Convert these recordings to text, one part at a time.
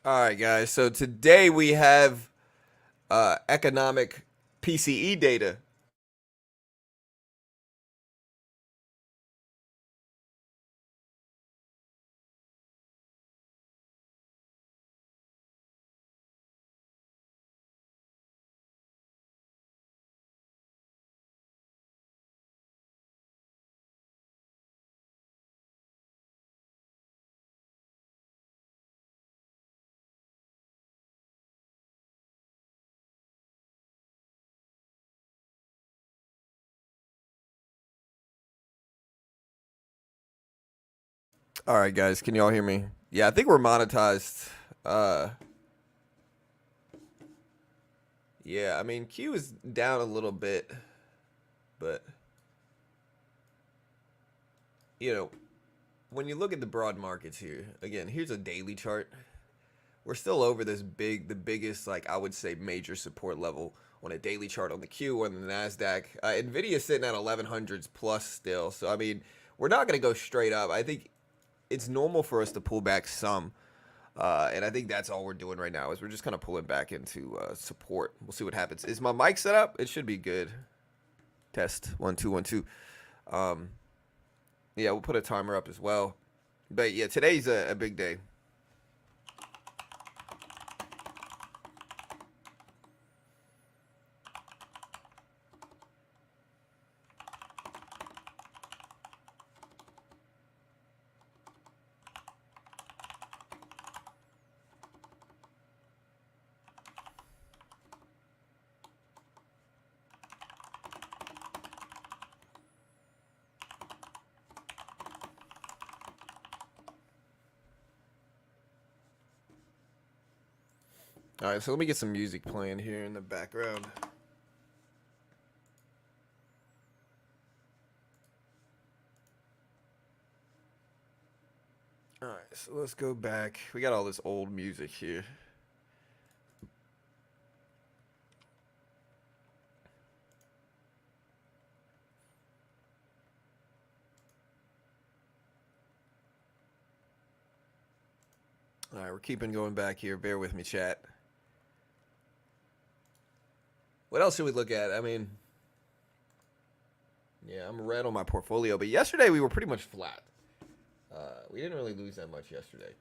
All right, guys. So today we have economic PCE data. All right, guys. Can y'all hear me? Yeah, I think we're monetized. Uh, yeah, I mean Q is down a little bit, but you know when you look at the broad markets here, again, here's a daily chart. We're still over the biggest, like I would say, major support level on a daily chart on the Q or on the Nasdaq. Nvidia's sitting at 1100s plus still, so I mean we're not gonna go straight up. I think it's normal for us to pull back some. And I think that's all we're doing right now is we're just kind of pulling back into support. We'll see what happens. Is my mic set up? It should be good. Test 1 2 1 2. Um, yeah, we'll put a timer up as well. But yeah, today's a big day. All right, so let me get some music playing here in the background. All right, so let's go back. We got all this old music here. All right, we're keeping going back here. Bear with me, chat. What else should we look at? I mean, yeah, I'm red on my portfolio, but yesterday we were pretty much flat. We didn't really lose that much yesterday.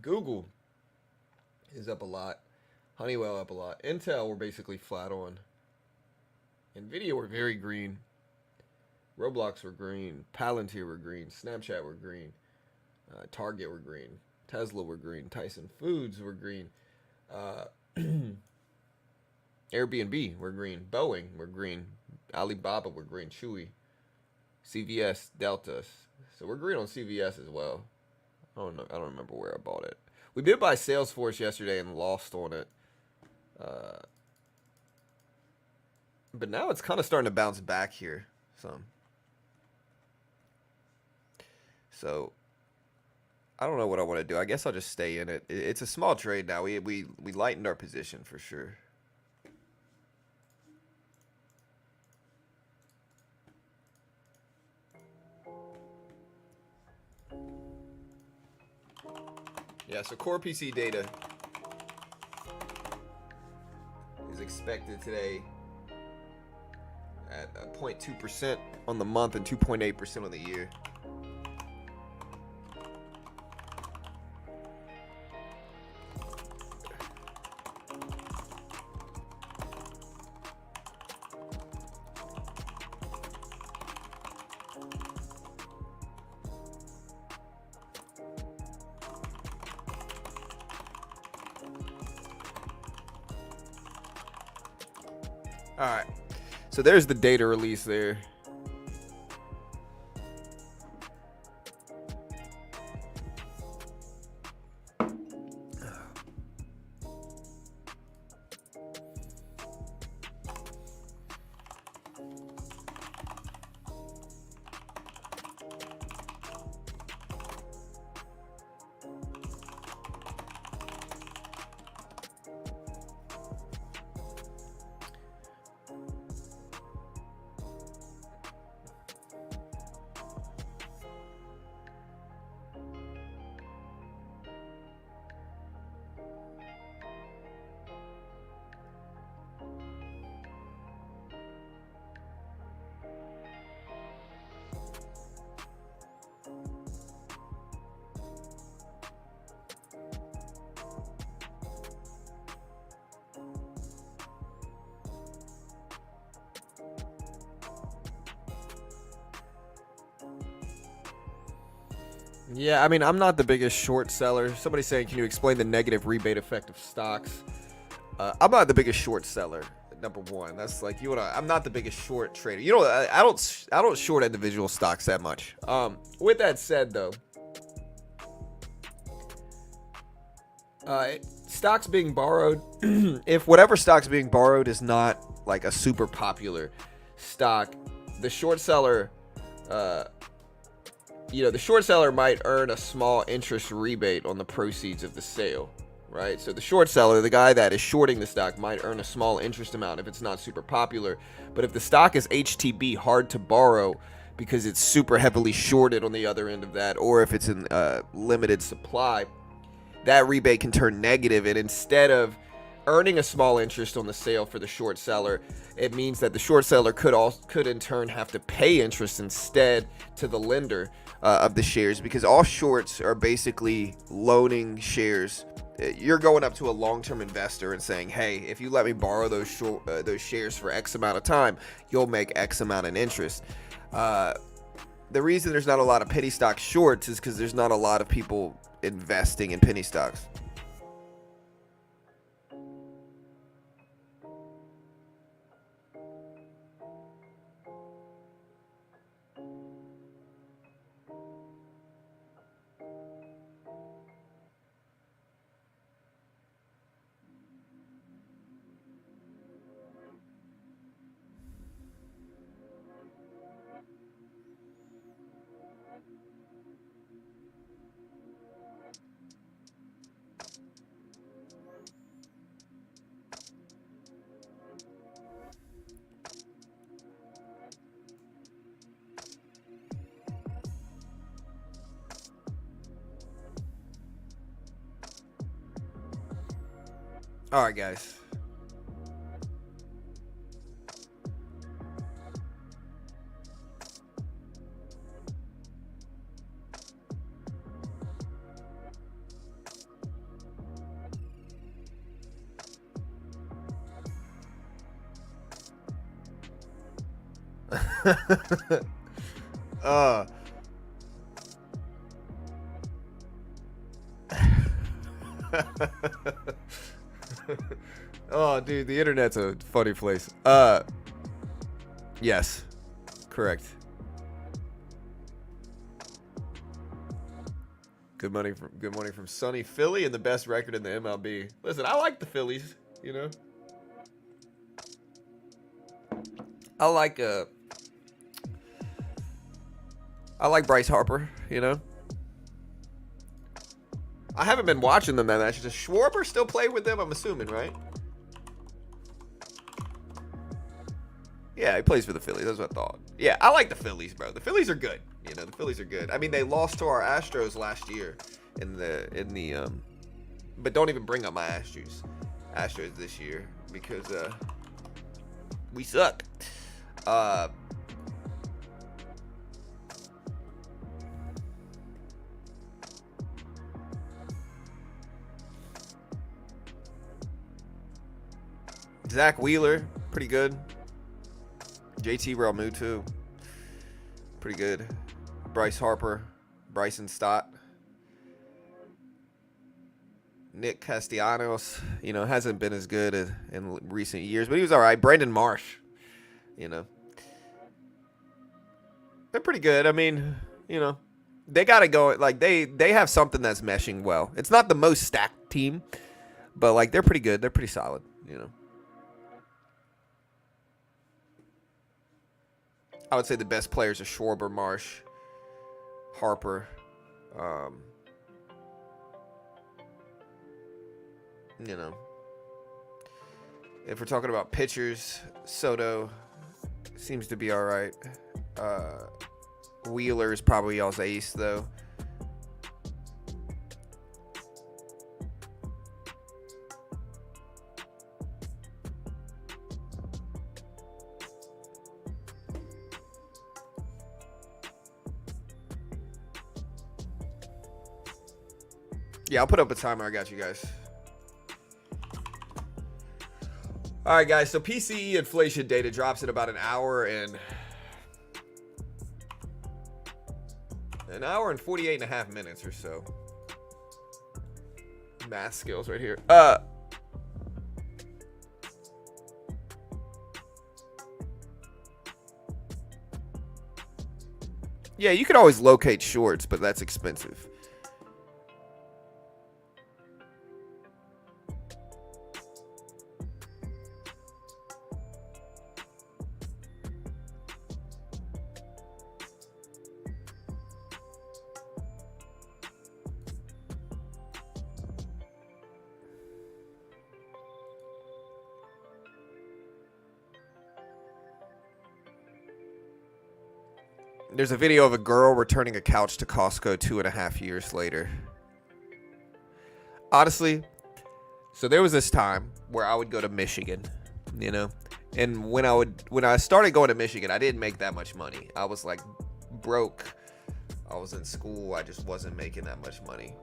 Google is up a lot. Honeywell up a lot. Intel we're basically flat on. Nvidia were very green. Roblox were green. Palantir were green. Snapchat were green. Target were green. Tesla were green. Tyson Foods were green. Uh, Airbnb were green. Boeing were green. Alibaba were green. Chewy. CVS, Delta. So we're green on CVS as well. I don't know. I don't remember where I bought it. We did buy Salesforce yesterday and lost on it. Uh, but now it's kind of starting to bounce back here some. So I don't know what I want to do. I guess I'll just stay in it. It's a small trade now. We lightened our position for sure. Yeah, so core PC data is expected today at 0.2% on the month and 2.8% on the year. All right, so there's the data release there. Yeah, I mean, I'm not the biggest short seller. Somebody's saying, can you explain the negative rebate effect of stocks? I'm not the biggest short seller. Number one, that's like I'm not the biggest short trader. I don't short individual stocks that much. With that said, though, stocks being borrowed, if whatever stock's being borrowed is not like a super popular stock, the short seller, the short seller might earn a small interest rebate on the proceeds of the sale, right? So the short seller, the guy that is shorting the stock, might earn a small interest amount if it's not super popular. But if the stock is HTB, hard to borrow because it's super heavily shorted on the other end of that, or if it's in limited supply, that rebate can turn negative, and instead of earning a small interest on the sale for the short seller, it means that the short seller could in turn have to pay interest instead to the lender of the shares, because all shorts are basically loaning shares. You're going up to a long-term investor and saying, hey, if you let me borrow those shares for X amount of time, you'll make X amount in interest. The reason there's not a lot of penny stock shorts is because there's not a lot of people investing in penny stocks. All right, guys. uh Oh, dude, the internet's a funny place. Yes, correct. Good money from sunny Philly and the best record in the MLB. Listen, I like the Phillies. I like Bryce Harper. I haven't been watching them that much. Does Schwarber still play with them? I'm assuming, right? Yeah, he plays for the Phillies. That's what I thought. Yeah, I like the Phillies, bro. The Phillies are good. The Phillies are good. I mean, they lost to our Astros last year but don't even bring up my Astros this year because we suck. Zach Wheeler, pretty good. JT Realmuto, pretty good. Bryce Harper, Bryson Stott, Nick Castellanos, hasn't been as good in recent years, but he was all right. Brandon Marsh, they're pretty good. I mean, they got to go. Like they have something that's meshing well. It's not the most stacked team, but like they're pretty good. They're pretty solid. I would say the best players are Schwarber, Marsh, Harper. If we're talking about pitchers, Soto seems to be all right. Wheeler is probably y'all's ace, though. Yeah, I'll put up a timer. I got you guys. All right, guys. So PCE inflation data drops in about an hour and an hour and 48.5 minutes or so. Math skills right here. Yeah, you could always locate shorts, but that's expensive. There's a video of a girl returning a couch to Costco 2.5 years later. Honestly, so there was this time where I would go to Michigan, you know, and when I started going to Michigan, I didn't make that much money. I was like broke. I was in school. I just wasn't making that much money.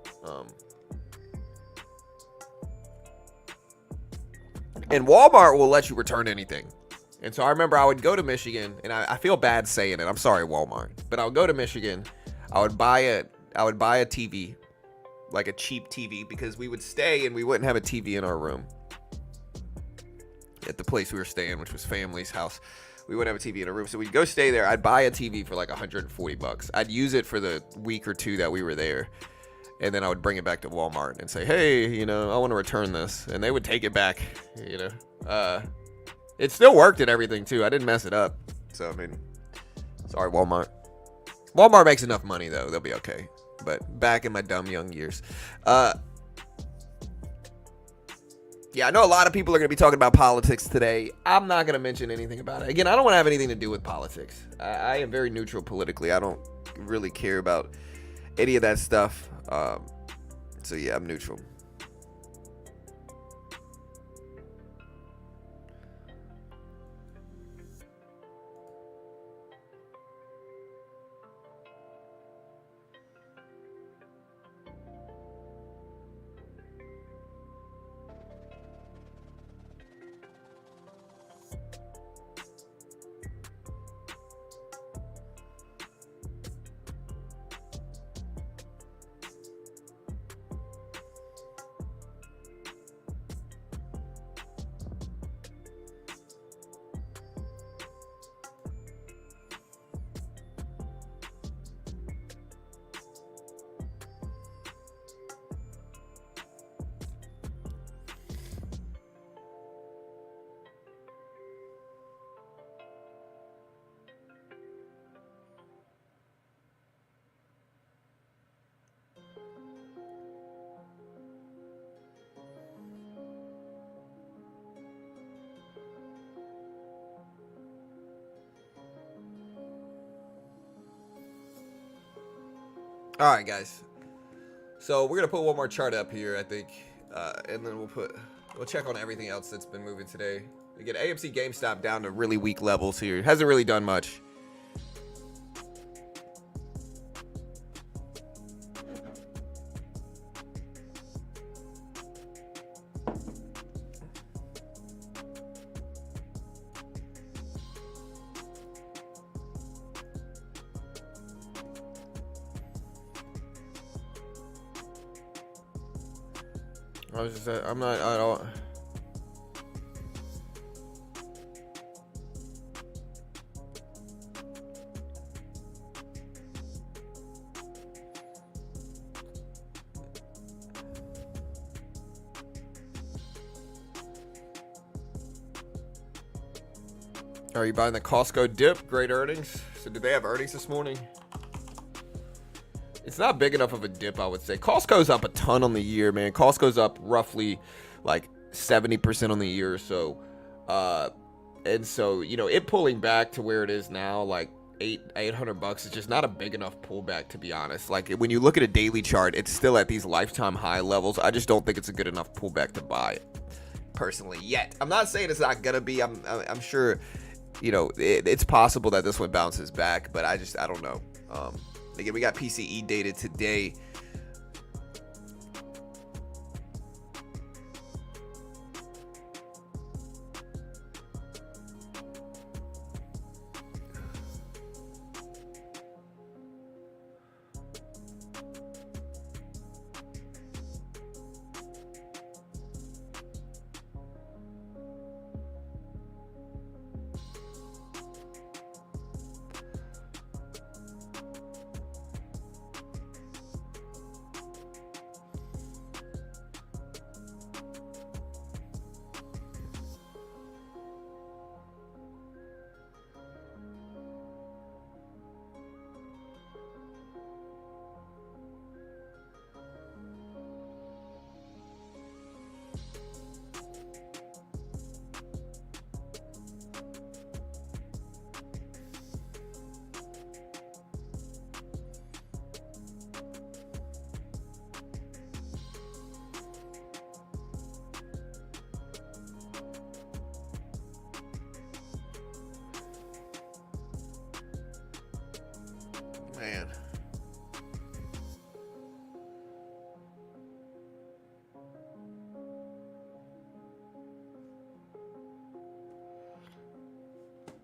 And Walmart will let you return anything. And so I remember I would go to Michigan, and I feel bad saying it. I'm sorry, Walmart. But I would go to Michigan. I would buy a TV, like a cheap TV, because we would stay and we wouldn't have a TV in our room. At the place we were staying, which was family's house, we wouldn't have a TV in a room. So we'd go stay there. I'd buy a TV for like $140. I'd use it for the week or two that we were there. And then I would bring it back to Walmart and say, hey, you know, I want to return this. And they would take it back, you know. It still worked and everything, too. I didn't mess it up. So, I mean, sorry, Walmart. Walmart makes enough money, though. They'll be okay. But back in my dumb young years. Yeah, I know a lot of people are going to be talking about politics today. I'm not going to mention anything about it. Again, I don't want to have anything to do with politics. I am very neutral politically. I don't really care about any of that stuff. So, yeah, I'm neutral. All right, guys. So we're gonna put one more chart up here, I think, and then we'll check on everything else that's been moving today. Again, AMC GameStop down to really weak levels here. It hasn't really done much. I'm not at all. Are you buying the Costco dip? Great earnings. So did they have earnings this morning? It's not big enough of a dip, I would say. Costco's up a ton on the year, man. Costco's up roughly like 70% on the year or so. And so, you know, it pulling back to where it is now, like $800 is just not a big enough pullback, to be honest. Like, when you look at a daily chart, it's still at these lifetime high levels. I just don't think it's a good enough pullback to buy it, personally, yet. I'm not saying it's not gonna be. I'm sure, you know, it's possible that this one bounces back, but I don't know. Again, we got PCE data today.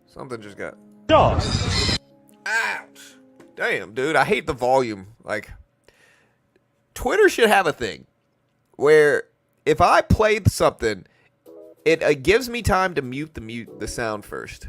Something just got... Jaws. Ouch. Damn, dude. I hate the volume. Like, Twitter should have a thing where if I played something, it gives me time to mute the sound first.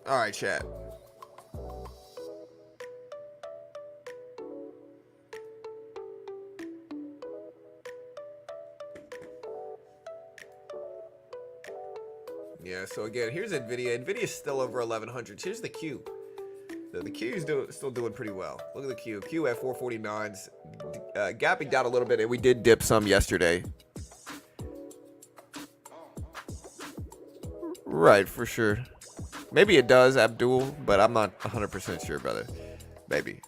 All right, chat. Yeah, so again, here's NVIDIA. NVIDIA's still over 1100. Here's the Q. The Q is still doing pretty well. Look at the Q. Q at 449s. Gapping down a little bit, and we did dip some yesterday. Right, for sure. Maybe it does, Abdul, but I'm not 100% sure, brother. Maybe.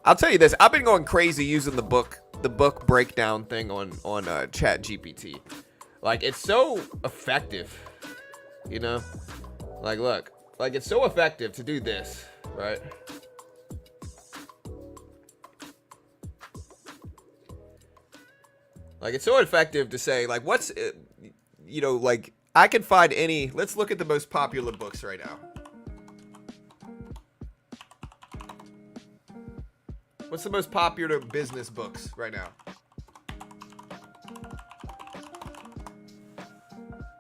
I'll tell you this. I've been going crazy using the book breakdown thing on Chat GPT. Like, it's so effective, you know? Like, look. Like, it's so effective to do this, right? Like, it's so effective to say, like, what's, you know, like, I can find any, let's look at the most popular books right now. What's the most popular business books right now?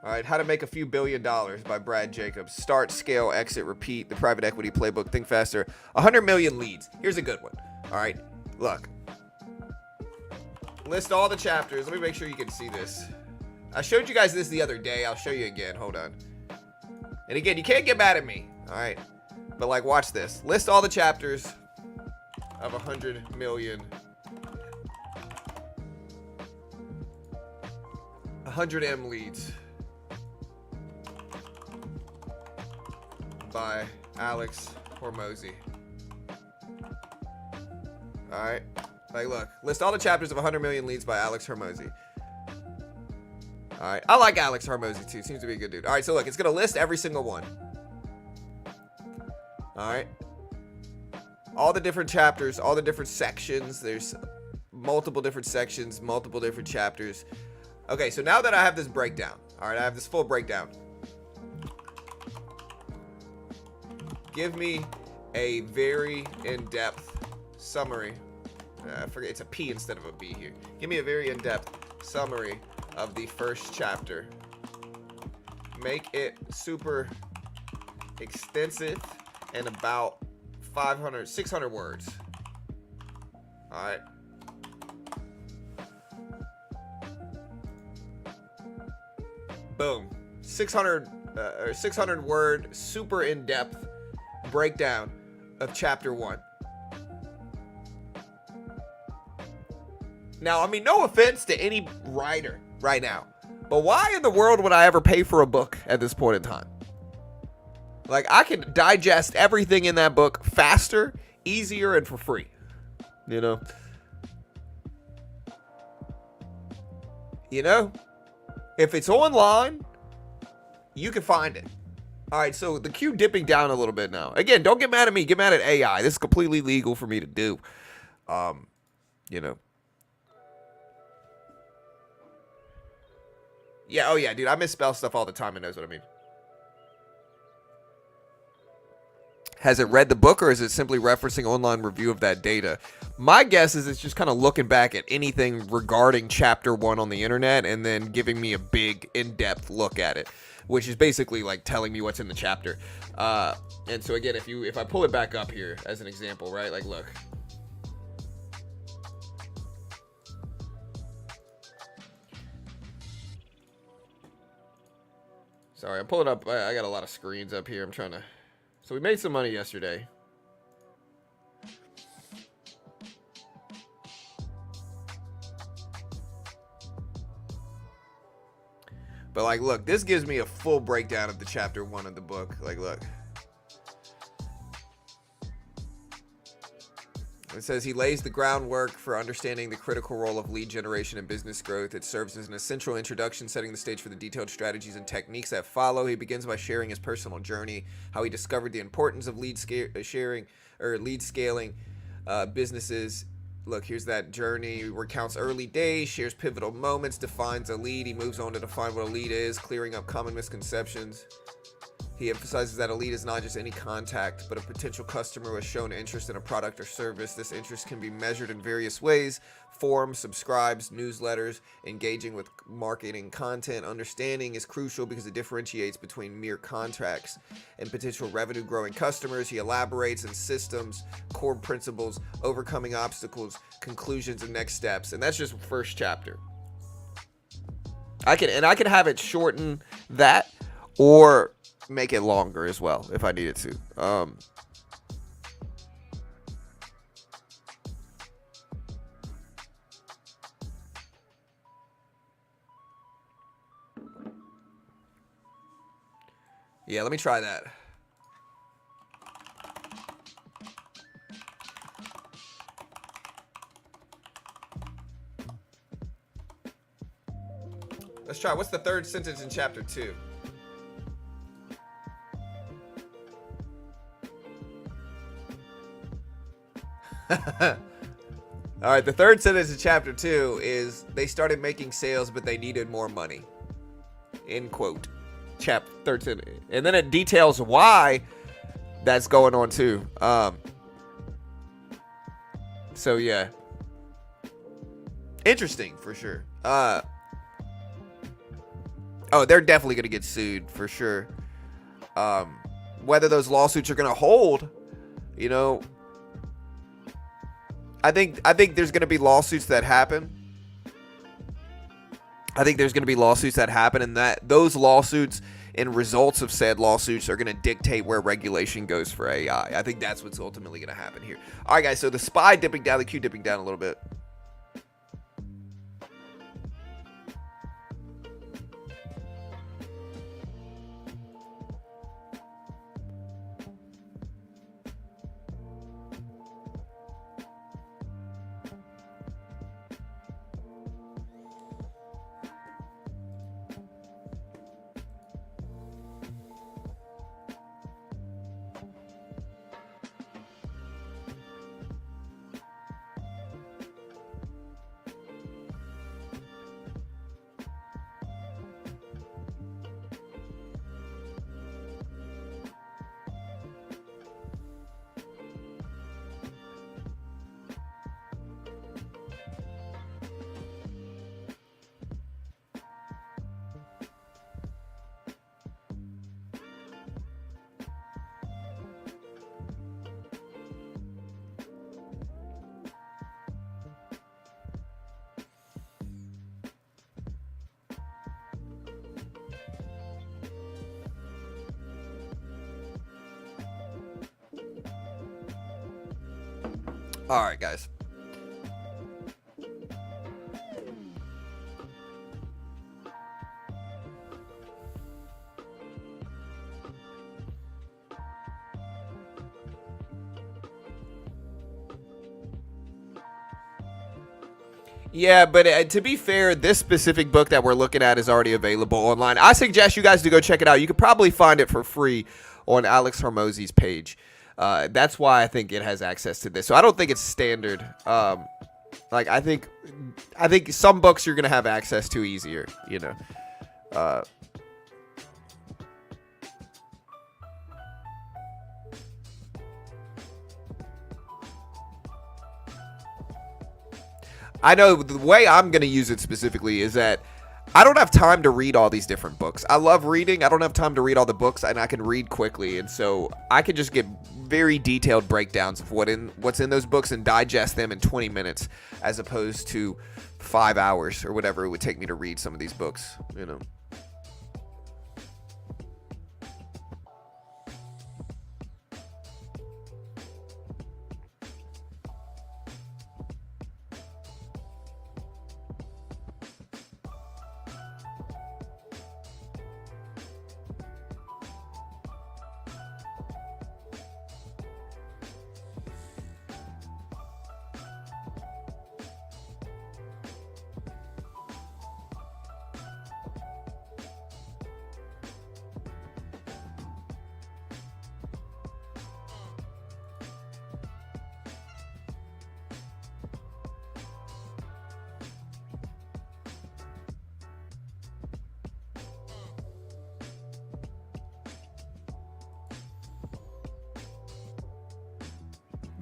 All right, How to Make a Few $1 Billion by Brad Jacobs. Start, Scale, Exit, Repeat, The Private Equity Playbook, Think Faster, 100 Million Leads. Here's a good one. All right, look. List all the chapters. Let me make sure you can see this. I showed you guys this the other day. I'll show you again. Hold on. And again, you can't get mad at me. All right. But, like, watch this. List all the chapters of 100 million. 100 M leads by Alex Hormozy. All right. Like, look. List all the chapters of 100 million leads by Alex Hormozy. All right. I like Alex Hormozy, too. Seems to be a good dude. All right. So, look. It's going to list every single one. All right. All the different chapters, all the different sections. There's multiple different sections, multiple different chapters. Okay, so now that I have this breakdown, all right, I have this full breakdown. Give me a very in-depth summary. I forget, it's a P instead of a B here. Give me a very in-depth summary of the first chapter. Make it super extensive and about 600 words. All right. Boom. 600 word, super in-depth breakdown of chapter 1. Now, I mean, no offense to any writer right now, but why in the world would I ever pay for a book at this point in time? Like, I can digest everything in that book faster, easier, and for free. You know? You know? If it's online, you can find it. All right, so the Q dipping down a little bit now. Again, don't get mad at me. Get mad at AI. This is completely legal for me to do. You know. Yeah, oh yeah, dude, I misspell stuff all the time and knows what I mean. Has it read the book, or is it simply referencing online review of that data? My guess is it's just kind of looking back at anything regarding chapter 1 on the internet and then giving me a big in-depth look at it, which is basically like telling me what's in the chapter. And so again, if I pull it back up here as an example, right? Like, look. Sorry, I'm pulling up. I got a lot of screens up here. I'm trying to. So we made some money yesterday. But like, look, this gives me a full breakdown of the chapter 1 of the book. Like, look. It says he lays the groundwork for understanding the critical role of lead generation and business growth. It serves as an essential introduction, setting the stage for the detailed strategies and techniques that follow. He begins by sharing his personal journey, how he discovered the importance of lead scaling businesses. Look, here's that journey. He recounts early days, shares pivotal moments, defines a lead. He moves on to define what a lead is, clearing up common misconceptions. He emphasizes that a lead is not just any contact, but a potential customer who has shown interest in a product or service. This interest can be measured in various ways: forums, subscribes, newsletters, engaging with marketing content. Understanding is crucial because it differentiates between mere contracts and potential revenue-growing customers. He elaborates in systems, core principles, overcoming obstacles, conclusions, and next steps. And that's just first chapter. I can have it shorten that, or make it longer as well if I needed to. Yeah, let me try that. Let's try. What's the third sentence in chapter 2? All right, the third sentence in chapter 2 is they started making sales, but they needed more money. End quote. Third sentence. And then it details why that's going on too. So yeah. Interesting for sure. Oh, they're definitely gonna get sued for sure. Whether those lawsuits are gonna hold, you know, I think there's going to be lawsuits that happen. And that those lawsuits and results of said lawsuits are going to dictate where regulation goes for AI. I think that's what's ultimately going to happen here. All right, guys. So the SPY dipping down, the Q dipping down a little bit. All right, guys. Yeah, but to be fair, this specific book that we're looking at is already available online. I suggest you guys to go check it out. You could probably find it for free on Alex Hormozi's page. That's why I think it has access to this. So I don't think it's standard. Like I think some books you're gonna have access to easier, you know. I know the way I'm going to use it specifically is that I don't have time to read all these different books. I love reading. I don't have time to read all the books, and I can read quickly. And so I can just get very detailed breakdowns of what's in those books and digest them in 20 minutes as opposed to 5 hours or whatever it would take me to read some of these books, you know.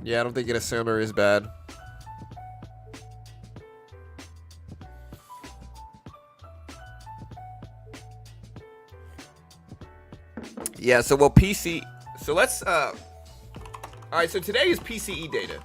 Yeah, I don't think an assembler is bad. Yeah, so well PC so let's all right, so today is PCE data.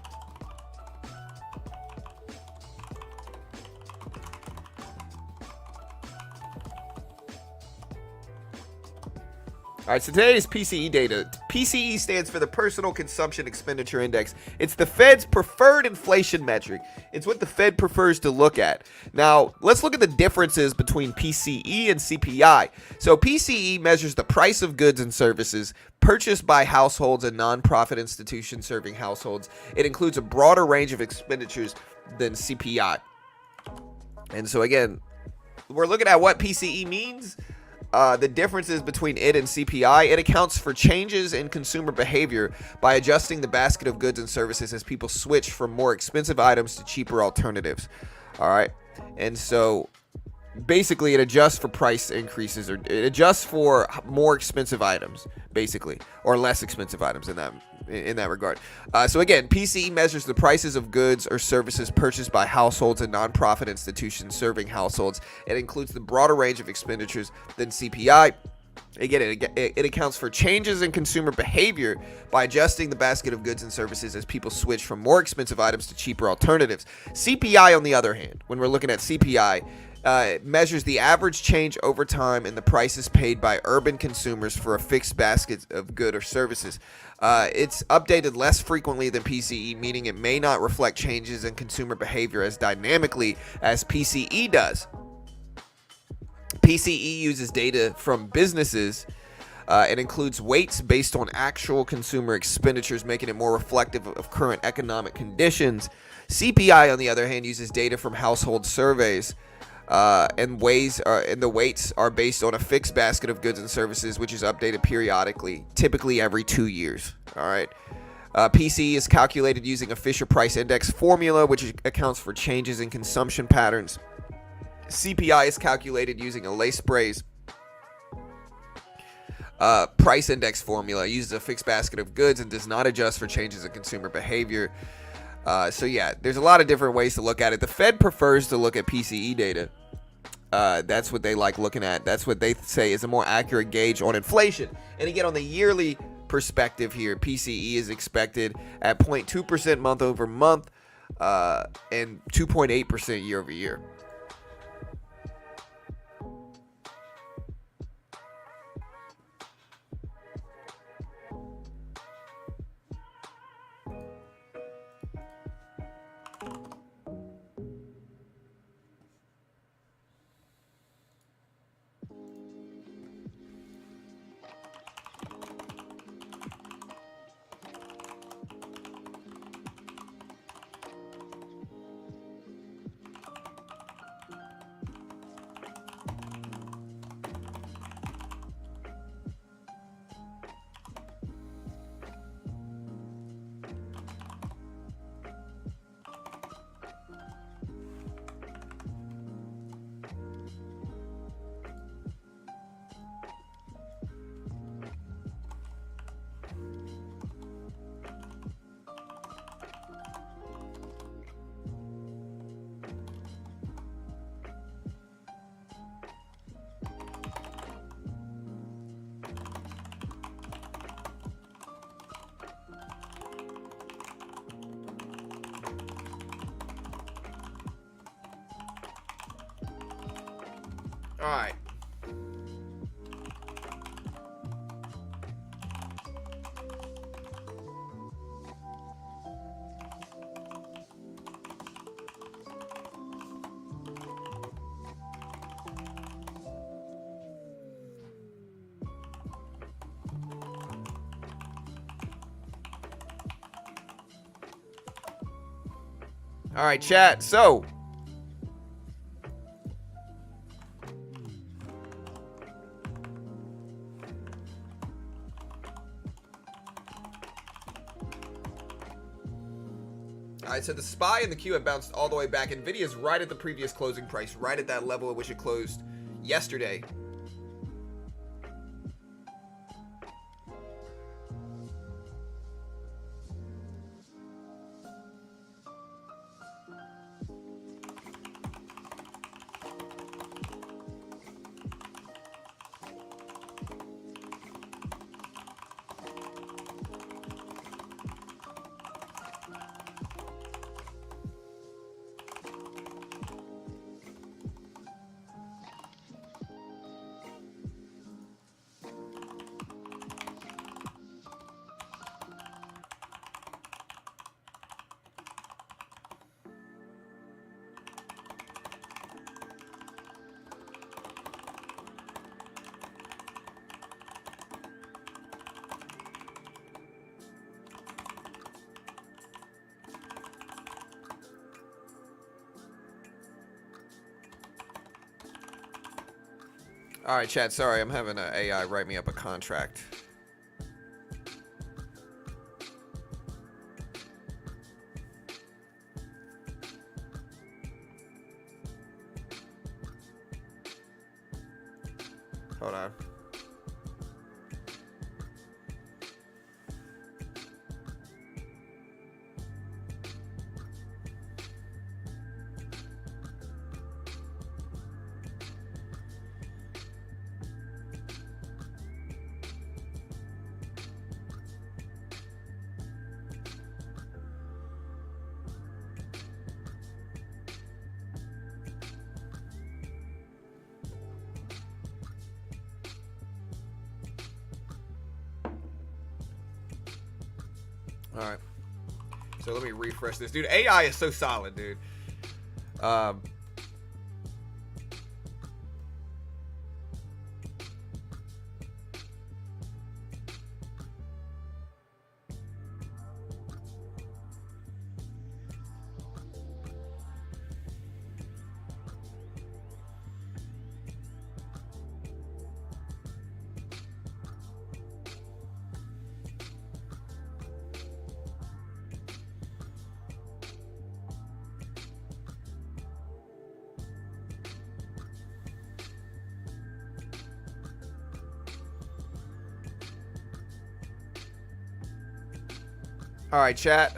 All right, so today is PCE data. PCE stands for the Personal Consumption Expenditure Index. It's the Fed's preferred inflation metric. It's what the Fed prefers to look at. Now, let's look at the differences between PCE and CPI. So PCE measures the price of goods and services purchased by households and nonprofit institutions serving households. It includes a broader range of expenditures than CPI. And so again, we're looking at what PCE means. The differences between it and CPI. It accounts for changes in consumer behavior by adjusting the basket of goods and services as people switch from more expensive items to cheaper alternatives. All right. And so basically it adjusts for price increases, or it adjusts for more expensive items, basically, or less expensive items in that regard. So again, PCE measures the prices of goods or services purchased by households and nonprofit institutions serving households. It includes the broader range of expenditures than CPI. Again, it accounts for changes in consumer behavior by adjusting the basket of goods and services as people switch from more expensive items to cheaper alternatives. CPI, on the other hand, when we're looking at CPI, it measures the average change over time in the prices paid by urban consumers for a fixed basket of goods or services. It's updated less frequently than PCE, meaning it may not reflect changes in consumer behavior as dynamically as PCE does. PCE uses data from businesses. It includes weights based on actual consumer expenditures, making it more reflective of current economic conditions. CPI, on the other hand, uses data from household surveys. And the weights are based on a fixed basket of goods and services, which is updated periodically, typically every 2 years. All right. PCE is calculated using a Fisher Price Index formula, which accounts for changes in consumption patterns. CPI is calculated using a Lace Spray's price index formula. It uses a fixed basket of goods and does not adjust for changes in consumer behavior. So yeah, there's a lot of different ways to look at it. The Fed prefers to look at PCE data. That's what they like looking at. That's what they say is a more accurate gauge on inflation. And again, on the yearly perspective here, PCE is expected at 0.2% month over month and 2.8% year over year. All right. All right, chat. So, all right, so the SPY and the Q have bounced all the way back. Nvidia's right at the previous closing price, right at that level at which it closed yesterday. All right, chat. Sorry, I'm having an AI write me up a contract. Hold on. All right. So let me refresh this. Dude, AI is so solid, dude. All right, chat.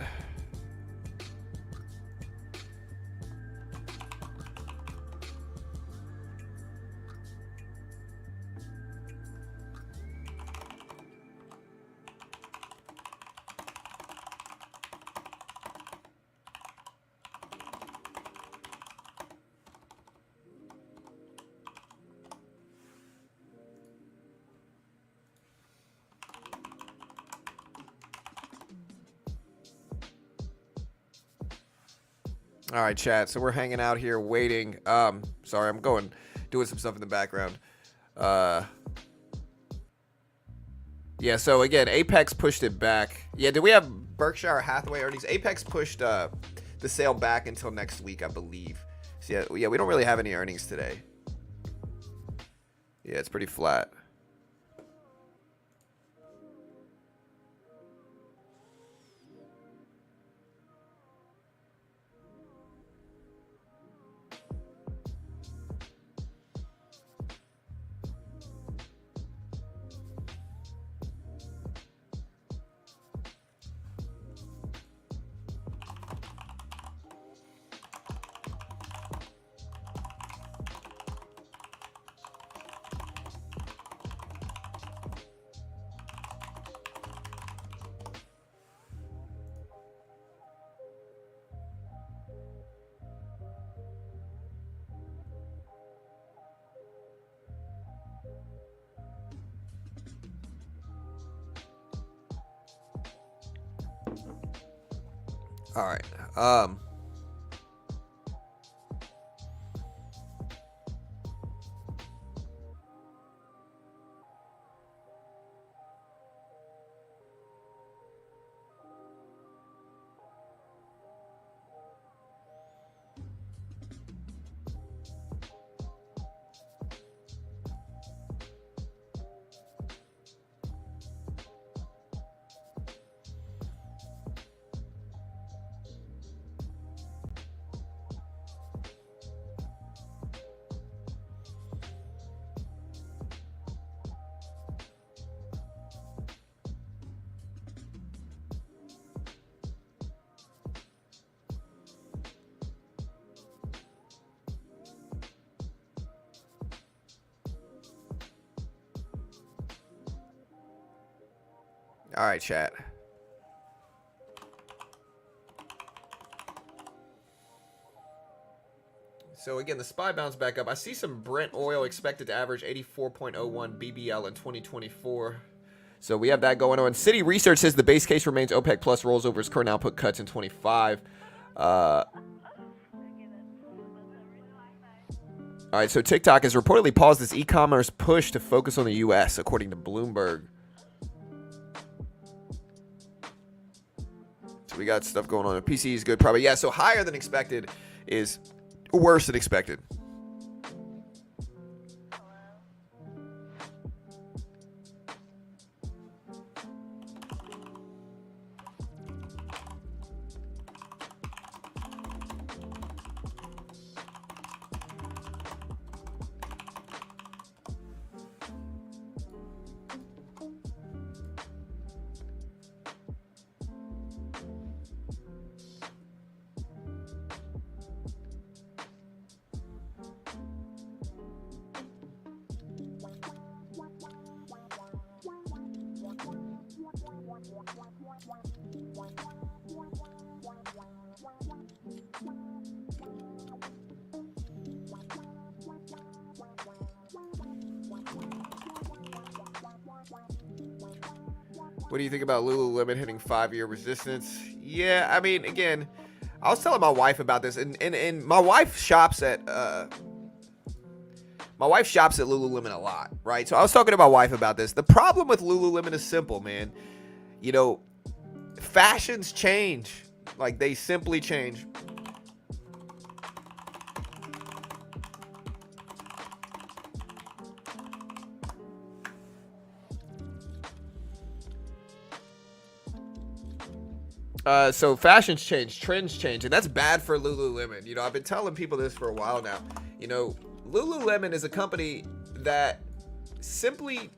All right, chat. So we're hanging out here waiting. Sorry, I'm doing some stuff in the background. Yeah, so again, Apex pushed it back. Yeah, did we have Berkshire Hathaway earnings? Apex pushed the sale back until next week, I believe. So yeah, we don't really have any earnings today. Yeah, it's pretty flat. All right. All right, chat. So again, the SPY bounced back up. I see some Brent oil expected to average 84.01 BBL in 2024. So we have that going on. Citi Research says the base case remains OPEC Plus rolls over its current output cuts in 25. All right, so TikTok has reportedly paused its e-commerce push to focus on the U.S., according to Bloomberg. So we got stuff going on. The PC is good, probably. Yeah, so higher than expected is worse than expected. What do you think about Lululemon hitting 5-year resistance? Yeah, I mean, again, I was telling my wife about this, and my wife shops at Lululemon a lot, right? So I was talking to my wife about this. The problem with Lululemon is simple, man. You know, fashions change. Like, they simply change. So fashions change, trends change, and that's bad for Lululemon. You know, I've been telling people this for a while now. You know, Lululemon is a company that simply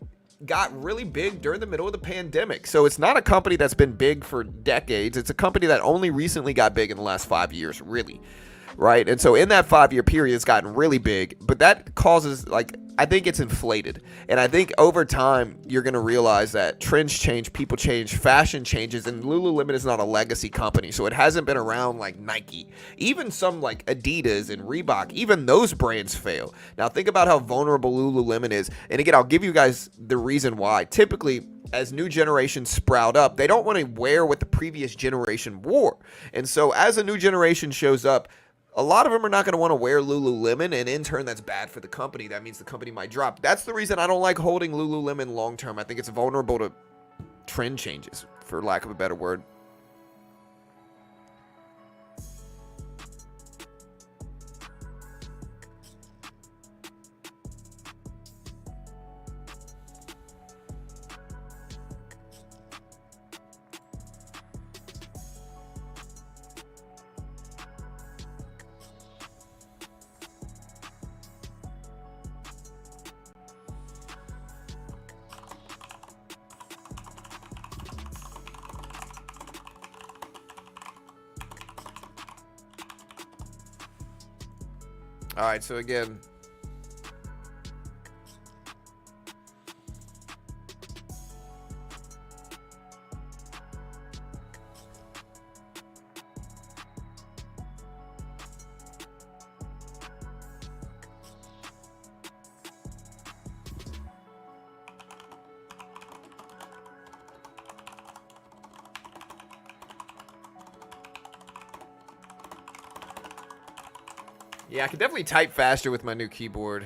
got really big during the middle of the pandemic. So it's not a company that's been big for decades. It's a company that only recently got big in the last 5 years, really. Right? And so in that 5-year period, it's gotten really big, but that causes, like, I think it's inflated. And I think over time, you're going to realize that trends change, people change, fashion changes, and Lululemon is not a legacy company. So it hasn't been around like Nike. Even some like Adidas and Reebok, even those brands fail. Now think about how vulnerable Lululemon is. And again, I'll give you guys the reason why. Typically, as new generations sprout up, they don't want to wear what the previous generation wore. And so as a new generation shows up, a lot of them are not going to want to wear Lululemon, and in turn, that's bad for the company. That means the company might drop. That's the reason I don't like holding Lululemon long term. I think it's vulnerable to trend changes, for lack of a better word. All right, so again, Yeah, I can definitely type faster with my new keyboard.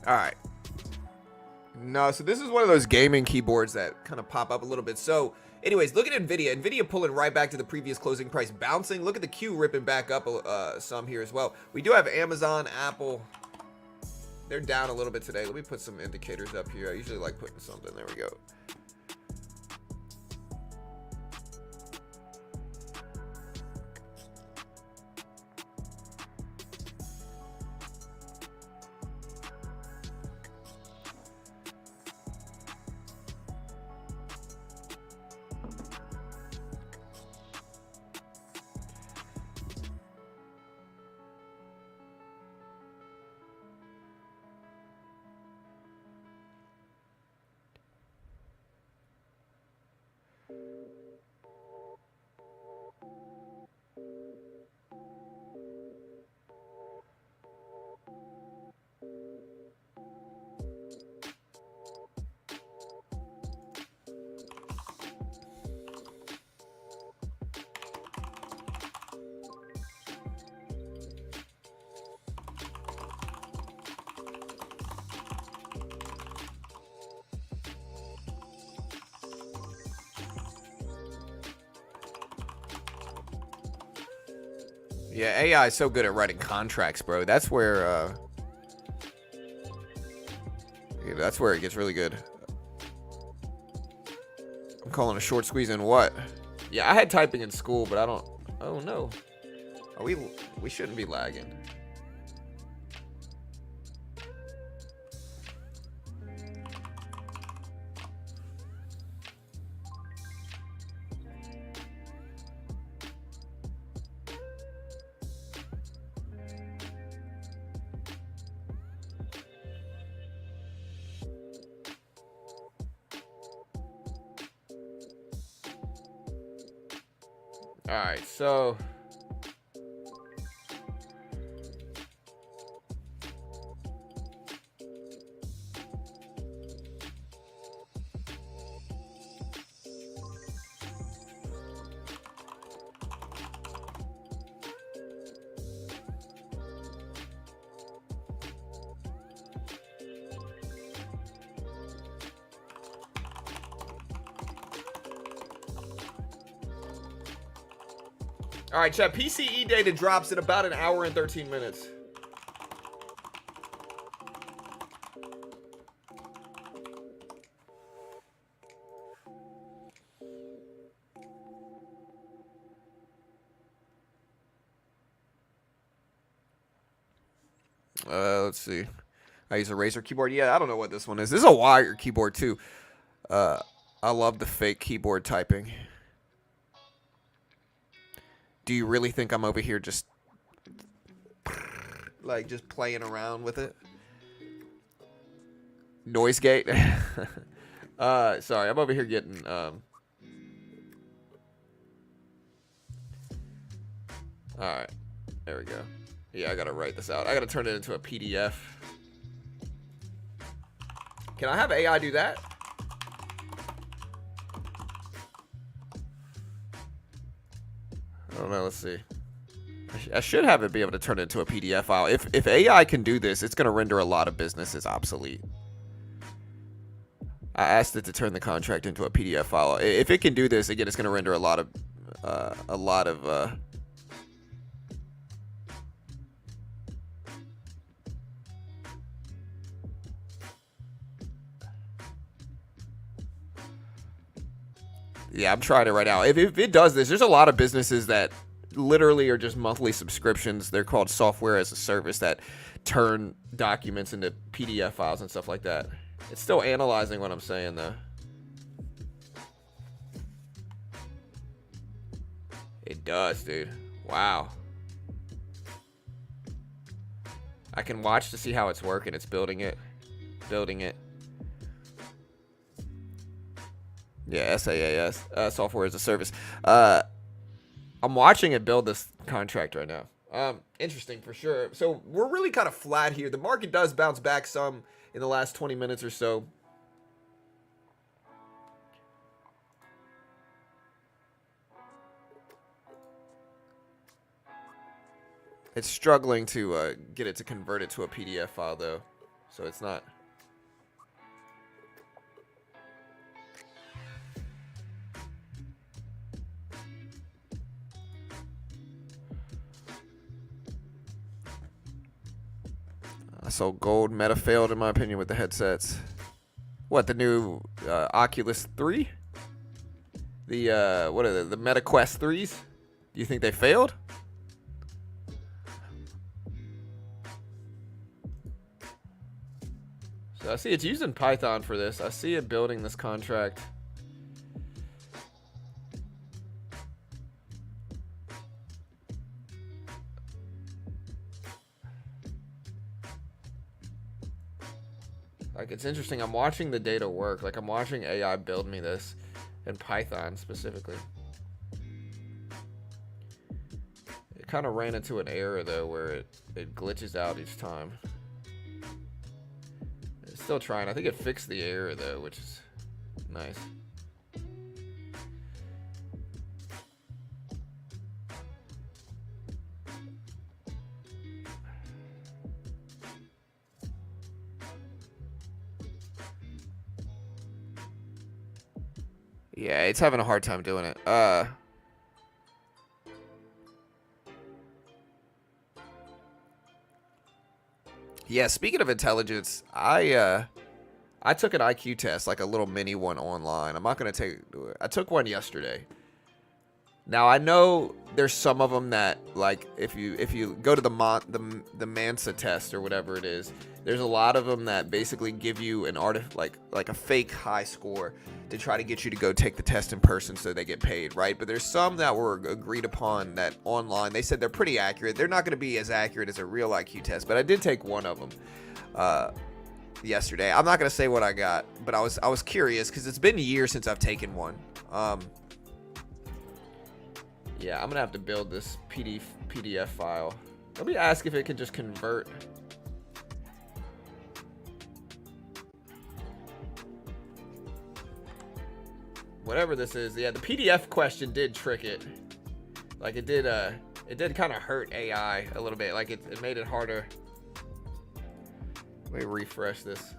All right. No, so this is one of those gaming keyboards that kind of pop up a little bit. So, anyways, look at Nvidia. Nvidia pulling right back to the previous closing price, bouncing. Look at the Q ripping back up some here as well. We do have Amazon, Apple. They're down a little bit today. Let me put some indicators up here. I usually like putting something. There we go. Yeah, AI is so good at writing contracts, bro. That's where it gets really good. I'm calling a short squeeze in what? Yeah, I had typing in school, but I don't. Oh no, we shouldn't be lagging. All right, so all right, chat. PCE data drops in about an hour and 13 minutes. Let's see. I use a Razer keyboard. Yeah, I don't know what this one is. This is a wire keyboard too. I love the fake keyboard typing. Do you really think I'm over here just just playing around with it? Noise gate. Sorry, I'm over here getting all right. There we go. Yeah, I gotta write this out. I gotta turn it into a PDF. Can I have AI do that? I don't know. Let's see. I should have it be able to turn it into a PDF file. If AI can do this, it's gonna render a lot of businesses obsolete. I asked it to turn the contract into a PDF file. If it can do this, again, it's gonna render a lot of Yeah, I'm trying it right now. If it does this, there's a lot of businesses that literally are just monthly subscriptions. They're called software as a service that turn documents into PDF files and stuff like that. It's still analyzing what I'm saying, though. It does, dude. Wow. I can watch to see how it's working. It's building it. Building it. Yeah, SaaS, software as a service. I'm watching it build this contract right now. Interesting for sure. So we're really kind of flat here. The market does bounce back some in the last 20 minutes or so. It's struggling to get it to convert it to a PDF file, though. So it's not. So gold meta failed, in my opinion, with the headsets. What, the new Oculus 3? The, what are the Meta Quest 3s? Do you think they failed? So I see it's using Python for this. I see it building this contract. Like, it's interesting. I'm watching the data work. Like, I'm watching AI build me this in Python specifically. It kind of ran into an error, though, where it glitches out each time. It's still trying. I think it fixed the error, though, which is nice. Yeah, it's having a hard time doing it. Yeah, speaking of intelligence, I took an IQ test, like a little mini one online. I'm not gonna I took one yesterday. Now I know there's some of them that, like, if you go to the Mansa test or whatever it is, there's a lot of them that basically give you an like a fake high score to try to get you to go take the test in person so they get paid, right? But there's some that were agreed upon that online, they said they're pretty accurate. They're not going to be as accurate as a real IQ test, but I did take one of them yesterday. I'm not going to say what I got, but I was curious because it's been years since I've taken one. Yeah, I'm going to have to build this PDF file. Let me ask if it can just convert. Whatever this is, yeah, the PDF question did trick it. Like, it did kind of hurt AI a little bit. Like, it made it harder. Let me refresh this.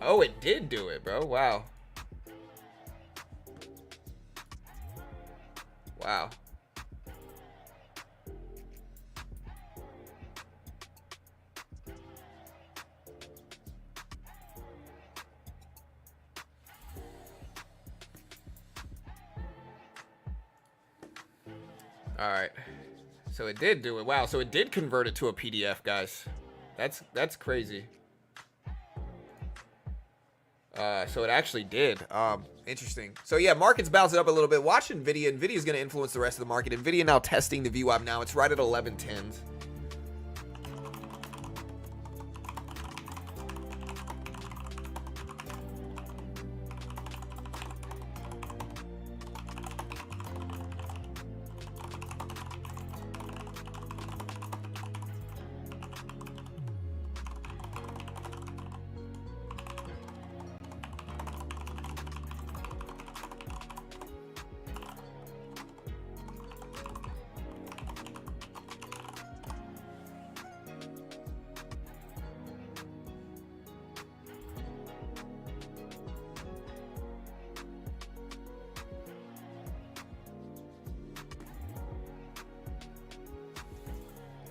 Oh, it did do it, bro. Wow. Wow. All right, so it did do it. Wow, so it did convert it to a PDF, guys. That's crazy. So it actually did. Interesting. So yeah, market's bouncing up a little bit. Watch Nvidia. Nvidia's going to influence the rest of the market. Nvidia now testing the VWAP now. It's right at 1110s.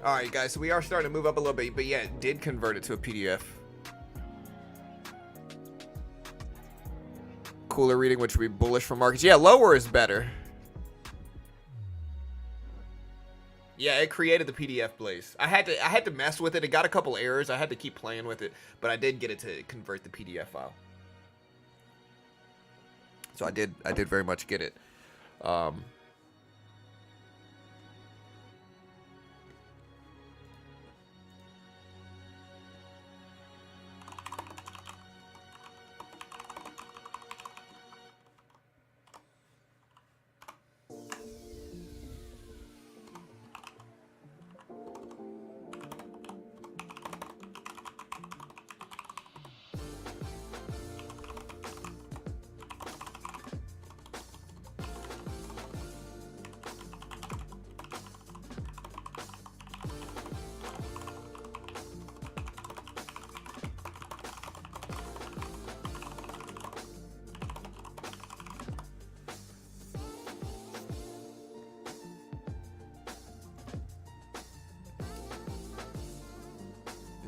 All right, guys, so we are starting to move up a little bit, but yeah, it did convert it to a PDF. Cooler reading, which would be bullish for markets. Yeah, lower is better. Yeah, it created the PDF blaze. I had to mess with it. It got a couple errors. I had to keep playing with it, but I did get it to convert the PDF file. So I did very much get it.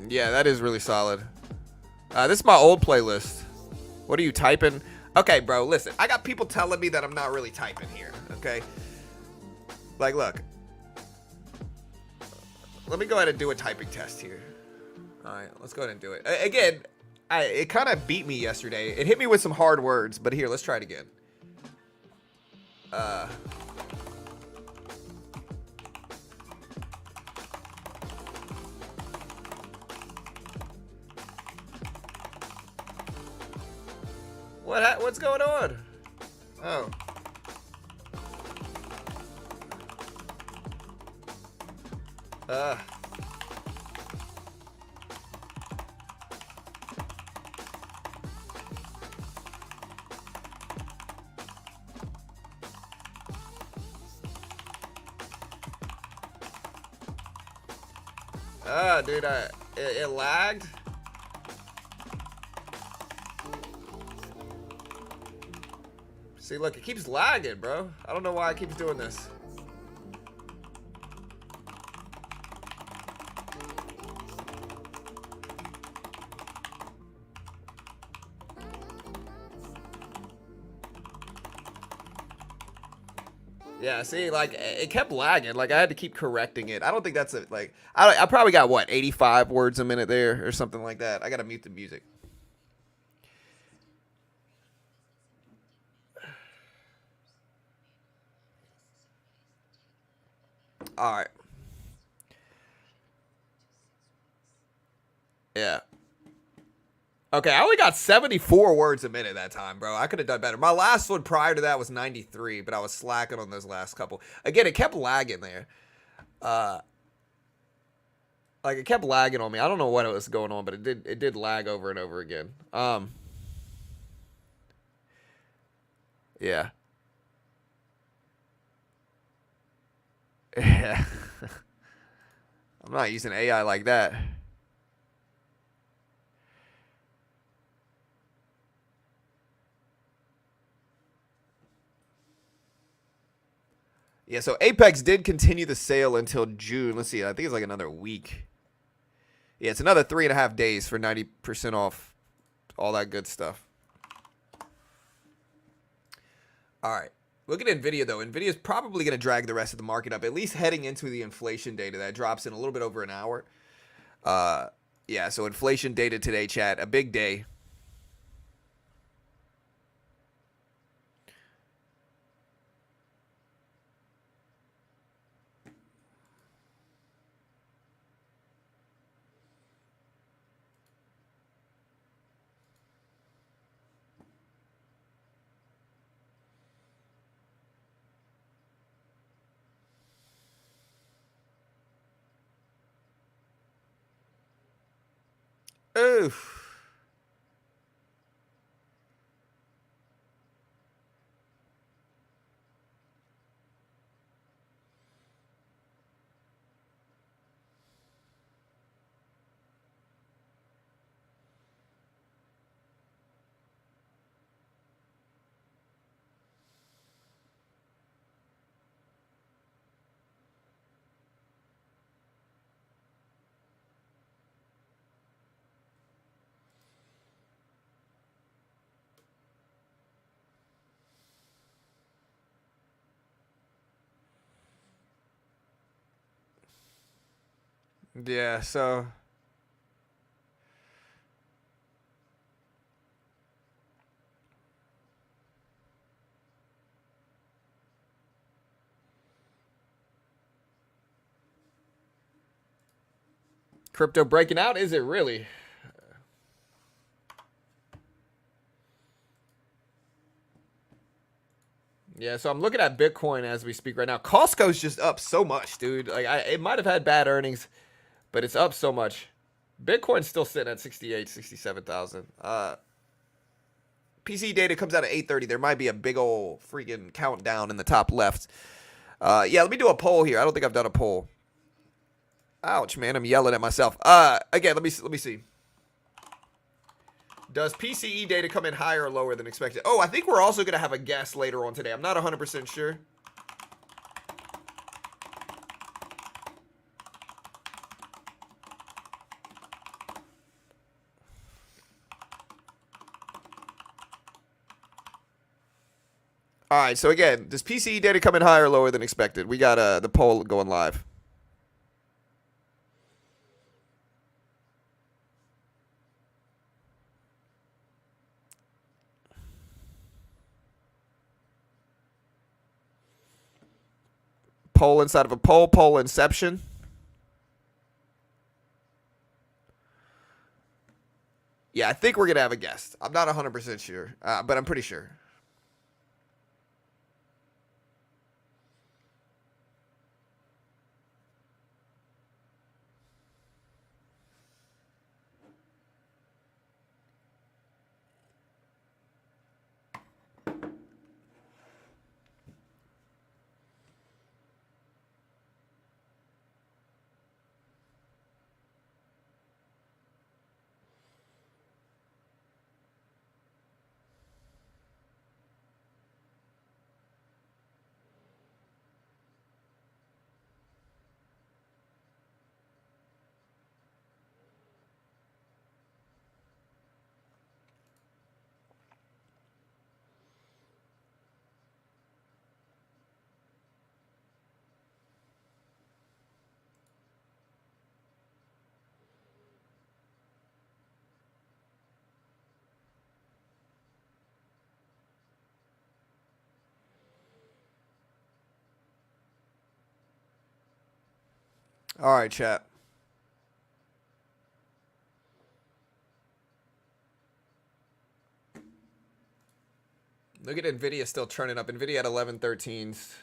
Yeah, that is really solid. This is my old playlist. What are you typing? Okay, bro, listen. I got people telling me that I'm not really typing here, okay? Like, look. Let me go ahead and do a typing test here. All right, let's go ahead and do it. Again, it kind of beat me yesterday. It hit me with some hard words, but here, let's try it again. What's going on? Oh. Dude, it lagged. See, look, it keeps lagging, bro. I don't know why it keeps doing this. Yeah, see, like, it kept lagging. Like, I had to keep correcting it. I don't think that's it. Like, I probably got, what, 85 words a minute there or something like that. I got to mute the music. All right. Yeah. Okay, I only got 74 words a minute that time, bro. I could have done better. My last one prior to that was 93, but I was slacking on those last couple. Again, it kept lagging there. Like, it kept lagging on me. I don't know what was going on, but it did lag over and over again. Yeah. Yeah. I'm not using AI like that. Yeah, so Apex did continue the sale until June. Let's see. I think it's like another week. Yeah, it's another 3.5 days for 90% off all that good stuff. All right. Look at NVIDIA, though. NVIDIA is probably going to drag the rest of the market up, at least heading into the inflation data that drops in a little bit over an hour. Yeah, so inflation data today, chat. A big day. Oof. Yeah, so crypto breaking out, is it really? Yeah, so I'm looking at Bitcoin as we speak right now. Costco's just up so much, dude. Like it might have had bad earnings, but it's up so much. Bitcoin's still sitting at 68, 67,000. PC data comes out at 8:30. There might be a big old freaking countdown in the top left. Yeah, let me do a poll here. I don't think I've done a poll. Ouch, man, I'm yelling at myself. Again, let me see. Does PCE data come in higher or lower than expected? Oh, I think we're also going to have a guest later on today. I'm not 100% sure. All right, so again, does PCE data come in higher or lower than expected? We got the poll going live. Poll inside of a poll, poll inception. Yeah, I think we're going to have a guest. I'm not 100% sure, but I'm pretty sure. All right, chat. Look at NVIDIA still turning up. NVIDIA at 1113s.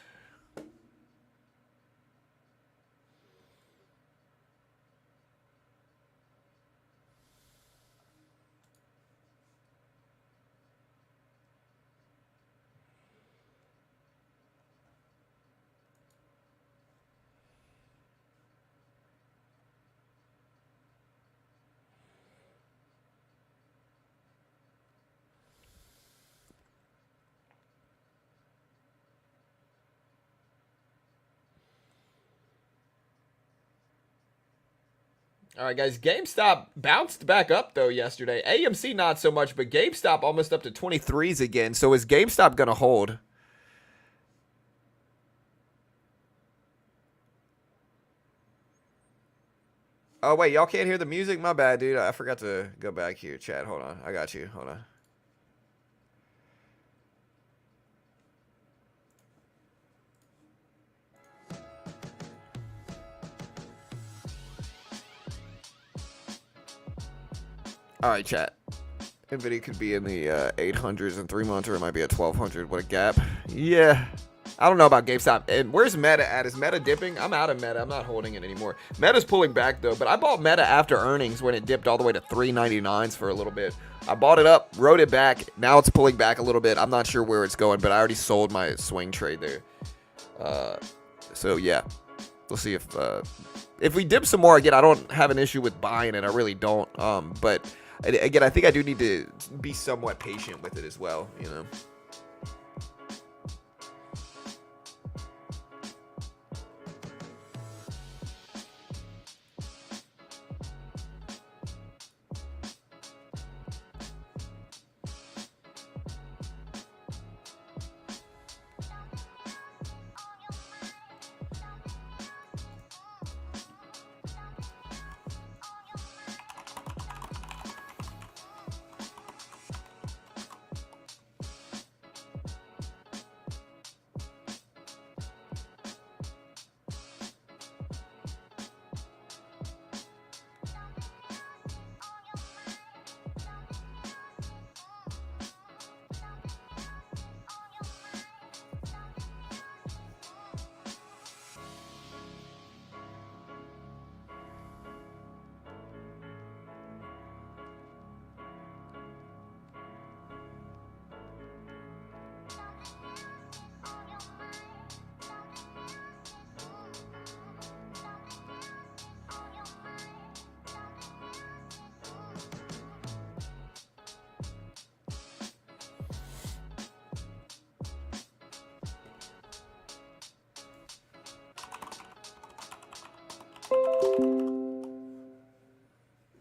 All right, guys. GameStop bounced back up, though, yesterday. AMC not so much, but GameStop almost up to 23s again. So is GameStop going to hold? Oh, wait. Y'all can't hear the music? My bad, dude. I forgot to go back here. Chat, hold on. I got you. Hold on. All right, chat. NVIDIA could be in the 800s in 3 months, or it might be at 1200. What a gap. Yeah. I don't know about GameStop. And where's Meta at? Is Meta dipping? I'm out of Meta. I'm not holding it anymore. Meta's pulling back, though. But I bought Meta after earnings when it dipped all the way to 399s for a little bit. I bought it up, rode it back. Now it's pulling back a little bit. I'm not sure where it's going, but I already sold my swing trade there. So, yeah. We'll see if we dip some more. Again, I don't have an issue with buying it. I really don't. But again, I think I do need to be somewhat patient with it as well, you know.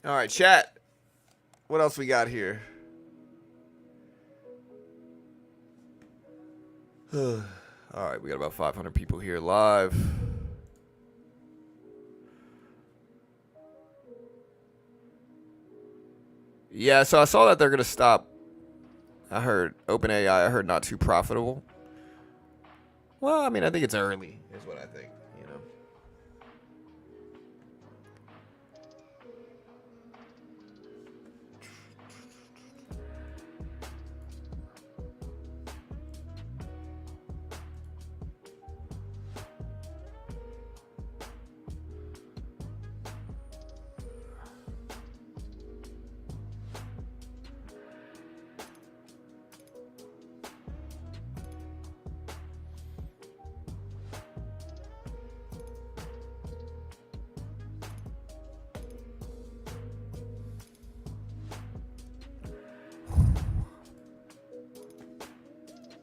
All right, chat. What else we got here? All right, we got about 500 people here live. Yeah, so I saw that they're going to stop. I heard OpenAI, I heard not too profitable. Well, I mean, I think it's early, is what I think, you know.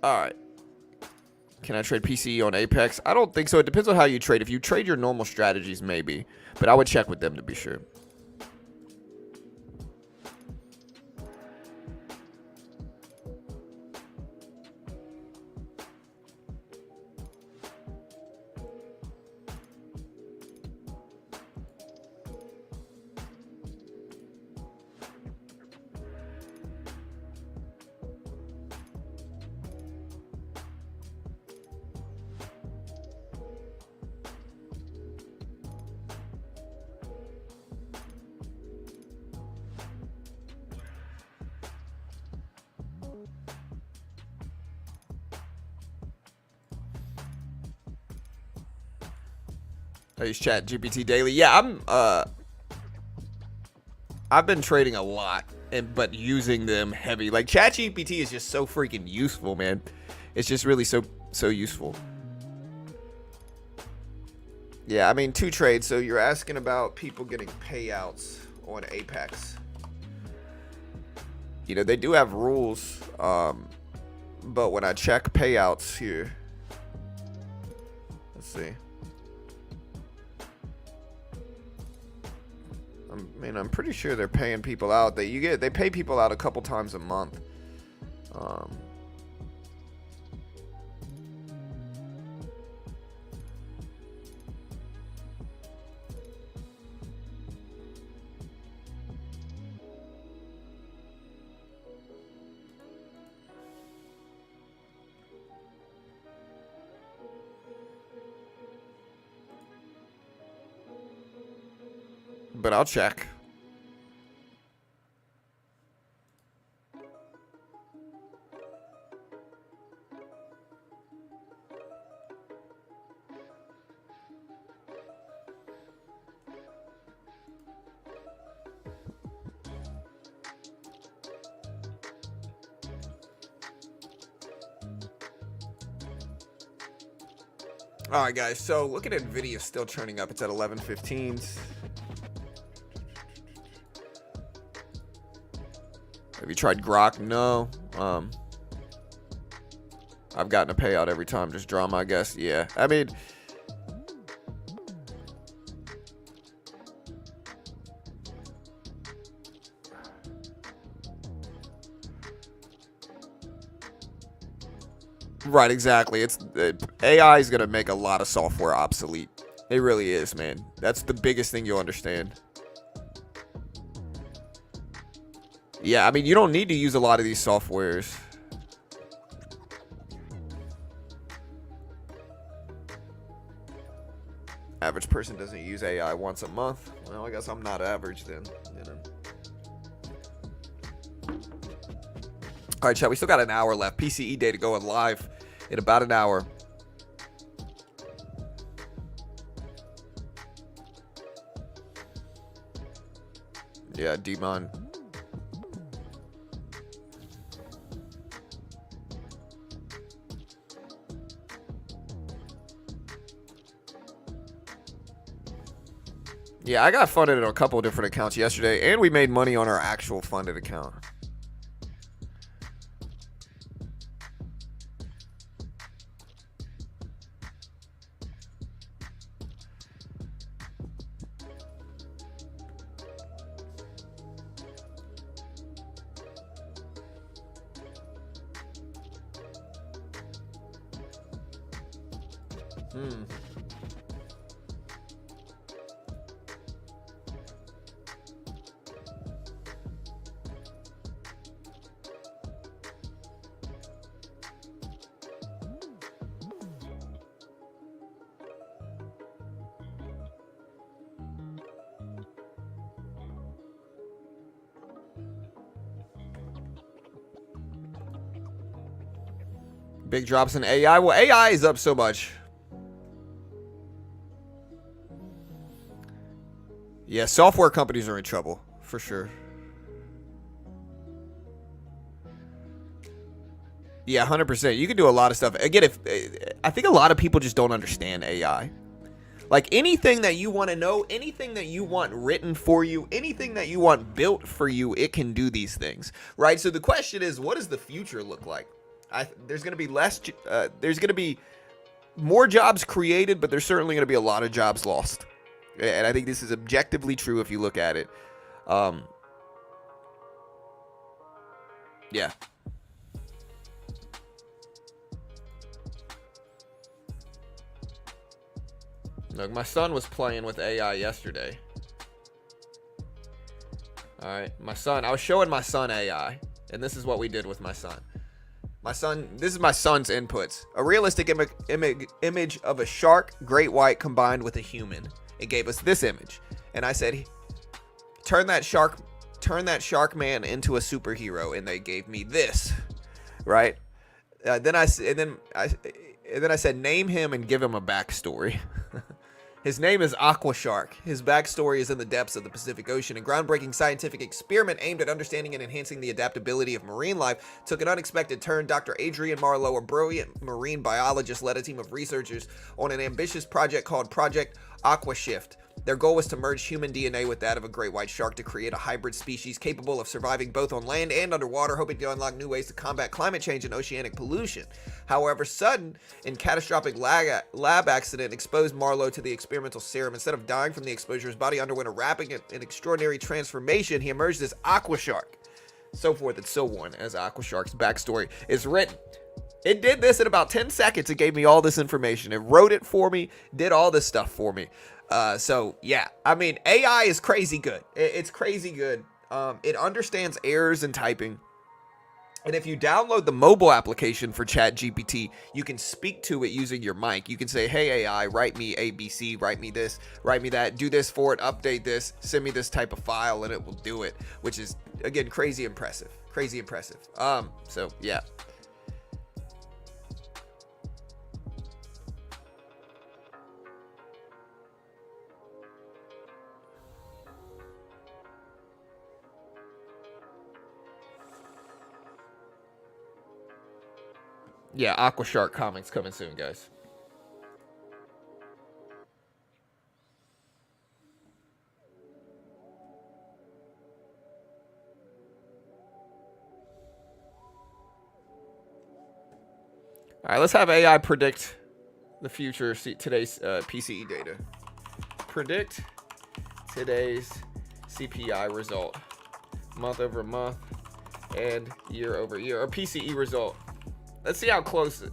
All right. Can I trade PCE on Apex? I don't think so. It depends on how you trade. If you trade your normal strategies, maybe. But I would check with them to be sure. I use Chat GPT daily. Yeah, I've been trading a lot, but using them heavy. Like Chat GPT is just so freaking useful, man. It's just really so useful. Yeah, I mean 2 trades. So you're asking about people getting payouts on Apex. You know, they do have rules, but when I check payouts here, let's see. I mean, I'm pretty sure they're paying people out. They pay people out a couple times a month. But I'll check. All right, guys. So looking at Nvidia still turning up. It's at 11.15. Have you tried Grok? No. I've gotten a payout every time. Just drama, I guess. Yeah. I mean, right, exactly. AI is gonna make a lot of software obsolete. It really is, man. That's the biggest thing you'll understand. Yeah, I mean, you don't need to use a lot of these softwares. Average person doesn't use AI once a month. Well, I guess I'm not average then, you know. All right, chat, we still got an hour left. PCE day to go live in about an hour. Yeah, Demon. Yeah, I got funded in a couple of different accounts yesterday, and we made money on our actual funded account. Hmm. Big drops in AI. Well, AI is up so much. Yeah, software companies are in trouble for sure. Yeah, 100%. You can do a lot of stuff. Again, if I think a lot of people just don't understand AI. Like anything that you want to know, anything that you want written for you, anything that you want built for you, it can do these things, right? So the question is, what does the future look like? There's going to be less. There's going to be more jobs created, but there's certainly going to be a lot of jobs lost. And I think this is objectively true if you look at it. Yeah. Look, my son was playing with AI yesterday. All right, my son. I was showing my son AI, and this is what we did with my son. This is my son's inputs. A realistic image of a shark, great white combined with a human. It gave us this image. And I said, turn that shark man into a superhero. And they gave me this, right? Then I said, name him and give him a backstory. His name is Aqua Shark. His backstory is in the depths of the Pacific Ocean. A groundbreaking scientific experiment aimed at understanding and enhancing the adaptability of marine life took an unexpected turn. Dr. Adrian Marlowe, a brilliant marine biologist, led a team of researchers on an ambitious project called Project Aquashift. Their goal was to merge human DNA with that of a great white shark to create a hybrid species capable of surviving both on land and underwater, hoping to unlock new ways to combat climate change and oceanic pollution. However, sudden and catastrophic lab accident exposed Marlowe to the experimental serum. Instead of dying from the exposure, his body underwent a rapid and extraordinary transformation. He emerged as Aqua Shark. So forth and so on, as Aqua Shark's backstory is written. It did this in about 10 seconds. It gave me all this information. It wrote it for me, did all this stuff for me. So yeah, I mean, AI is crazy good. It's crazy good. It understands errors in typing. And if you download the mobile application for ChatGPT, you can speak to it using your mic. You can say, hey, AI, write me ABC, write me this, write me that, do this for it, update this, send me this type of file, and it will do it, which is, again, crazy impressive. Crazy impressive. So yeah. Yeah, Aqua Shark comics coming soon, guys. All right, let's have AI predict the future, today's PCE data. Predict today's CPI result, month over month and year over year, or PCE result. Let's see how close. All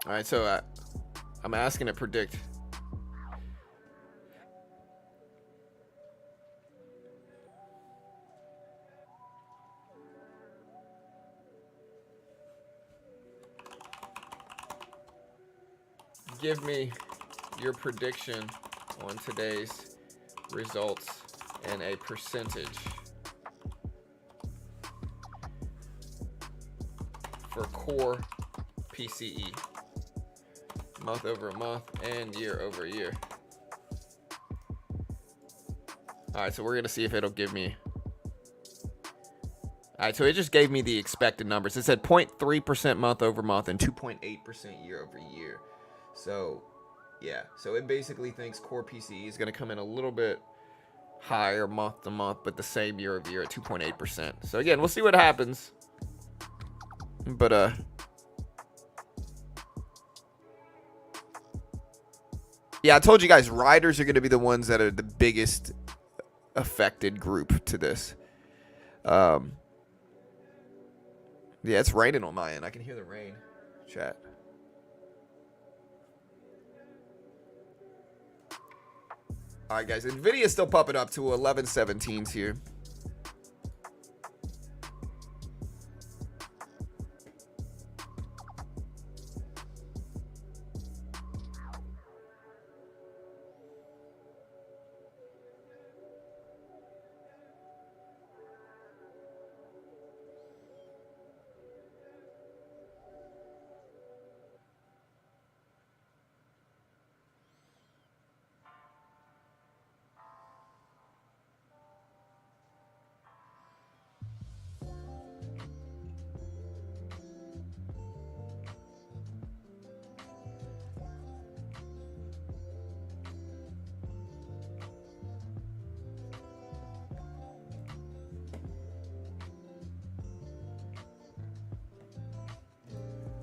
right, so I'm asking to predict. Give me your prediction on today's results and a percentage for core PCE, month over month and year over year. All right, so we're gonna see if it'll give me. All right, so it just gave me the expected numbers. It said 0.3% month over month and 2.8% year over year. So yeah, so it basically thinks core PCE is going to come in a little bit higher month to month, but the same year over year at 2.8%. So again, we'll see what happens. But yeah, I told you guys, riders are going to be the ones that are the biggest affected group to this. Yeah, it's raining on my end. I can hear the rain. Chat. All right, guys. Nvidia's still popping up to 1117s here.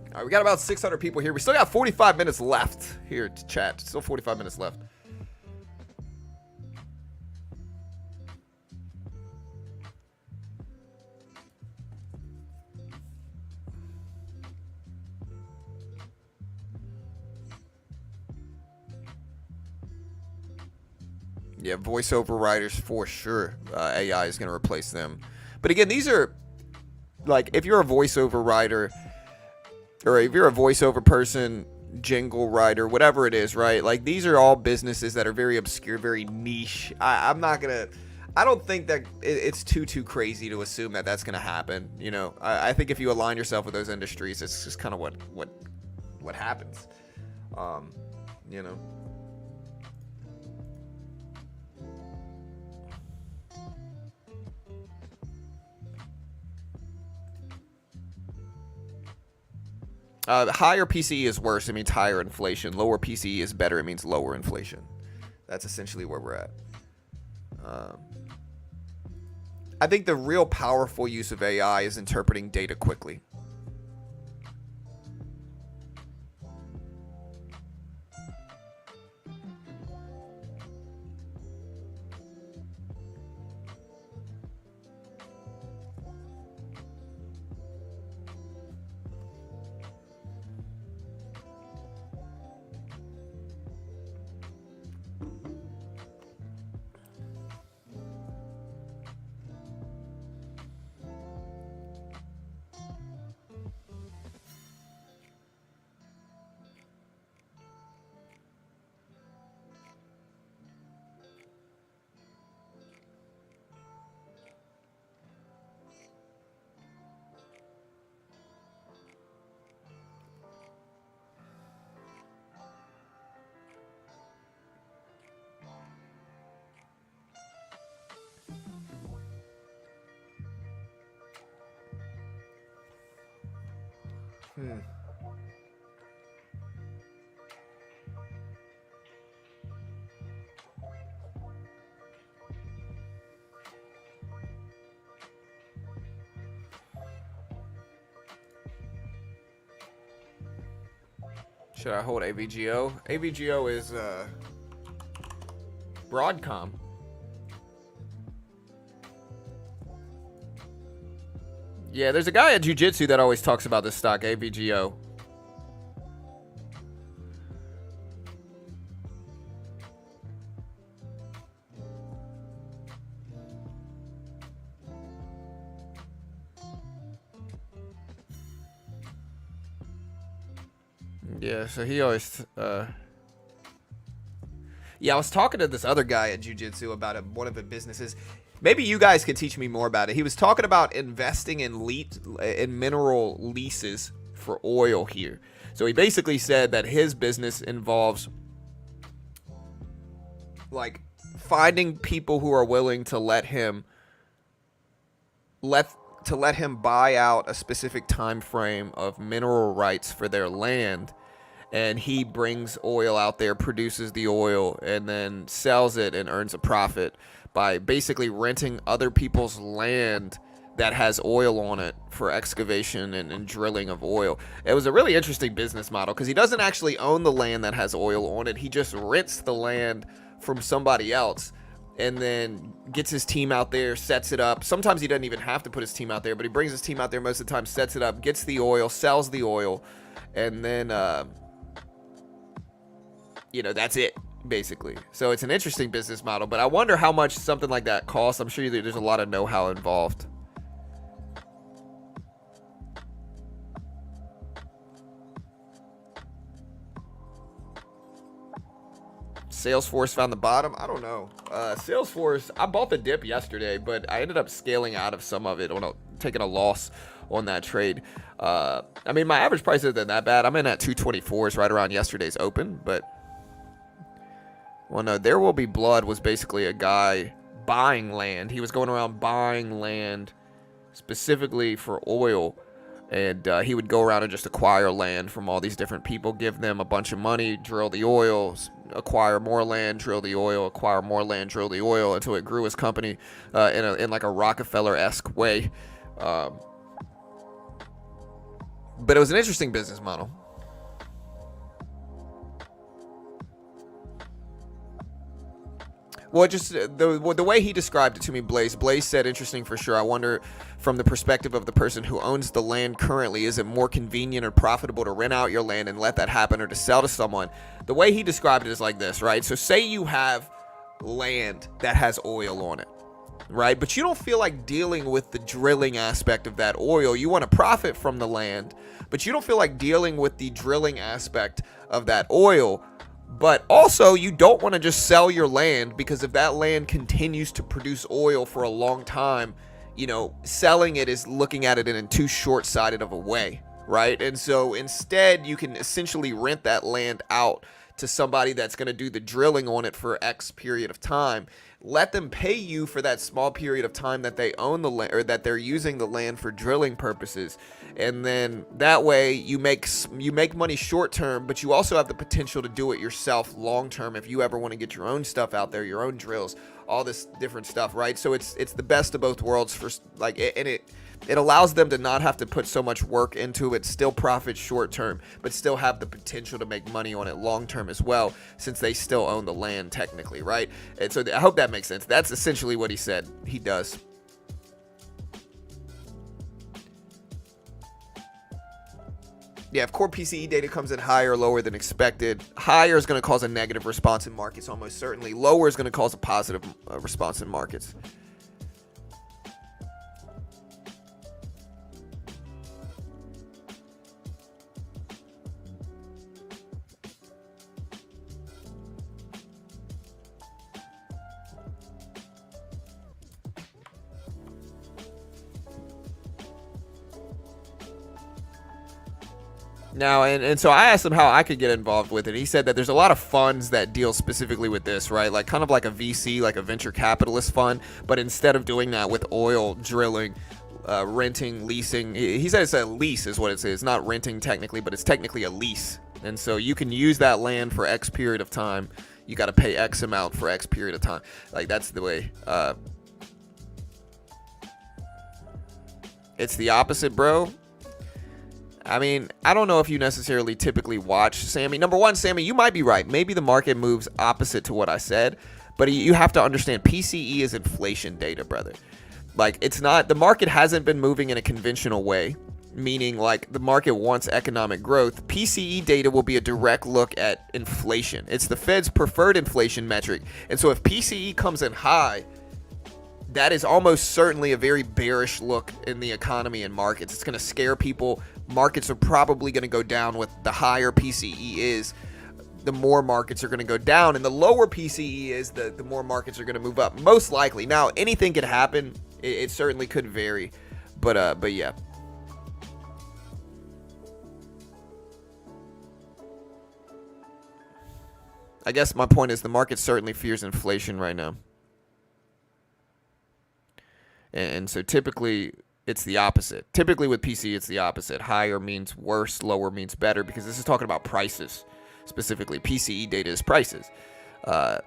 All right, we got about 600 people here. We still got 45 minutes left here to chat. Still 45 minutes left. Yeah, voiceover writers for sure. AI is going to replace them. But again, these are, like, if you're a voiceover writer, or if you're a voiceover person, jingle writer, whatever it is, right? Like, these are all businesses that are very obscure, very niche. I'm not going to, I don't think that it's too crazy to assume that that's going to happen. You know, I think if you align yourself with those industries, it's just kind of what happens. You know. Higher PCE is worse. It means higher inflation. Lower PCE is better. It means lower inflation. That's essentially where we're at. I think the real powerful use of AI is interpreting data quickly. Should I hold AVGO? AVGO is Broadcom. Yeah, there's a guy at Jiu-Jitsu that always talks about this stock, AVGO. Yeah, so he always... Yeah, I was talking to this other guy at Jiu-Jitsu about one of the businesses. Maybe you guys could teach me more about it. He was talking about investing in mineral leases for oil here. So he basically said that his business involves, like, finding people who are willing to let him buy out a specific time frame of mineral rights for their land, and he brings oil out there, produces the oil, and then sells it and earns a profit by basically renting other people's land that has oil on it for excavation and drilling of oil. It was a really interesting business model because he doesn't actually own the land that has oil on it. He just rents the land from somebody else, and then gets his team out there, sets it up. Sometimes he doesn't even have to put his team out there, but he brings his team out there most of the time, sets it up, gets the oil, sells the oil, and then, you know, that's it, basically. So it's an interesting business model, but I wonder how much something like that costs. I'm sure there's a lot of know-how involved. Salesforce found the bottom. I don't know. Salesforce, I bought the dip yesterday, but I ended up scaling out of some of it, taking a loss on that trade. I mean, my average price isn't that bad. I'm in at 224s right around yesterday's open, but well, no, There Will Be Blood was basically a guy buying land. He was going around buying land specifically for oil, and he would go around and just acquire land from all these different people, give them a bunch of money, drill the oil, acquire more land, drill the oil, acquire more land, drill the oil, until it grew his company in like a Rockefeller-esque way. But it was an interesting business model. Well, just the way he described it to me, Blaze said, interesting for sure. I wonder, from the perspective of the person who owns the land currently, is it more convenient or profitable to rent out your land and let that happen, or to sell to someone? The way he described it is like this, right? So say you have land that has oil on it, right? But you don't feel like dealing with the drilling aspect of that oil. You want to profit from the land, but you don't feel like dealing with the drilling aspect of that oil. But also, you don't want to just sell your land, because if that land continues to produce oil for a long time, you know, selling it is looking at it in too short-sighted of a way, right? And so instead, you can essentially rent that land out to somebody that's going to do the drilling on it for X period of time. Let them pay you for that small period of time that they own the land, or that they're using the land for drilling purposes. And then that way you make money short term, but you also have the potential to do it yourself long term if you ever want to get your own stuff out there, your own drills, all this different stuff, right? So it's the best of both worlds for like, and it allows them to not have to put so much work into it, still profit short term, but still have the potential to make money on it long term as well, since they still own the land technically, right? And so I hope that makes sense. That's essentially what he said he does. Yeah, if core PCE data comes in higher or lower than expected, higher is going to cause a negative response in markets almost certainly. Lower is going to cause a positive response in markets. Now, and so I asked him how I could get involved with it. He said that there's a lot of funds that deal specifically with this, right? Like kind of like a VC, like a venture capitalist fund, but instead of doing that with oil drilling, renting, leasing, he said it's a lease is what it is. It's not renting technically, but it's technically a lease. And so you can use that land for X period of time. You got to pay X amount for X period of time. Like that's the way. It's the opposite, bro. I mean, I don't know if you necessarily typically watch Sammy. Number one, Sammy, you might be right. Maybe the market moves opposite to what I said, but you have to understand PCE is inflation data, brother. Like, it's not, the market hasn't been moving in a conventional way, meaning like the market wants economic growth. PCE data will be a direct look at inflation. It's the Fed's preferred inflation metric. And so if PCE comes in high, that is almost certainly a very bearish look in the economy and markets. It's going to scare people. Markets are probably going to go down. With the higher PCE is, the more markets are going to go down, and the lower PCE is, the more markets are going to move up, most likely. Now, anything could happen. It certainly could vary, but yeah. I guess my point is the market certainly fears inflation right now. And so typically it's the opposite. Typically with PC, it's the opposite. Higher means worse, lower means better, because this is talking about prices specifically. PCE data is prices. Yeah,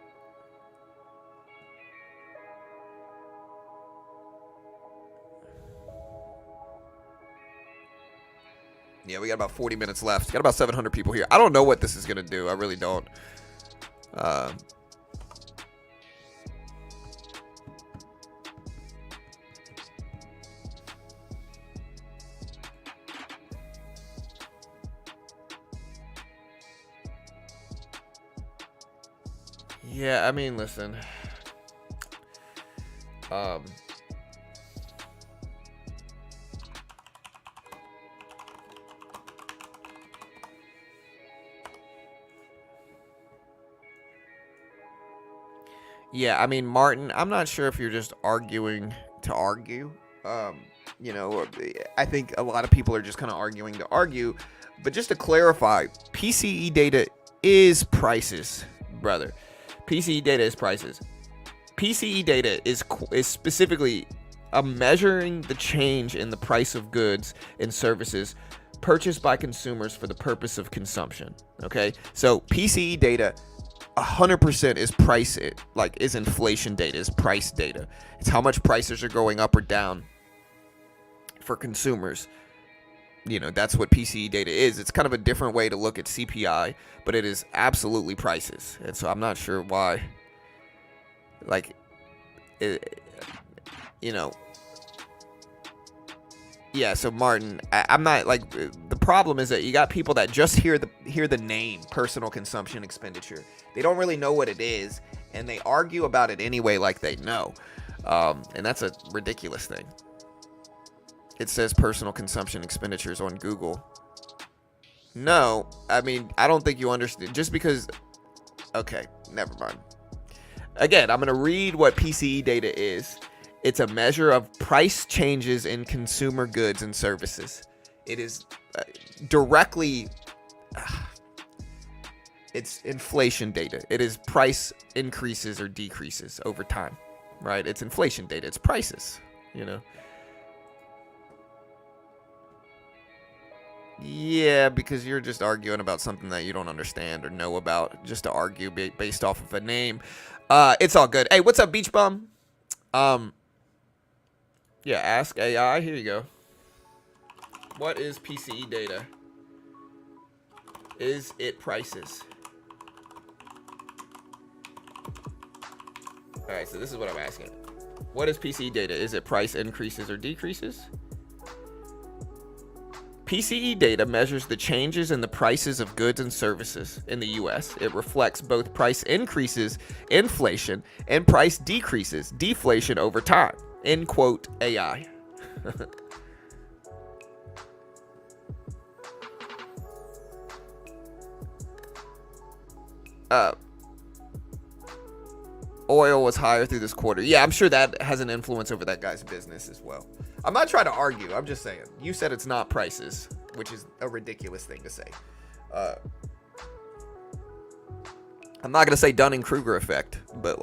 we got about 40 minutes left. Got about 700 people here. I don't know what this is going to do. I really don't. Yeah, I mean, listen. Um, yeah, I mean, Martin, I'm not sure if you're just arguing to argue. Um, I think a lot of people are just kind of arguing to argue. But just to clarify, PCE data is prices, brother. PCE data is prices. PCE data is specifically measuring the change in the price of goods and services purchased by consumers for the purpose of consumption. Okay, so PCE data 100% is price, is inflation data, is price data. It's how much prices are going up or down for consumers. That's what PCE data is. It's kind of a different way to look at CPI, but it is absolutely prices. And so I'm not sure why, yeah, so Martin, I'm not the problem is that you got people that just hear the name personal consumption expenditure. They don't really know what it is, and they argue about it anyway like they know. And that's a ridiculous thing. It says personal consumption expenditures on Google. No, I mean, I don't think you understand. Just because, okay, never mind. Again, I'm going to read what PCE data is. It's a measure of price changes in consumer goods and services. It is directly, it's inflation data. It is price increases or decreases over time, right? It's inflation data. It's prices, Yeah, because you're just arguing about something that you don't understand or know about, just to argue based off of a name. It's all good. Hey, what's up, Beach Bum? Yeah, ask AI. Here you go. What is PCE data? Is it prices? All right, so this is what I'm asking. What is PCE data? Is it price increases or decreases? PCE data measures the changes in the prices of goods and services in the U.S. It reflects both price increases, inflation, and price decreases, deflation over time. End quote, AI. Oil was higher through this quarter. Yeah, I'm sure that has an influence over that guy's business as well. I'm not trying to argue. I'm just saying. You said it's not prices, which is a ridiculous thing to say. I'm not going to say Dunning-Kruger effect, but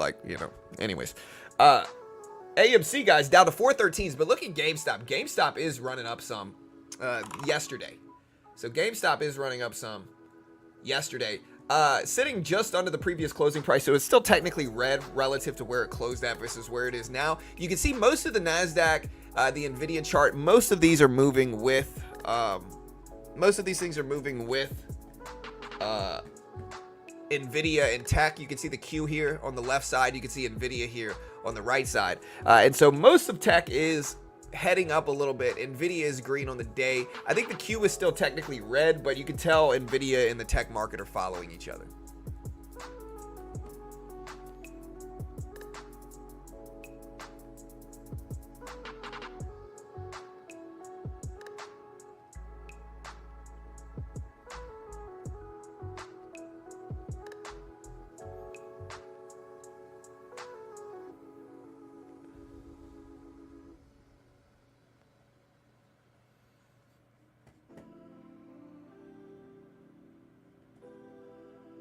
anyways. AMC, guys, down to 413s, but look at GameStop. GameStop is running up some yesterday. So GameStop is running up some yesterday. Sitting just under the previous closing price, so it's still technically red relative to where it closed at versus where it is now. You can see most of the NASDAQ, the NVIDIA chart, most of these are moving with, most of these things are moving with NVIDIA and tech. You can see the Q here on the left side. You can see NVIDIA here on the right side. And so most of tech is heading up a little bit. NVIDIA is green on the day. I think the Q is still technically red, but you can tell NVIDIA and the tech market are following each other.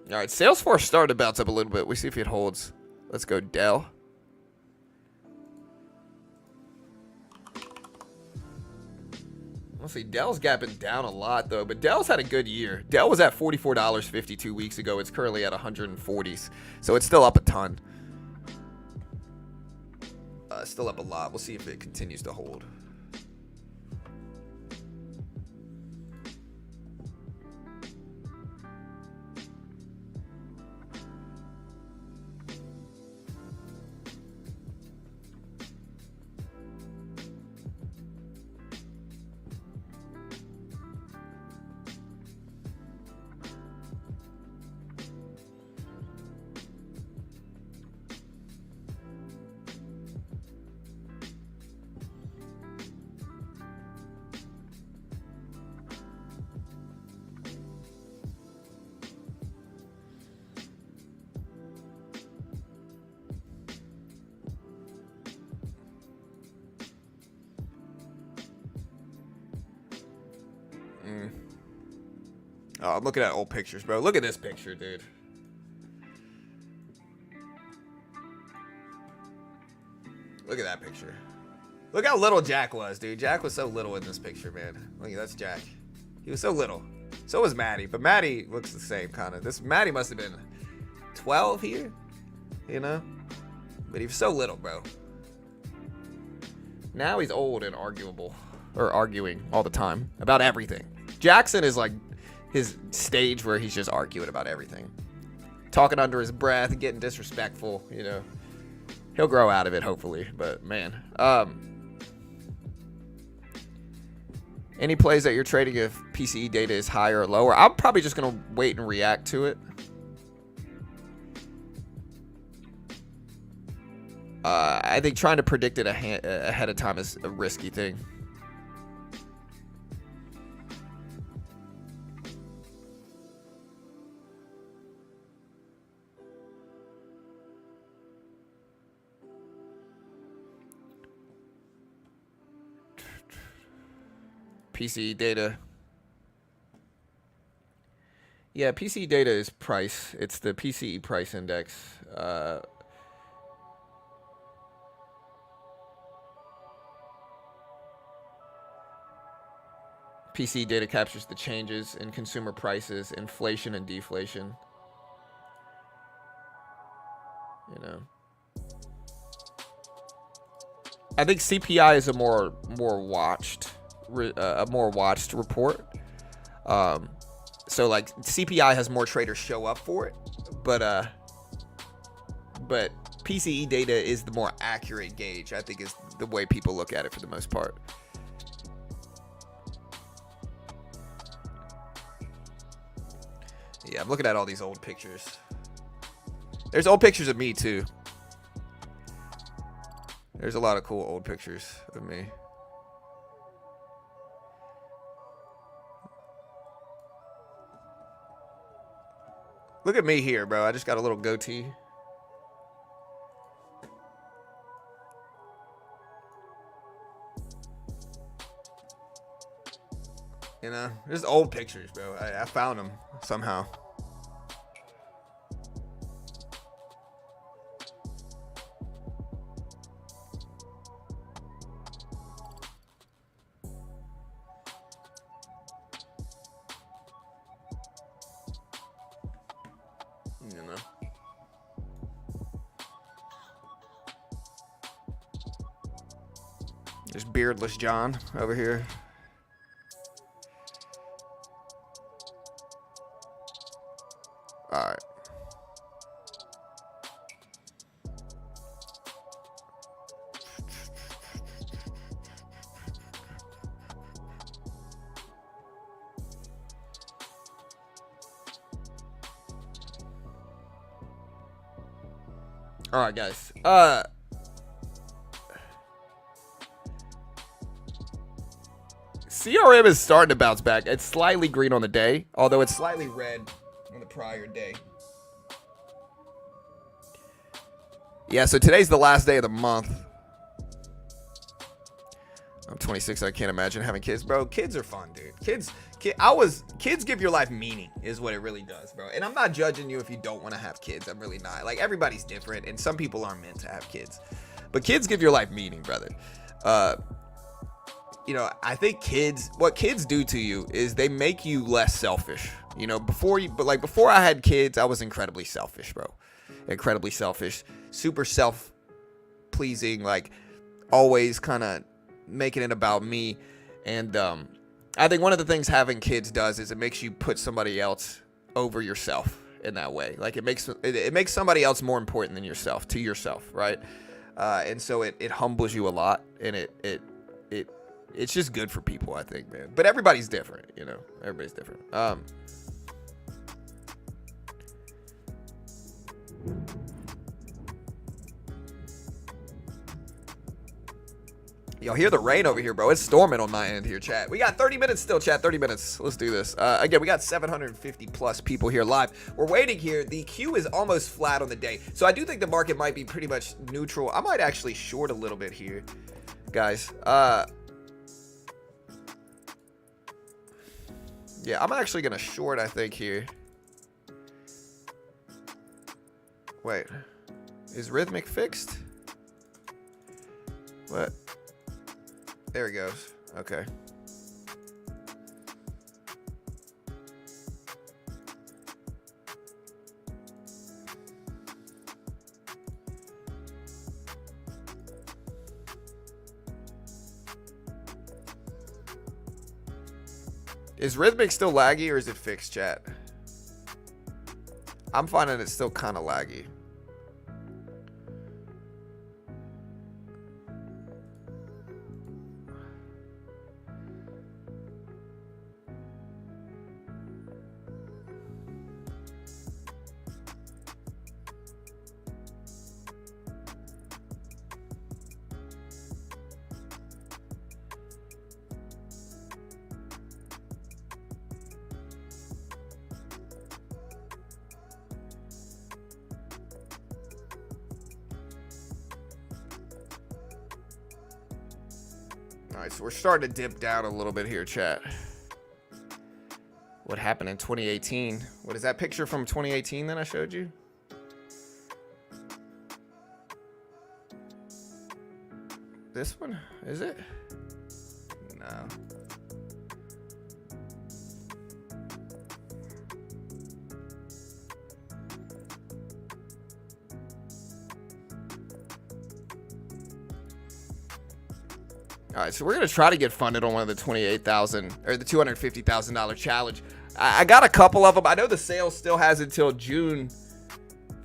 All right, Salesforce started to bounce up a little bit. We see if it holds. Let's go Dell. Let's see, Dell's gapping down a lot though, but Dell's had a good year. Dell was at $44.50 2 weeks ago. It's currently at 140s, so it's still up a ton. Still up a lot. We'll see if it continues to hold. Oh, I'm looking at old pictures, bro. Look at this picture, dude. Look at that picture. Look how little Jack was, dude. Jack was so little in this picture, man. Look, that's Jack. He was so little. So was Maddie, but Maddie looks the same, kind of. This Maddie must have been 12 here, you know? But he was so little, bro. Now he's old and arguing all the time about everything. Jackson is like his stage where he's just arguing about everything. Talking under his breath, getting disrespectful, you know. He'll grow out of it, hopefully. But, man. Any plays that you're trading if PCE data is higher or lower? I'm probably just going to wait and react to it. I think trying to predict it ahead of time is a risky thing. PCE data. Yeah, PCE data is price. It's the PCE price index. PCE data captures the changes in consumer prices, inflation and deflation. You know, I think CPI is a more watched report. So like CPI has more traders show up for it, but PCE data is the more accurate gauge. I think is the way people look at it for the most part. Yeah, I'm looking at all these old pictures. There's old pictures of me too. There's a lot of cool old pictures of me. Look at me here, bro. I just got a little goatee. You know, there's old pictures, bro. I found them somehow. You know. There's beardless John over here. All right. All right, guys. CRM is starting to bounce back. It's slightly green on the day, although it's slightly red on the prior day. Yeah, so today's the last day of the month. I'm 26. I can't imagine having kids, bro. Kids are fun, dude. Kids give your life meaning, is what it really does, bro. And I'm not judging you if you don't want to have kids. I'm really not. Like, everybody's different, and some people aren't meant to have kids. But kids give your life meaning, brother. You know, I think what kids do to you is they make you less selfish. You know, before I had kids, I was incredibly selfish, bro. Incredibly selfish, super self-pleasing, like always kind of making it about me. And I think one of the things having kids does is it makes you put somebody else over yourself in that way. Like it makes somebody else more important than yourself to yourself, right? And so it humbles you a lot, and it's just good for people, I think, man. But everybody's different, you know. Everybody's different. Y'all hear the rain over here, bro. It's storming on my end here, chat. We got 30 minutes still, chat. 30 minutes. Let's do this. Again, we got 750 plus people here live. We're waiting here. The queue is almost flat on the day. So I do think the market might be pretty much neutral. I might actually short a little bit here, guys. Yeah, I'm actually going to short, I think, here. Wait. Is Rhythmic fixed? What? There it goes. Okay. Is Rhythmic still laggy or is it fixed, chat? I'm finding it still kind of laggy. All right, so we're starting to dip down a little bit here, chat. What happened in 2018? What is that picture from 2018 that I showed you? This one? Is it? No. All right, so we're gonna try to get funded on one of the $28,000 or the $250,000 challenge. I got a couple of them. I know the sale still has until June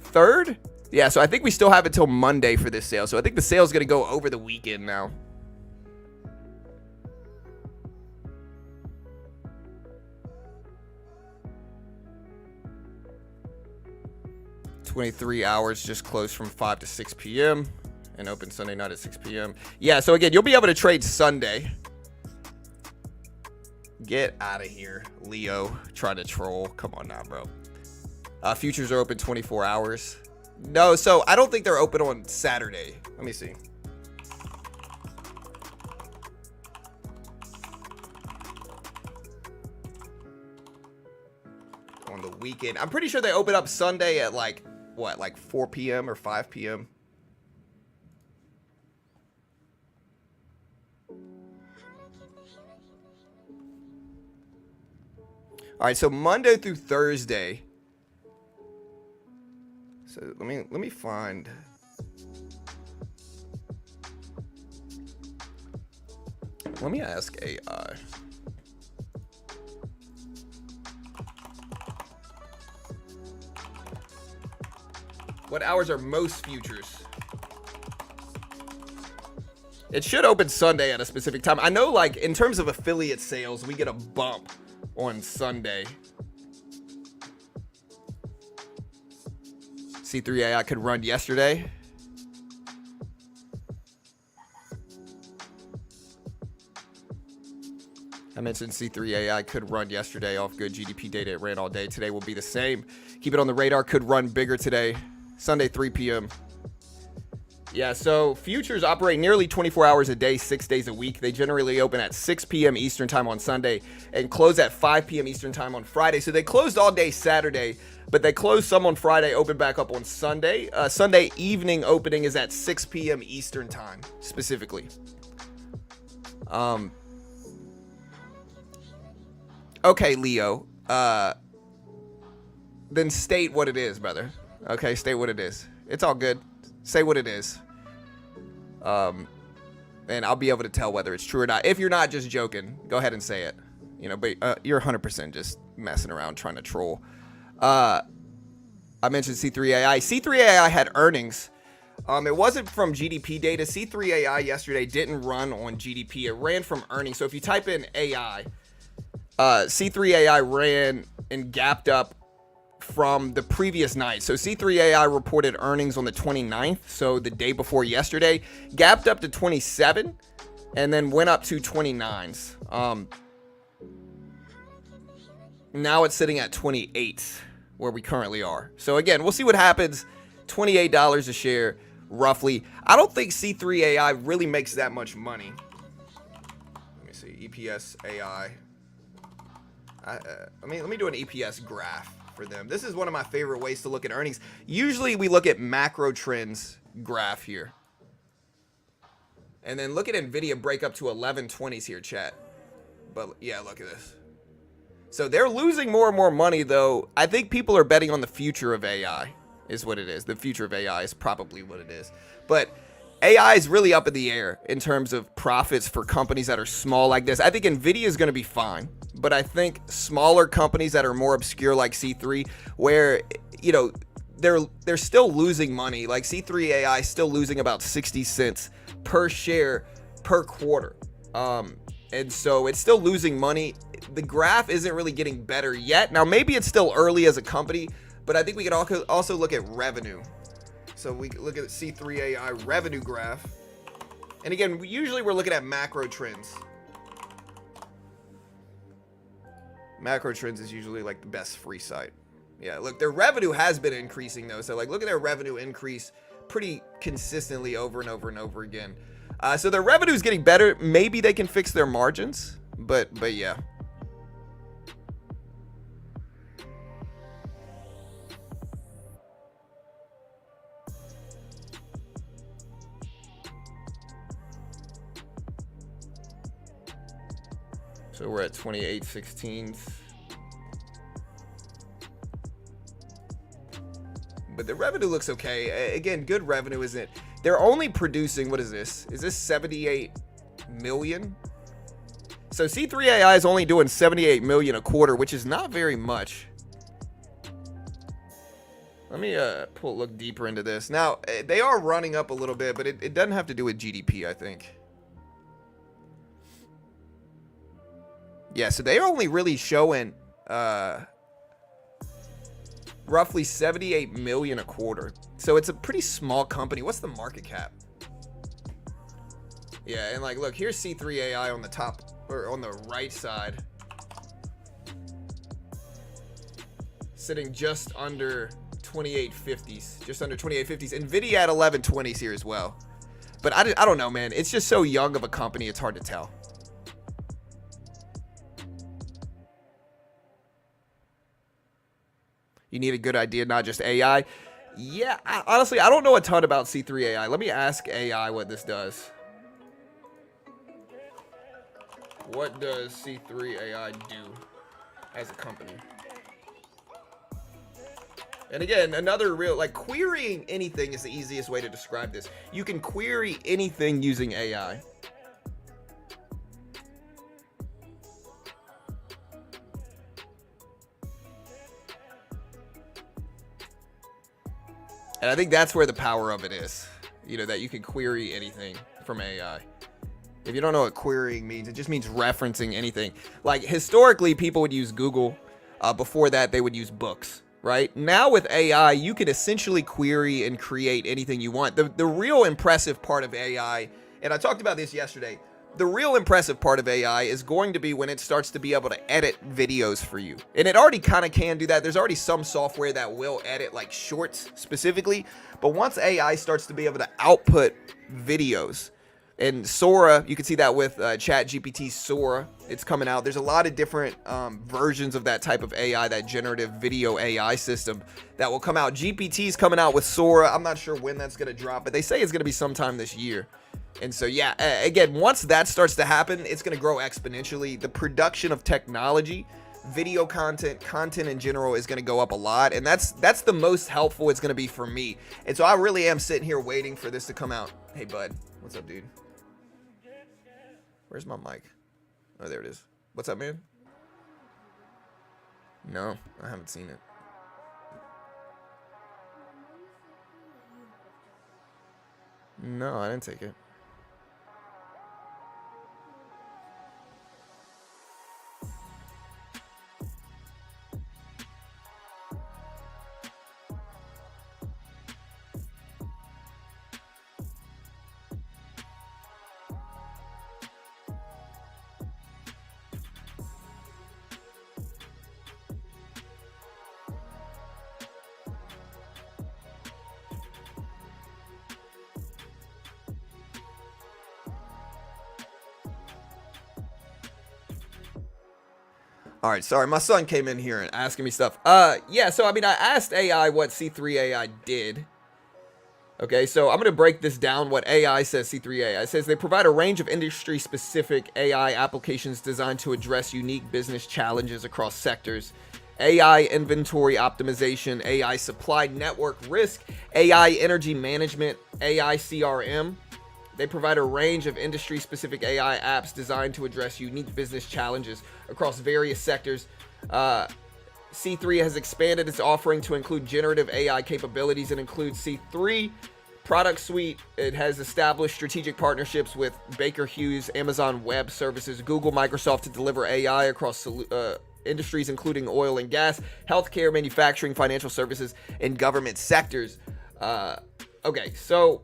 3rd. Yeah, so I think we still have until Monday for this sale. So I think the sale is gonna go over the weekend now. $23 hours, just closed from 5 to 6 p.m. and open Sunday night at 6 p.m. Yeah, so again, you'll be able to trade Sunday. Get out of here, Leo. Trying to troll. Come on now, bro. Futures are open 24 hours. No, so I don't think they're open on Saturday. Let me see. On the weekend. I'm pretty sure they open up Sunday at like, what, like 4 p.m. or 5 p.m.? All right, so Monday through Thursday. So let me find. Let me ask AI. What hours are most futures? It should open Sunday at a specific time. I know, like, in terms of affiliate sales, we get a bump on Sunday. C3.ai could run yesterday. I mentioned C3.ai could run yesterday off good GDP data. It ran all day. Today will be the same. Keep it on the radar. Could run bigger today. Sunday, 3 p.m. Yeah, so futures operate nearly 24 hours a day, 6 days a week. They generally open at 6 p.m. Eastern time on Sunday and close at 5 p.m. Eastern time on Friday. So they closed all day Saturday, but they closed some on Friday, open back up on Sunday. Sunday evening opening is at 6 p.m. Eastern time, specifically. Okay, Leo. Then state what it is, brother. Okay, state what it is. It's all good. Say what it is. And I'll be able to tell whether it's true or not. If you're not just joking, go ahead and say it. You know, but you're 100% just messing around trying to troll. I mentioned C3.ai. C3.ai had earnings. It wasn't from GDP data. C3.ai yesterday didn't run on GDP. It ran from earnings. So if you type in AI, C3.ai ran and gapped up from the previous night. So C3.ai reported earnings on the 29th, so the day before yesterday, gapped up to 27 and then went up to 29s. Now it's sitting at 28 where we currently are. So again, we'll see what happens. $28 a share roughly. I don't think C3.ai really makes that much money. Let me see, EPS AI. Let me do an EPS graph for them. This is one of my favorite ways to look at earnings. Usually we look at macro trends graph here. And then look at NVIDIA break up to 1120s here, chat. But yeah, look at this. So they're losing more and more money, though. I think people are betting on the future of AI is what it is. The future of AI is probably what it is. But AI is really up in the air in terms of profits for companies that are small like this. I think NVIDIA is going to be fine. But I think smaller companies that are more obscure like C3, where, you know, they're still losing money. Like C3.ai is still losing about 60 cents per share per quarter. And so it's still losing money. The graph isn't really getting better yet. Now, maybe it's still early as a company, but I think we could also look at revenue. So we look at C3.ai revenue graph. And again, usually we're looking at macro trends. Macro trends is usually like the best free site. Yeah, look, their revenue has been increasing though. So like, look at their revenue increase pretty consistently over and over and over again. So their revenue is getting better. Maybe they can fix their margins, but yeah. So we're at 28.16. But the revenue looks okay. Again, good revenue, isn't it? They're only producing, what is this? Is this 78 million? So C3.ai is only doing 78 million a quarter, which is not very much. Let me look deeper into this. Now, they are running up a little bit, but it doesn't have to do with GDP, I think. Yeah, so they're only really showing roughly 78 million a quarter. So it's a pretty small company. What's the market cap? Yeah, and like, look, here's C3.ai on the top, or on the right side. Sitting just under 2850s, just under 2850s. NVIDIA at 1120s here as well. But I don't know, man. It's just so young of a company, it's hard to tell. You need a good idea, not just AI. Yeah, honestly, I don't know a ton about C3.ai. Let me ask AI what this does. What does C3.ai do as a company? And again, another real, like, querying anything is the easiest way to describe this. You can query anything using AI. And I think that's where the power of it is, you know, that you can query anything from AI. If you don't know what querying means, it just means referencing anything. Like, historically, people would use Google. Before that, they would use books, right? Now with AI, you can essentially query and create anything you want. The real impressive part of AI, and I talked about this yesterday, the real impressive part of AI is going to be when it starts to be able to edit videos for you. And it already kind of can do that. There's already some software that will edit like shorts specifically. But once AI starts to be able to output videos, and Sora, you can see that with ChatGPT Sora, it's coming out. There's a lot of different versions of that type of AI, that generative video AI system that will come out. GPT's coming out with Sora. I'm not sure when that's going to drop, but they say it's going to be sometime this year. And so, yeah, again, once that starts to happen, it's going to grow exponentially. The production of technology, video content in general is going to go up a lot. And that's the most helpful it's going to be for me. And so I really am sitting here waiting for this to come out. Hey, bud. What's up, dude? Where's my mic? Oh, there it is. What's up, man? No, I haven't seen it. No, I didn't take it. All right, sorry, my son came in here and asking me stuff. Yeah, so I mean, I asked AI what C3.ai did. Okay, so I'm going to break this down. What AI says, C3.ai says they provide a range of industry-specific AI applications designed to address unique business challenges across sectors. AI inventory optimization, AI supply network risk, AI energy management, AI CRM. They provide a range of industry-specific AI apps designed to address unique business challenges across various sectors. C3 has expanded its offering to include generative AI capabilities and includes C3 product suite. It has established strategic partnerships with Baker Hughes, Amazon Web Services, Google, Microsoft to deliver AI across industries including oil and gas, healthcare, manufacturing, financial services, and government sectors. Okay, so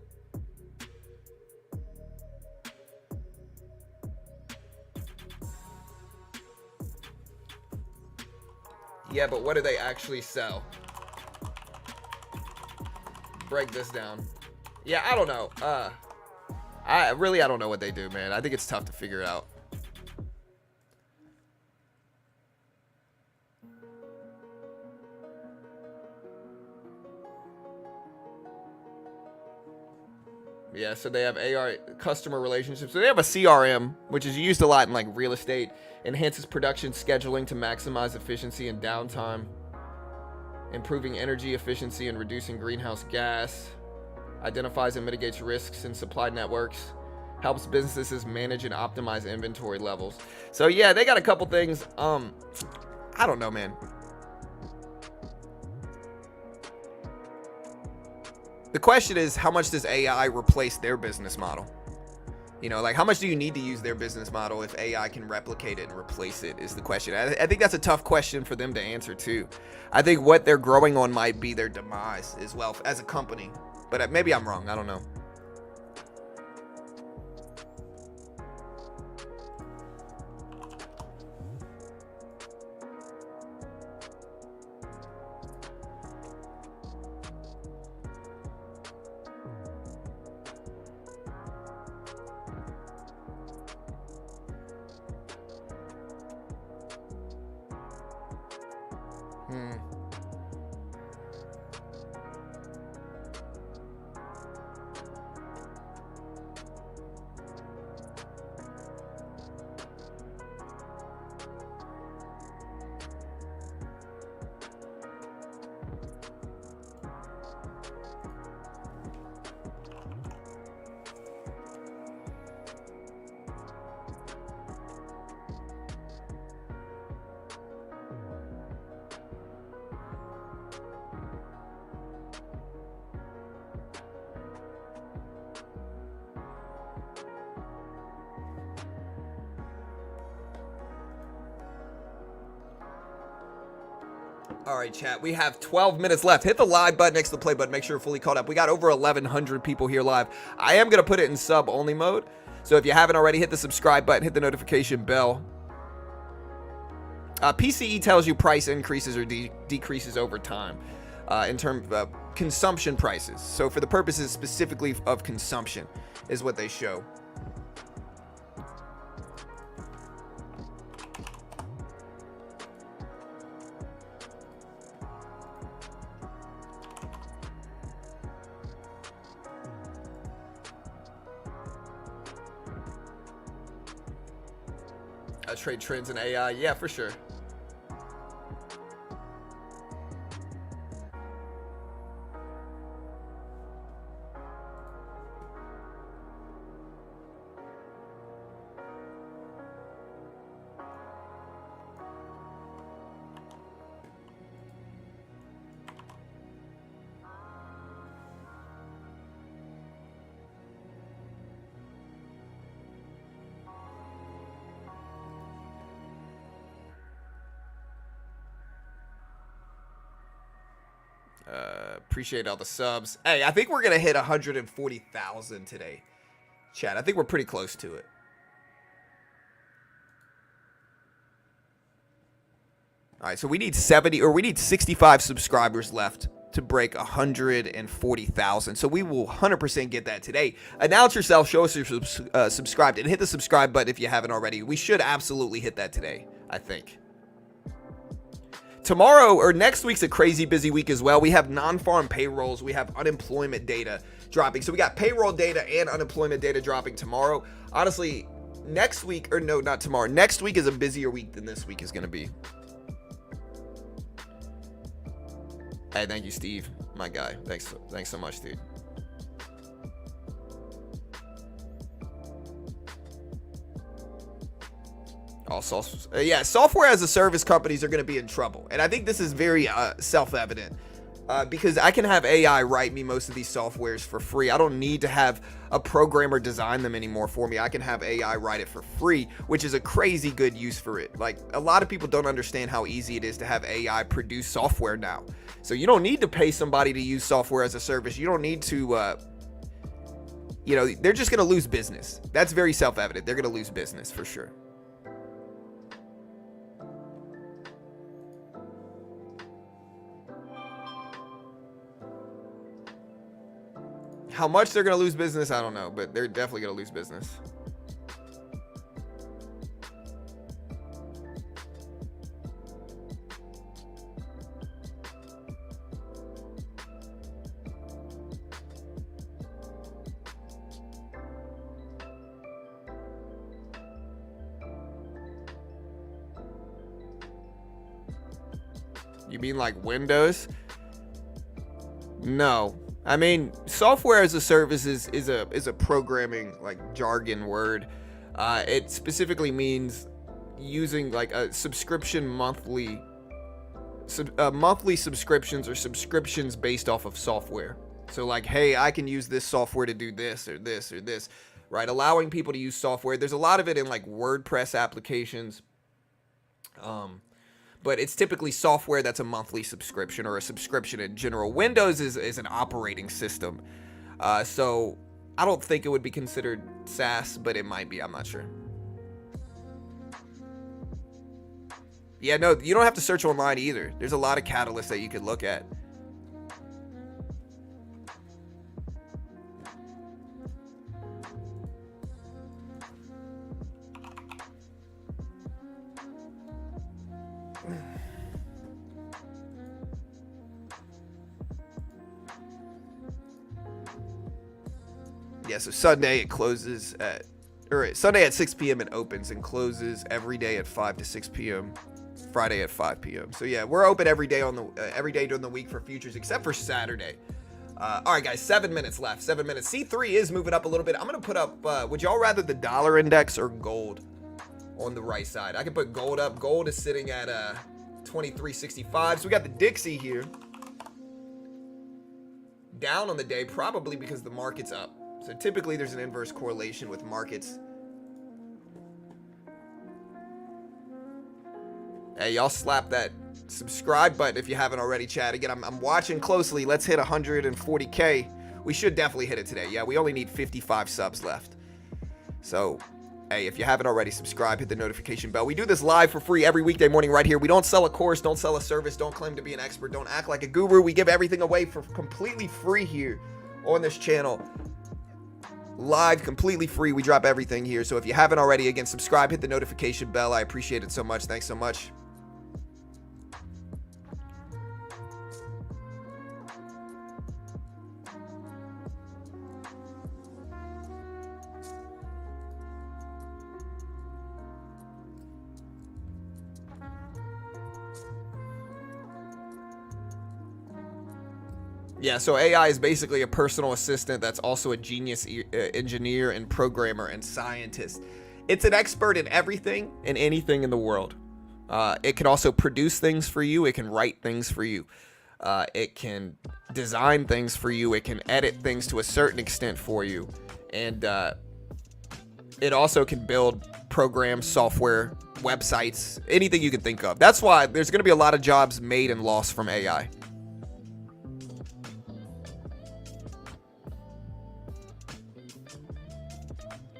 yeah, but what do they actually sell? Break this down. Yeah, I don't know. I don't know what they do, man. I think it's tough to figure it out. Yeah, so they have AR customer relationships. So they have a CRM, which is used a lot in like real estate, enhances production scheduling to maximize efficiency and downtime, improving energy efficiency and reducing greenhouse gas, identifies and mitigates risks in supply networks, helps businesses manage and optimize inventory levels. So yeah, they got a couple things. I don't know, man. The question is, how much does AI replace their business model? You know, like how much do you need to use their business model if AI can replicate it and replace it is the question. I think that's a tough question for them to answer too. I think what they're growing on might be their demise as well as a company, but maybe I'm wrong. I don't know. All right, chat. We have 12 minutes left. Hit the live button next to the play button. Make sure you're fully caught up. We got over 1,100 people here live. I am going to put it in sub-only mode. So if you haven't already, hit the subscribe button. Hit the notification bell. PCE tells you price increases or decreases over time in terms of consumption prices. So for the purposes specifically of consumption is what they show. Trade trends in AI. Yeah, for sure. Appreciate all the subs. Hey, I think we're going to hit 140,000 today. Chat, I think we're pretty close to it. All right, so we need 65 subscribers left to break 140,000. So we will 100% get that today. Announce yourself, show us you're subscribed, and hit the subscribe button if you haven't already. We should absolutely hit that today, I think. tomorrow or next week's a crazy busy week as well. We have non-farm payrolls. We have unemployment data dropping. So we got payroll data and unemployment data dropping tomorrow. Honestly, next week, or no, not tomorrow. Next week is a busier week than this week is going to be. Hey, thank you, Steve, my guy. Thanks so much, dude. Software as a service companies are going to be in trouble. And I think this is very self-evident because I can have AI write me most of these softwares for free. I don't need to have a programmer design them anymore for me. I can have AI write it for free, which is a crazy good use for it. Like, a lot of people don't understand how easy it is to have AI produce software now. So you don't need to pay somebody to use software as a service. You don't need to, they're just going to lose business. That's very self-evident. They're going to lose business for sure. How much they're going to lose business, I don't know, but they're definitely going to lose business. You mean like Windows? No. I mean, software as a service is a programming like jargon word. It specifically means using like a subscription monthly subscriptions or subscriptions based off of software. So like, hey, I can use this software to do this or this or this, right? Allowing people to use software. There's a lot of it in like WordPress applications. But it's typically software that's a monthly subscription or a subscription in general. Windows is an operating system. So I don't think it would be considered SaaS, but it might be. I'm not sure. Yeah, no, you don't have to search online either. There's a lot of catalysts that you could look at. Yeah, so Sunday it closes Sunday at 6 p.m. it opens and closes every day at 5 to 6 p.m. Friday at 5 p.m. So yeah, we're open every day every day during the week for futures except for Saturday. All right, guys, 7 minutes left. 7 minutes. C3 is moving up a little bit. I'm gonna put up. Would y'all rather the dollar index or gold on the right side? I can put gold up. Gold is sitting at 23.65. So we got the Dixie here down on the day, probably because the market's up. So typically there's an inverse correlation with markets. Hey, y'all slap that subscribe button if you haven't already, chat. Again, I'm watching closely. Let's hit 140K. We should definitely hit it today. Yeah, we only need 55 subs left. So, hey, if you haven't already, subscribe, hit the notification bell. We do this live for free every weekday morning right here. We don't sell a course, don't sell a service, don't claim to be an expert, don't act like a guru. We give everything away for completely free here on this channel. Live, completely free. We drop everything here. So if you haven't already, again, subscribe, hit the notification bell. I appreciate it so much. Thanks so much. Yeah, so AI is basically a personal assistant that's also a genius engineer and programmer and scientist. It's an expert in everything and anything in the world. It can also produce things for you. It can write things for you. It can design things for you. It can edit things to a certain extent for you. And it also can build programs, software, websites, anything you can think of. That's why there's going to be a lot of jobs made and lost from AI.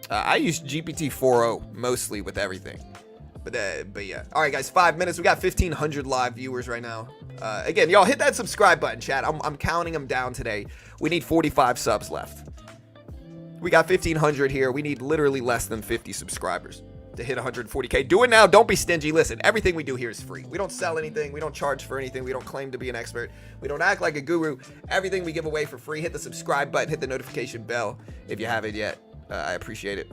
I use GPT-4o mostly with everything, but yeah. All right, guys, 5 minutes. We got 1,500 live viewers right now. Again, y'all hit that subscribe button, chat. I'm counting them down today. We need 45 subs left. We got 1,500 here. We need literally less than 50 subscribers. to hit 140K. Do it now. Don't be stingy. Listen, everything we do here is free. We don't sell anything. We don't charge for anything. We don't claim to be an expert. We don't act like a guru. Everything we give away for free. Hit the subscribe button. Hit the notification bell if you haven't yet. I appreciate it.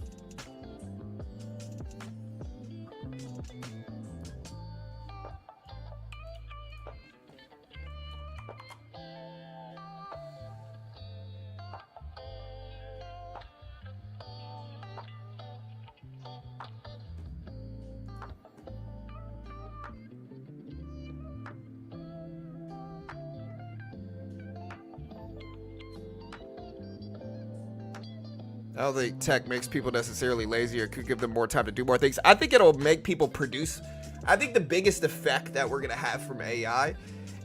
I don't think tech makes people necessarily lazy or could give them more time to do more things. I think it'll make people produce. I think the biggest effect that we're going to have from AI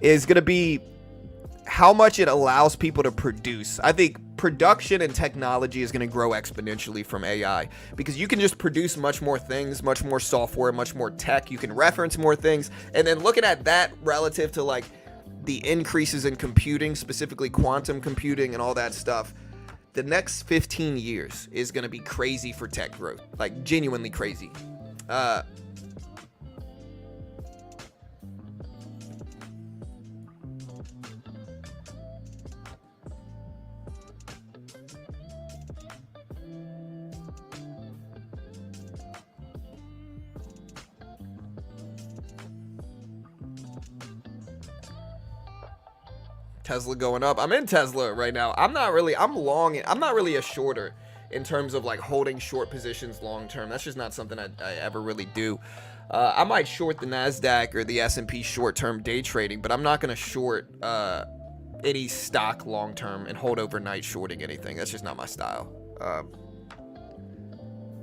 is going to be how much it allows people to produce. I think production and technology is going to grow exponentially from AI because you can just produce much more things, much more software, much more tech. You can reference more things. And then looking at that relative to like the increases in computing, specifically quantum computing and all that stuff, the next 15 years is going to be crazy for tech growth, like genuinely crazy. Tesla going up. I'm in Tesla right now. I'm not really a shorter in terms of like holding short positions long term. That's just not something I ever really do. I might short the NASDAQ or the S&P short term day trading, but I'm not going to short any stock long term and hold overnight shorting anything. That's just not my style.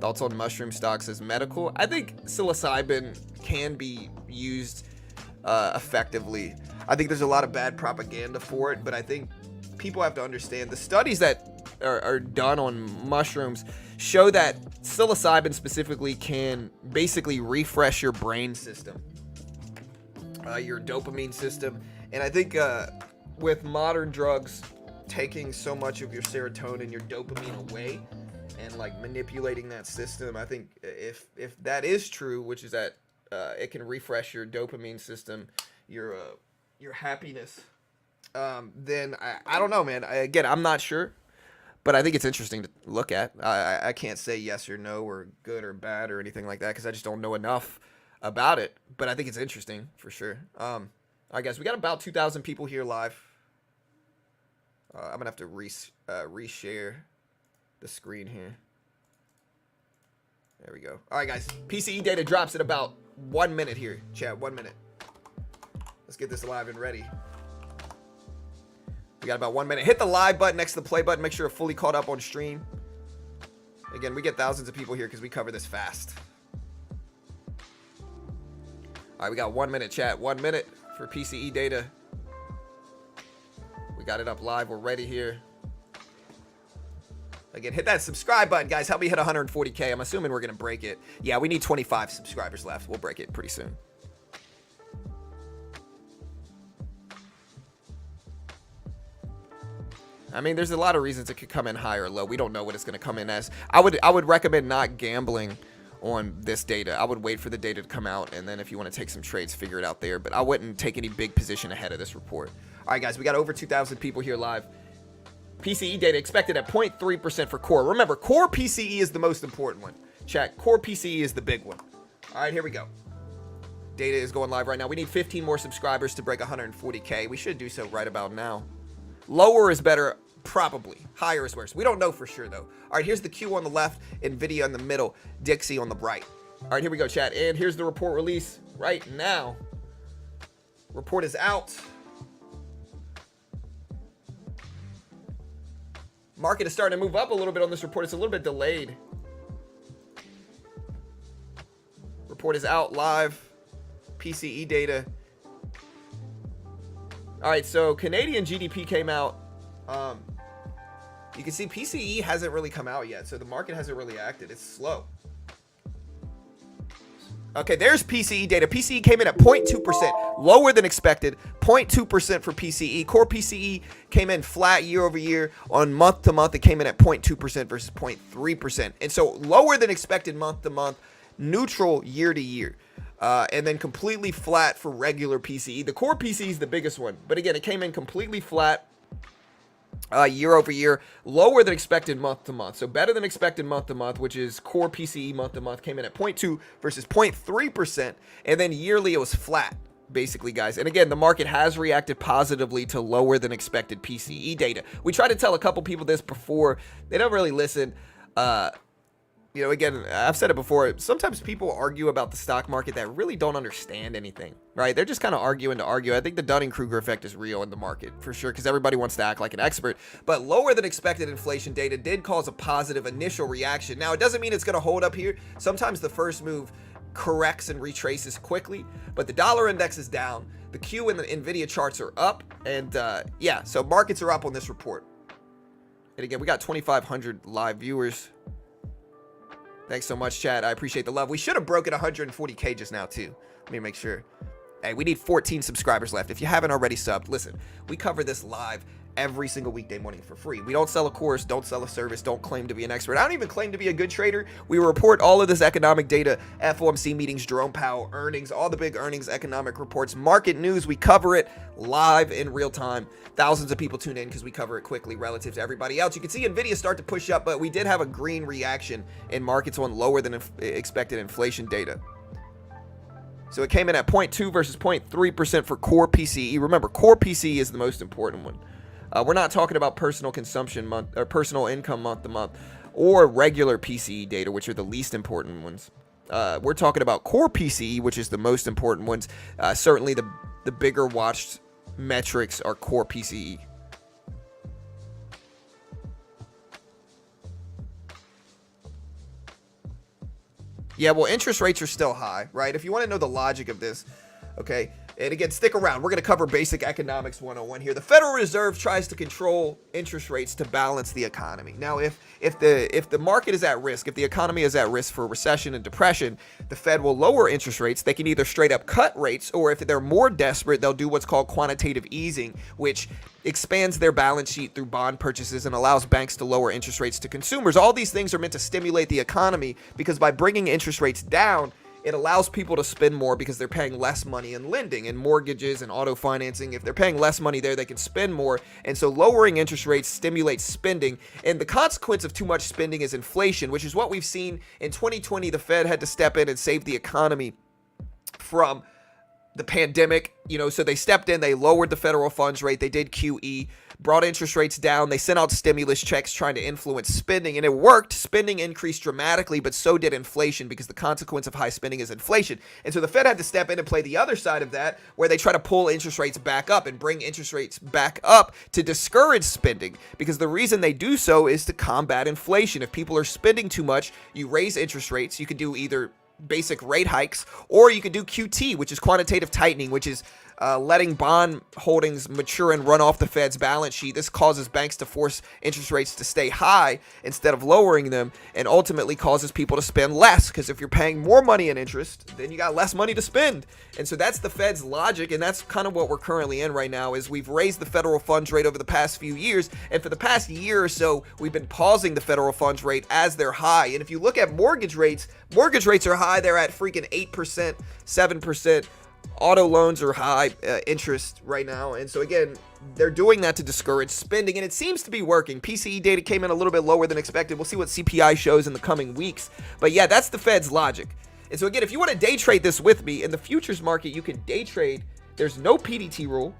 Thoughts on mushroom stocks as medical? I think psilocybin can be used effectively. I think there's a lot of bad propaganda for it, but I think people have to understand the studies that are done on mushrooms show that psilocybin specifically can basically refresh your brain system, your dopamine system. And I think with modern drugs taking so much of your serotonin, your dopamine away and like manipulating that system, I think if that is true, which is that it can refresh your dopamine system, your happiness, then I don't know, man. Again, I'm not sure, but I think it's interesting to look at. I can't say yes or no or good or bad or anything like that because I just don't know enough about it, but I think it's interesting for sure. All right, guys, we got about 2,000 people here live. I'm gonna have to reshare the screen here. There we go. All right, guys, PCE data drops in about 1 minute here. Chat, 1 minute. Let's get this live and ready. We got about 1 minute. Hit the live button next to the play button. Make sure you're fully caught up on stream. Again, we get thousands of people here because we cover this fast. All right, we got 1 minute, chat. 1 minute for PCE data. We got it up live. We're ready here. Again, hit that subscribe button, guys. Help me hit 140K. I'm assuming we're going to break it. Yeah, we need 25 subscribers left. We'll break it pretty soon. I mean, there's a lot of reasons it could come in high or low. We don't know what it's going to come in as. I would recommend not gambling on this data. I would wait for the data to come out, and then if you want to take some trades, figure it out there. But I wouldn't take any big position ahead of this report. All right, guys, we got over 2,000 people here live. PCE data expected at 0.3% for core. Remember, core PCE is the most important one. Chat, core PCE is the big one. All right, here we go. Data is going live right now. We need 15 more subscribers to break 140K. We should do so right about now. Lower is better, probably. Higher is worse. We don't know for sure, though. All right, here's the Q on the left, NVIDIA in the middle, Dixie on the right. All right, here we go, chat. And here's the report release right now. Report is out. Market is starting to move up a little bit on this report. It's a little bit delayed. Report is out live. PCE data. All right, so Canadian GDP came out. You can see PCE hasn't really come out yet, so the market hasn't really acted. It's slow. Okay, there's PCE data. PCE came in at 0.2%, lower than expected. 0.2% for PCE. Core PCE came in flat year over year. On month to month, it came in at 0.2% versus 0.3%. And so lower than expected month to month. neutral year to year. And then completely flat for regular PCE. The core PCE is the biggest one, but again, it came in completely flat year over year, lower than expected month to month. So better than expected month to month, which is core PCE month to month, came in at 0.2 versus 0.3%. And then yearly, it was flat, basically, guys. And again, the market has reacted positively to lower than expected PCE data. We tried to tell a couple people this before. They don't really listen. Again, I've said it before, sometimes people argue about the stock market that really don't understand anything, right? They're just kind of arguing to argue. I think the Dunning-Kruger effect is real in the market for sure, because everybody wants to act like an expert. But lower than expected inflation data did cause a positive initial reaction. Now, it doesn't mean it's going to hold up here. Sometimes the first move corrects and retraces quickly, but the dollar index is down. The Q and the NVIDIA charts are up. And so markets are up on this report. And again, we got 2,500 live viewers. Thanks so much, chat. I appreciate the love. We should have broken 140K just now, too. Let me make sure. Hey, we need 14 subscribers left. If you haven't already subbed, listen, we cover this live every single weekday morning for free. We don't sell a course, don't sell a service, don't claim to be an expert. I don't even claim to be a good trader. We report all of this economic data, FOMC meetings, Jerome Powell, earnings, all the big earnings, economic reports, market news. We cover it live in real time. Thousands of people tune in because we cover it quickly relative to everybody else. You can see NVIDIA start to push up, but we did have a green reaction in markets on lower than expected inflation data. So it came in at 0.2 versus 0.3% for core PCE. Remember, core PCE is the most important one. We're not talking about personal consumption month or personal income month to month or regular PCE data, which are the least important ones. We're talking about core PCE, which is the most important ones. Certainly the bigger watched metrics are core PCE. Yeah, well, interest rates are still high, right? If you want to know the logic of this, okay, and again, stick around. We're going to cover basic economics 101 here. The Federal Reserve tries to control interest rates to balance the economy. Now, if the market is at risk, if the economy is at risk for recession and depression, the Fed will lower interest rates. They can either straight up cut rates, or if they're more desperate, they'll do what's called quantitative easing, which expands their balance sheet through bond purchases and allows banks to lower interest rates to consumers. All these things are meant to stimulate the economy, because by bringing interest rates down, it allows people to spend more because they're paying less money in lending and mortgages and auto financing. If they're paying less money there, they can spend more. And so lowering interest rates stimulates spending. And the consequence of too much spending is inflation, which is what we've seen in 2020. The Fed had to step in and save the economy from the pandemic, so they stepped in, they lowered the federal funds rate, they did QE, brought interest rates down, they sent out stimulus checks trying to influence spending, and it worked. Spending increased dramatically, but so did inflation, because the consequence of high spending is inflation. And so the Fed had to step in and play the other side of that, where they try to pull interest rates back up and bring interest rates back up to discourage spending, because the reason they do so is to combat inflation. If people are spending too much, you raise interest rates. You could do either basic rate hikes, or you can do QT, which is quantitative tightening, which is letting bond holdings mature and run off the Fed's balance sheet. This causes banks to force interest rates to stay high instead of lowering them, and ultimately causes people to spend less, because if you're paying more money in interest, then you got less money to spend. And so that's the Fed's logic, and that's kind of what we're currently in right now. Is we've raised the federal funds rate over the past few years, and for the past year or so, we've been pausing the federal funds rate as they're high. And if you look at mortgage rates are high. They're at freaking 8%, 7%. Auto loans are high interest right now. And so again, they're doing that to discourage spending, and it seems to be working. PCE data came in a little bit lower than expected. We'll see what CPI shows in the coming weeks. But yeah, that's the Fed's logic. And so again, if you want to day trade this with me, in the futures market, you can day trade. There's no PDT rule.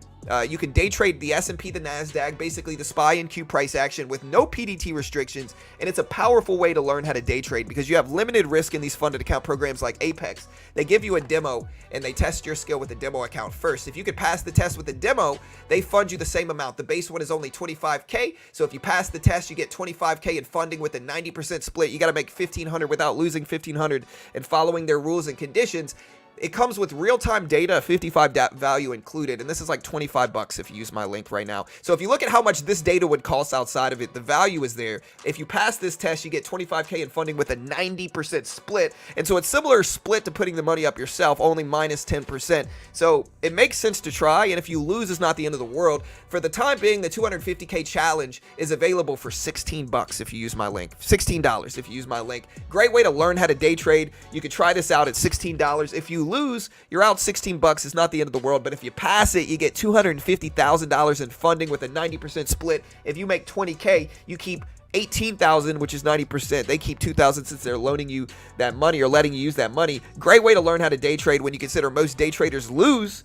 You can day trade the S&P, the NASDAQ, basically the SPY and Q price action with no PDT restrictions. And it's a powerful way to learn how to day trade, because you have limited risk in these funded account programs like Apex. They give you a demo and they test your skill with a demo account first. If you could pass the test with a demo, they fund you the same amount. The base one is only 25K. So if you pass the test, you get 25K in funding with a 90% split. You got to make 1,500 without losing 1,500 and following their rules and conditions. It comes with real-time data, 55 value included, and this is like $25 if you use my link right now. So if you look at how much this data would cost outside of it, the value is there. If you pass this test, you get 25K in funding with a 90% split. And so it's similar split to putting the money up yourself, only minus 10%. So it makes sense to try, and if you lose, it's not the end of the world. For the time being, the 250K challenge is available for $16 if you use my link. $16 if you use my link. Great way to learn how to day trade. You can try this out at $16. If you lose, you're out $16. It's not the end of the world, but if you pass it, you get $250,000 in funding with a 90% split. If you make 20K, you keep 18,000, which is 90%. They keep 2,000 since they're loaning you that money or letting you use that money. Great way to learn how to day trade when you consider most day traders lose.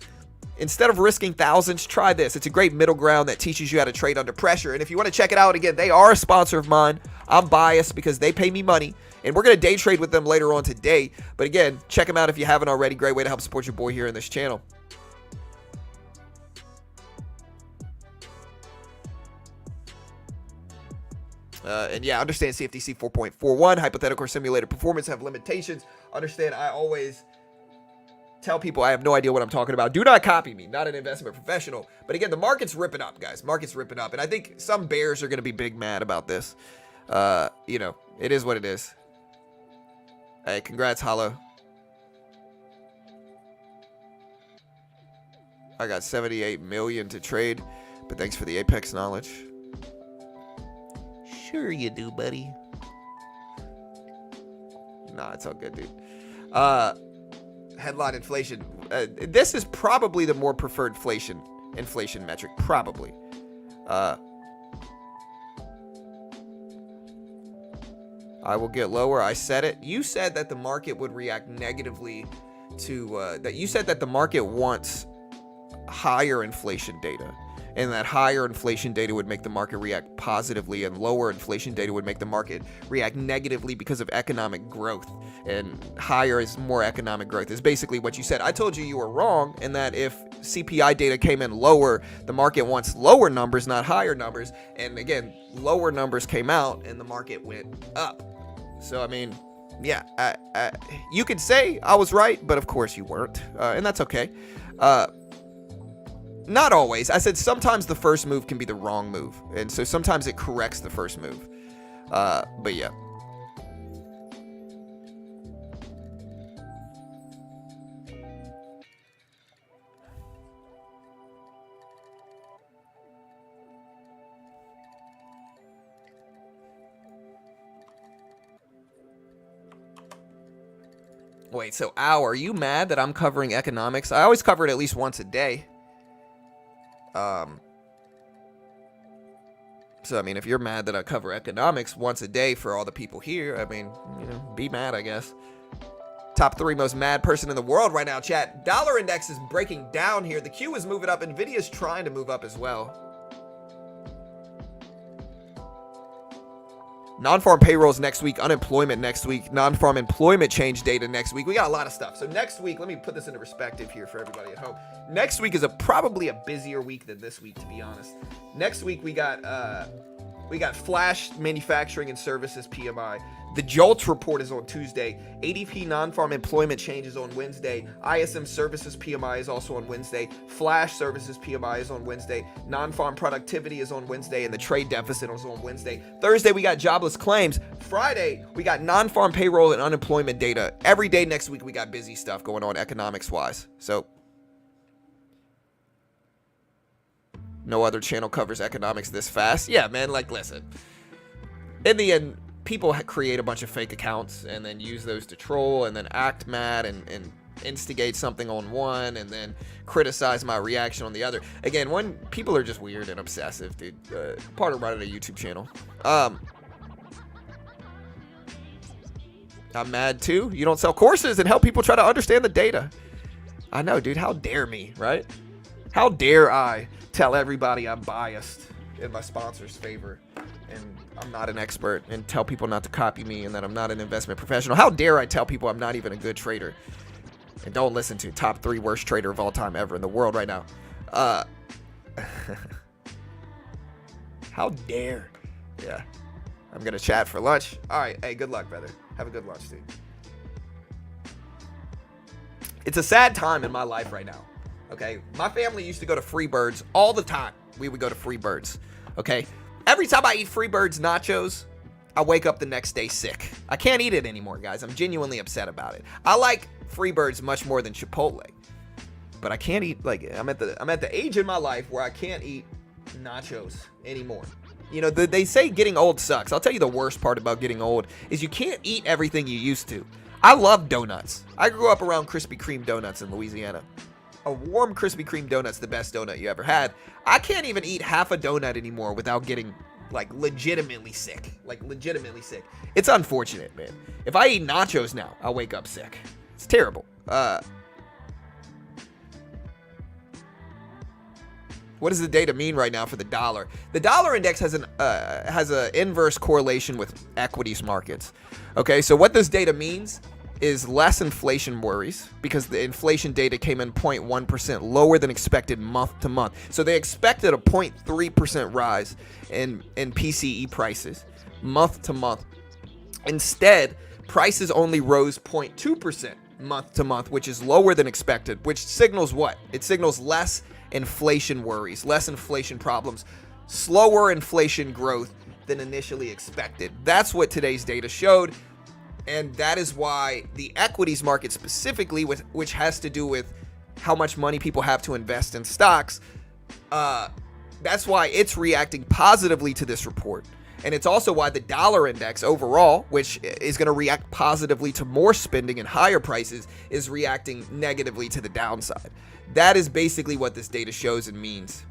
Instead of risking thousands, try this. It's a great middle ground that teaches you how to trade under pressure. And if you want to check it out, again, they are a sponsor of mine. I'm biased because they pay me money. And we're going to day trade with them later on today. But again, check them out if you haven't already. Great way to help support your boy here in this channel. And yeah, understand CFTC 4.41, hypothetical simulated performance have limitations. Understand, I always tell people I have no idea what I'm talking about. Do not copy me. Not an investment professional. But again, the market's ripping up, guys. Market's ripping up. And I think some bears are going to be big mad about this. You know, it is what it is. Hey, congrats, Hollow. I got 78 million to trade, but thanks for the Apex knowledge. Sure you do, buddy. Nah, it's all good, dude. Headline inflation. This is probably the more preferred inflation metric. Probably. I will get lower. I said it. You said that the market would react negatively to that. You said that the market wants higher inflation data, and that higher inflation data would make the market react positively, and lower inflation data would make the market react negatively because of economic growth. And higher is more economic growth is basically what you said. I told you were wrong, and that if CPI data came in lower, the market wants lower numbers, not higher numbers. And again, lower numbers came out and the market went up. So, I mean, yeah, you could say I was right, but of course you weren't. And that's okay. Not always. I said sometimes the first move can be the wrong move. And so sometimes it corrects the first move. But yeah. Wait, so Al, are you mad that I'm covering economics? I always cover it at least once a day. So, I mean, if you're mad that I cover economics once a day for all the people here, I mean, you know, be mad, I guess. Top 3 most mad person in the world right now, chat. Dollar index is breaking down here. The Q is moving up. Nvidia is trying to move up as well. Non-farm payrolls next week, unemployment next week, non-farm employment change data next week. We got a lot of stuff. So next week, let me put this into perspective here for everybody at home. Next week is probably a busier week than this week, to be honest. Next week we got flash manufacturing and services PMI. The JOLTS report is on Tuesday. ADP non-farm employment change is on Wednesday. ISM services PMI is also on Wednesday. Flash services PMI is on Wednesday. Non-farm productivity is on Wednesday, and the trade deficit is on Wednesday. Thursday, we got jobless claims. Friday, we got non-farm payroll and unemployment data. Every day next week, we got busy stuff going on economics-wise. So no other channel covers economics this fast. Yeah, man, like, listen. In the end, people create a bunch of fake accounts and then use those to troll and then act mad and instigate something on one and then criticize my reaction on the other. Again, people are just weird and obsessive, dude. Part of running a YouTube channel. I'm mad too. You don't sell courses and help people try to understand the data. I know, dude. How dare me, right? How dare I tell everybody I'm biased in my sponsor's favor and I'm not an expert, and tell people not to copy me and that I'm not an investment professional? How dare I tell people I'm not even a good trader? And don't listen to top 3 worst trader of all time ever in the world right now. How dare? Yeah. I'm going to chat for lunch. All right. Hey, good luck, brother. Have a good lunch, dude. It's a sad time in my life right now. Okay, my family used to go to Freebirds all the time. We would go to Freebirds. Okay, every time I eat Freebirds nachos, I wake up the next day sick. I can't eat it anymore, guys. I'm genuinely upset about it. I like Freebirds much more than Chipotle, but I can't eat, like, I'm at the age in my life where I can't eat nachos anymore. You know, they say getting old sucks. I'll tell you the worst part about getting old is you can't eat everything you used to. I love donuts. I grew up around Krispy Kreme donuts in Louisiana. A warm Krispy Kreme donut's the best donut you ever had. I can't even eat half a donut anymore without getting, like, legitimately sick. Like, legitimately sick. It's unfortunate, man. If I eat nachos now, I'll wake up sick. It's terrible. What does the data mean right now for the dollar? The dollar index has an inverse correlation with equities markets. Okay, so what this data means is less inflation worries because the inflation data came in 0.1% lower than expected month to month. So they expected a 0.3% rise in PCE prices month to month. Instead, prices only rose 0.2% month to month, which is lower than expected, which signals what? It signals less inflation worries, less inflation problems, slower inflation growth than initially expected. That's what today's data showed. And that is why the equities market specifically, which has to do with how much money people have to invest in stocks, that's why it's reacting positively to this report. And it's also why the dollar index overall, which is going to react positively to more spending and higher prices, is reacting negatively to the downside. That is basically what this data shows and means.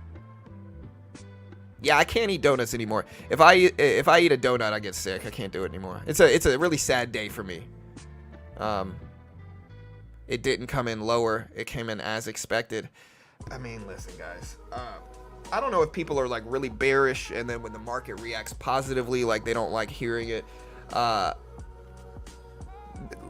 Yeah, I can't eat donuts anymore. If I eat a donut, I get sick. I can't do it anymore. It's a really sad day for me. It didn't come in lower. It came in as expected. I mean, listen, guys. I don't know if people are like really bearish, and then when the market reacts positively, like they don't like hearing it.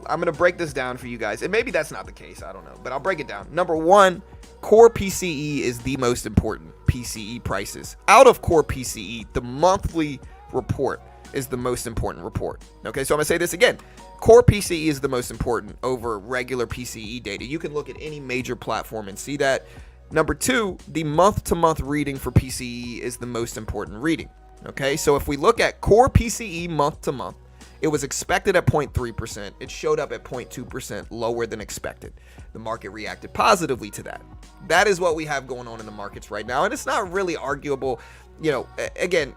I'm going to break this down for you guys. And maybe that's not the case. I don't know. But I'll break it down. Number one, core PCE is the most important PCE prices. Out of core PCE, the monthly report is the most important report. Okay, so I'm going to say this again. Core PCE is the most important over regular PCE data. You can look at any major platform and see that. Number two, the month-to-month reading for PCE is the most important reading. Okay, so if we look at core PCE month-to-month, it was expected at 0.3%. It showed up at 0.2% lower than expected. The market reacted positively to that. That is what we have going on in the markets right now. And it's not really arguable. You know, again,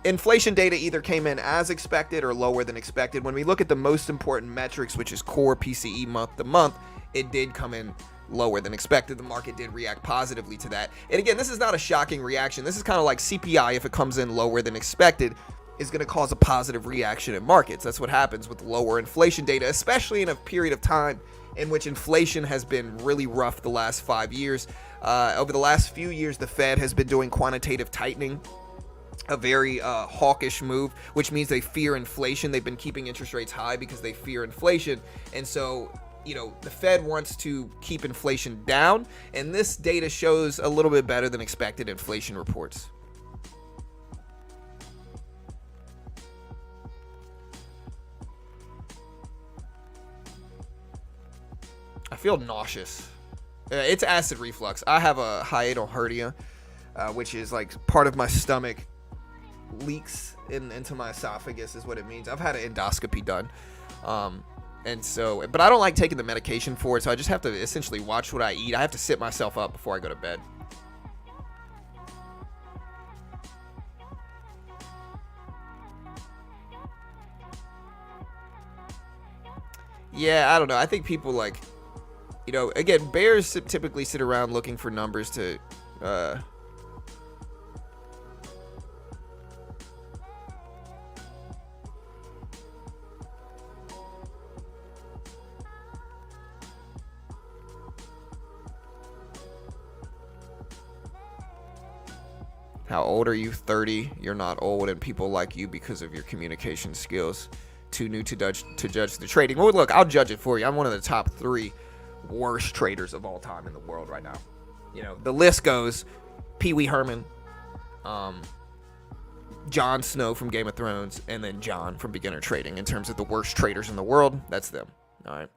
inflation data either came in as expected or lower than expected. When we look at the most important metrics, which is core PCE month to month, it did come in lower than expected. The market did react positively to that. And again, this is not a shocking reaction. This is kind of like CPI. If it comes in lower than expected, is going to cause a positive reaction in markets. That's what happens with lower inflation data, especially in a period of time in which inflation has been really rough the last 5 years. Over the last few years, the Fed has been doing quantitative tightening, a very hawkish move, which means they fear inflation. They've been keeping interest rates high because they fear inflation. And so, you know, the Fed wants to keep inflation down, and this data shows a little bit better than expected inflation reports. I feel nauseous. It's acid reflux. I have a hiatal hernia, which is like part of my stomach leaks into my esophagus is what it means. I've had an endoscopy done. And so, but I don't like taking the medication for it, so I just have to essentially watch what I eat. I have to sit myself up before I go to bed. Yeah, I don't know. I think people like, you know, again, bears typically sit around looking for numbers to, how old are you? 30. You're not old, and people like you because of your communication skills. Too new to judge the trading. Well, look, I'll judge it for you. I'm one of the top 3 worst traders of all time in the world right now. You know, the list goes Pee Wee Herman, Jon Snow from Game of Thrones, and then John from Beginner Trading. In terms of the worst traders in the world, that's them. All right.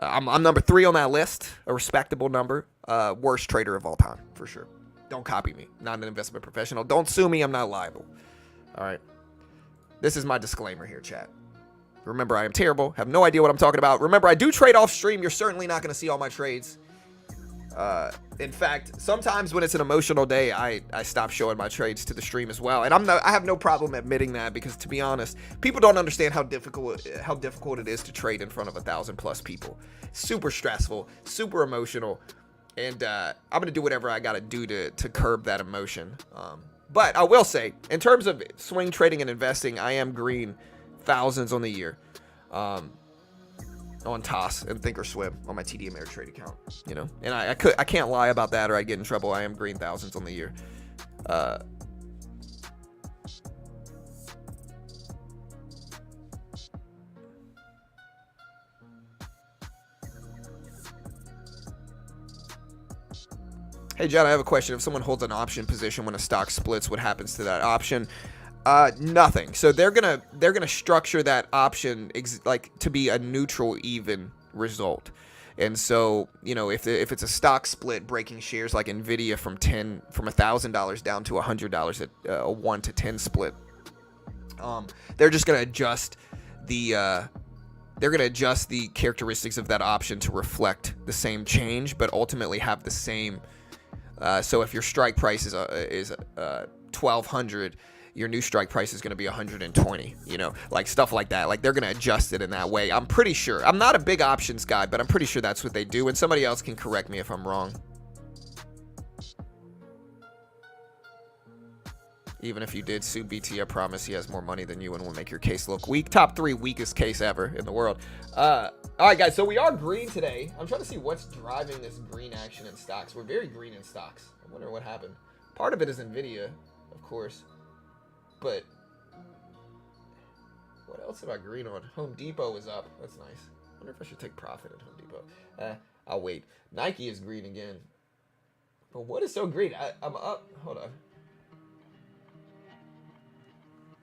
I'm number 3 on that list, a respectable number. Worst trader of all time, for sure. Don't copy me. Not an investment professional. Don't sue me. I'm not liable. All right. This is my disclaimer here, chat. Remember, I am terrible. Have no idea what I'm talking about. Remember, I do trade off stream. You're certainly not going to see all my trades. In fact, sometimes when it's an emotional day, I stop showing my trades to the stream as well. And I have no problem admitting that, because to be honest, people don't understand how difficult it is to trade in front of 1,000+ people. Super stressful, super emotional. And I'm going to do whatever I got to do to curb that emotion. But I will say, in terms of swing trading and investing, I am green thousands on the year. On Toss and Thinkorswim on my TD Ameritrade account, you know, and I can't lie about that or I'd get in trouble. I am green thousands on the year. Hey John, I have a question. If someone holds an option position when a stock splits, what happens to that option? Nothing. So they're gonna structure that option like to be a neutral even result. And so, you know, if it's a stock split breaking shares like Nvidia from $1,000 down to $100 at a 1 to 10 split, they're just gonna adjust the characteristics of that option to reflect the same change, but ultimately have the same. So if your strike price is 1,200. Your new strike price is going to be 120, you know, like stuff like that. Like they're going to adjust it in that way. I'm pretty sure. I'm not a big options guy, but I'm pretty sure that's what they do. And somebody else can correct me if I'm wrong. Even if you did sue BT, I promise he has more money than you and will make your case look weak. Top 3 weakest case ever in the world. All right, guys. So we are green today. I'm trying to see what's driving this green action in stocks. We're very green in stocks. I wonder what happened. Part of it is Nvidia, of course. But what else am I green on? Home Depot is up. That's nice. I wonder if I should take profit at Home Depot. I'll wait. Nike is green again. But what is so green? I'm up. Hold on.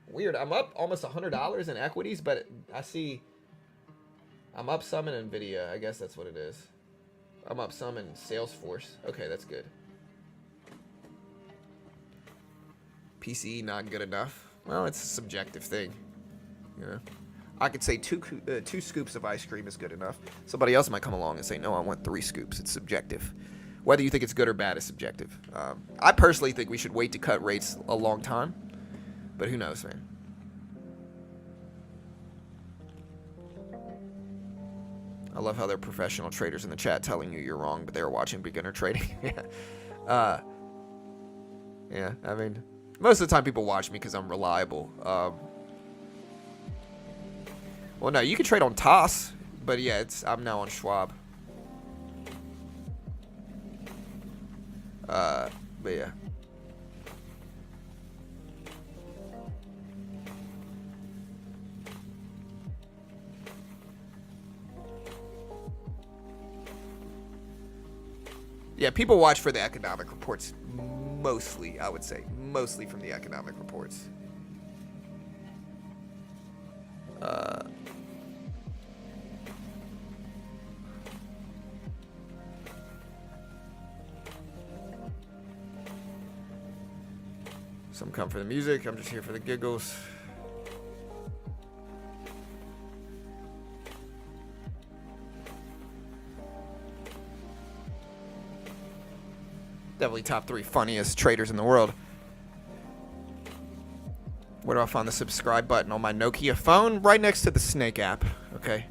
Weird. I'm up almost $100 in equities, but I see I'm up some in Nvidia. I guess that's what it is. I'm up some in Salesforce. Okay, that's good. PCE not good enough. Well, it's a subjective thing. You know, I could say two scoops of ice cream is good enough. Somebody else might come along and say, no, I want 3 scoops. It's subjective. Whether you think it's good or bad is subjective. I personally think we should wait to cut rates a long time, but who knows, man. I love how they're professional traders in the chat telling you you're wrong, but they're watching beginner trading. Yeah. Yeah, I mean, most of the time people watch me because I'm reliable. Well, no, you can trade on Toss, but yeah, I'm now on Schwab. But yeah. Yeah, people watch for the economic reports mostly, I would say. Mostly from the economic reports. Some come for the music. I'm just here for the giggles. Definitely top 3 funniest traders in the world. Where do I find the subscribe button on my Nokia phone? Right next to the Snake app. Okay.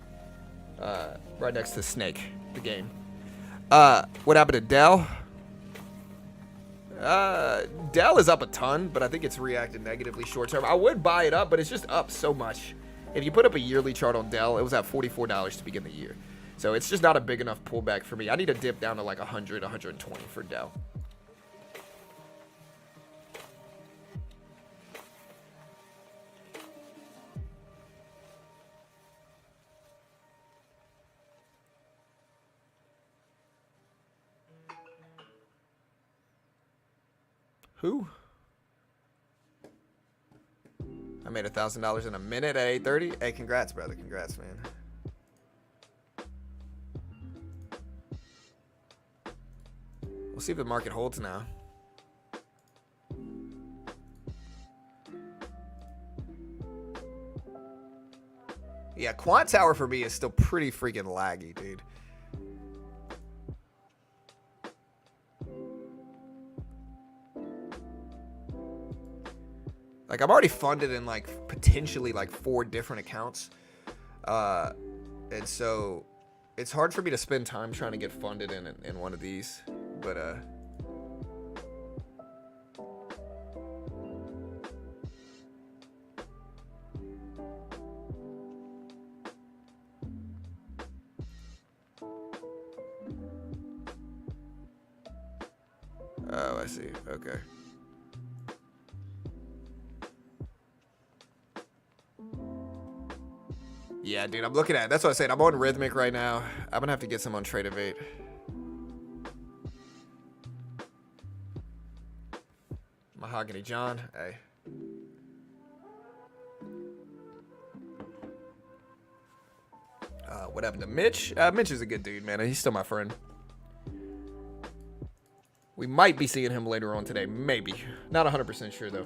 Right next to Snake, the game. What happened to Dell? Dell is up a ton, but I think it's reacted negatively short term. I would buy it up, but it's just up so much. If you put up a yearly chart on Dell, it was at $44 to begin the year. So it's just not a big enough pullback for me. I need to dip down to like 100, 120 for Dell. Who? I made $1,000 in a minute at 8:30. Hey, congrats, brother. Congrats, man. We'll see if the market holds now. Yeah, Quant Tower for me is still pretty freaking laggy, dude. Like, I'm already funded in, like, potentially, like, 4 different accounts. And so it's hard for me to spend time trying to get funded in one of these. But, oh, I see. Okay. Yeah, dude, I'm looking at it. That's what I said. I'm on Rhythmic right now. I'm gonna have to get some on Trade-Evade. Mahogany John. Hey. What happened to Mitch? Mitch is a good dude, man. He's still my friend. We might be seeing him later on today. Maybe. Not 100% sure, though.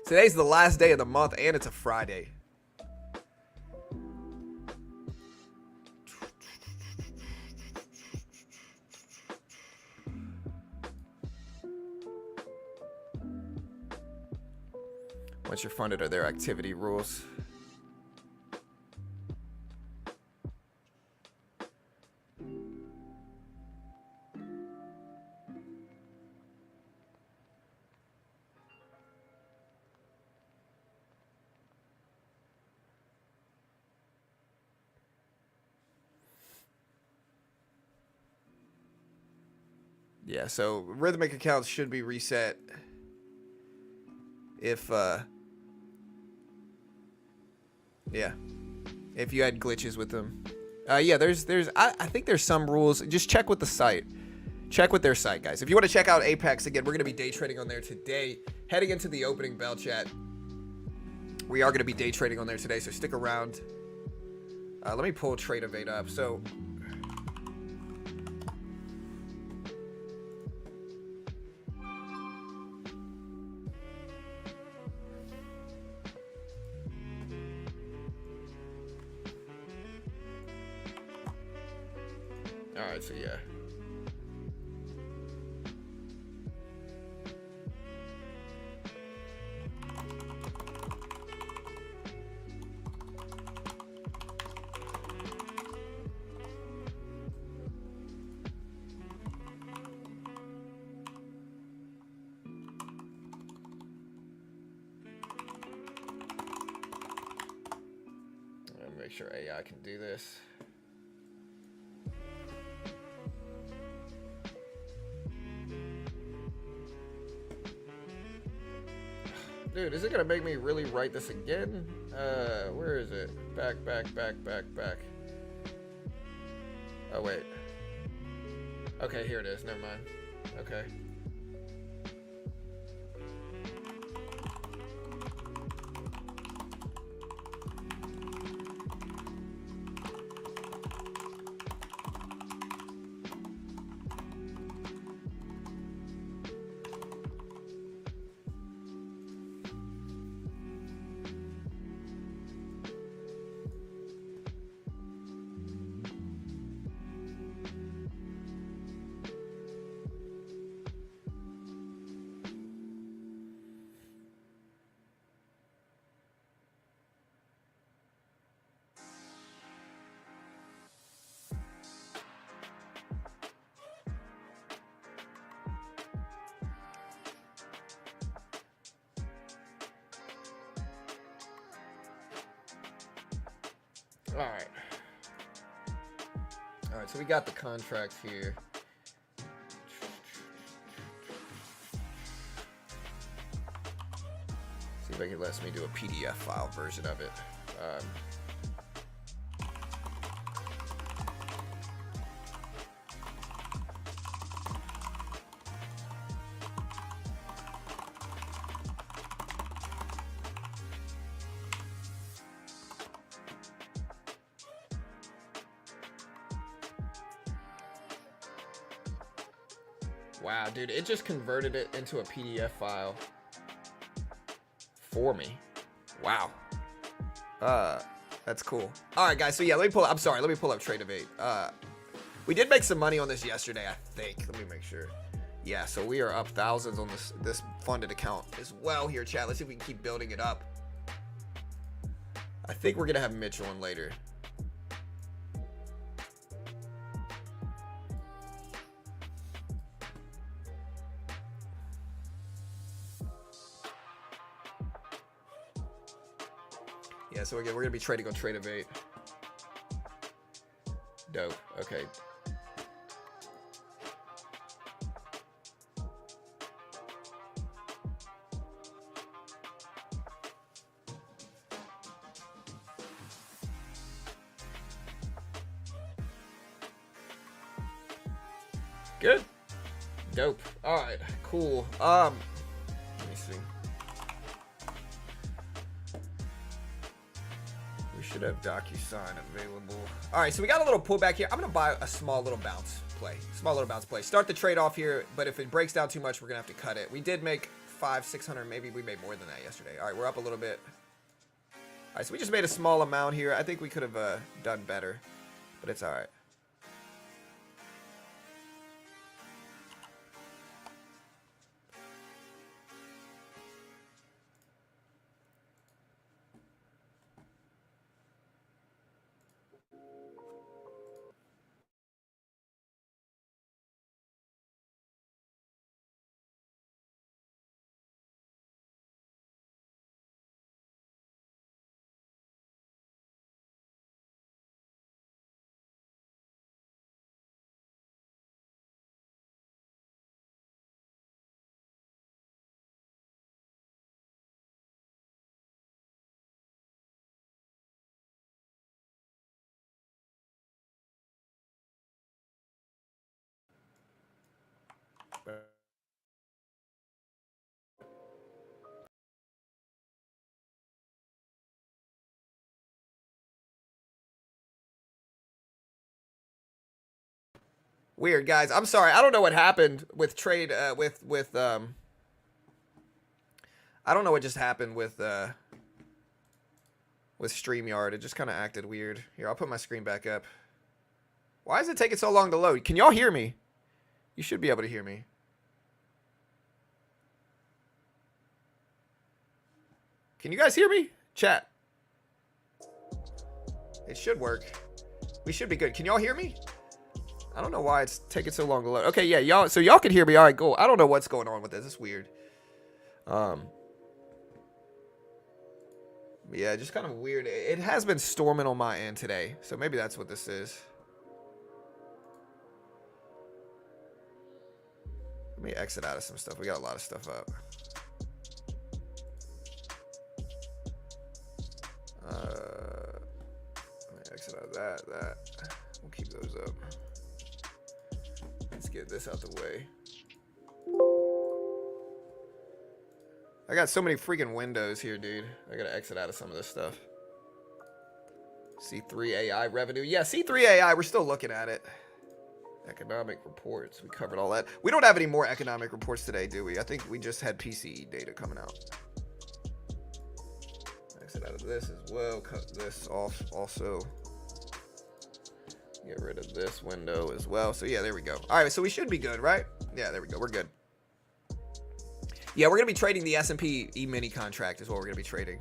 Today's the last day of the month, and it's a Friday. Once you're funded, are there activity rules? Yeah, so Rhythmic accounts should be reset if yeah, if you had glitches with them. Yeah, I think there's some rules. Just check with the site. Check with their site, guys. If you want to check out Apex, again, we're going to be day trading on there today. Heading into the opening bell chat, we are going to be day trading on there today, so stick around. Let me pull Trade-Evade up. So alright, so yeah. Make sure AI can do this. Dude, is it gonna make me really write this again? Where is it? Back. Oh, wait. Okay, here it is. Never mind. Okay. All right, so we got the contract here. See if it lets me do a PDF file version of it. Wow, dude, it just converted it into a PDF file for me. Wow. That's cool. All right, guys. So yeah, let me pull up Trade-Evade. We did make some money on this yesterday, I think. Let me make sure. Yeah, so we are up thousands on this funded account as well here, chat. Let's see if we can keep building it up. I think we're gonna have Mitch on later. Yeah, so again, we're gonna be trading on Trade-Evade. Dope. Okay. Good. Dope. All right. Cool. Let me see. We should have DocuSign available. All right. So we got a little pullback here. I'm gonna buy a small little bounce play. Start the trade off here, but if it breaks down too much, we're gonna have to cut it. We did make 500-600. Maybe we made more than that yesterday. All right. We're up a little bit. All right. So we just made a small amount here. I think we could have done better, but it's all right. Weird, guys. I'm sorry. I don't know what happened with trade I don't know what just happened with StreamYard. It just kind of acted weird. Here, I'll put my screen back up. Why is it taking so long to load? Can y'all hear me? You should be able to hear me. Can you guys hear me? Chat. It should work. We should be good. Can y'all hear me? I don't know why it's taking so long to load. Okay, yeah, y'all. So y'all can hear me. All right, cool. I don't know what's going on with this. It's weird. Yeah, just kind of weird. It has been storming on my end today, so maybe that's what this is. Let me exit out of some stuff. We got a lot of stuff up. Let me exit out of that. We'll keep those up. Let's get this out the way. I got so many freaking windows here, dude. I gotta exit out of some of this stuff. C3.ai revenue. Yeah, C3.ai, we're still looking at it. Economic reports. We covered all that. We don't have any more economic reports today, do we? I think we just had PCE data coming out. Exit out of this as well. Cut this off also. Get rid of this window as well. So yeah, there we go. All right, so we should be good, right? Yeah, there we go. We're good. Yeah, we're gonna be trading the S&P E-mini contract is what we're gonna be trading.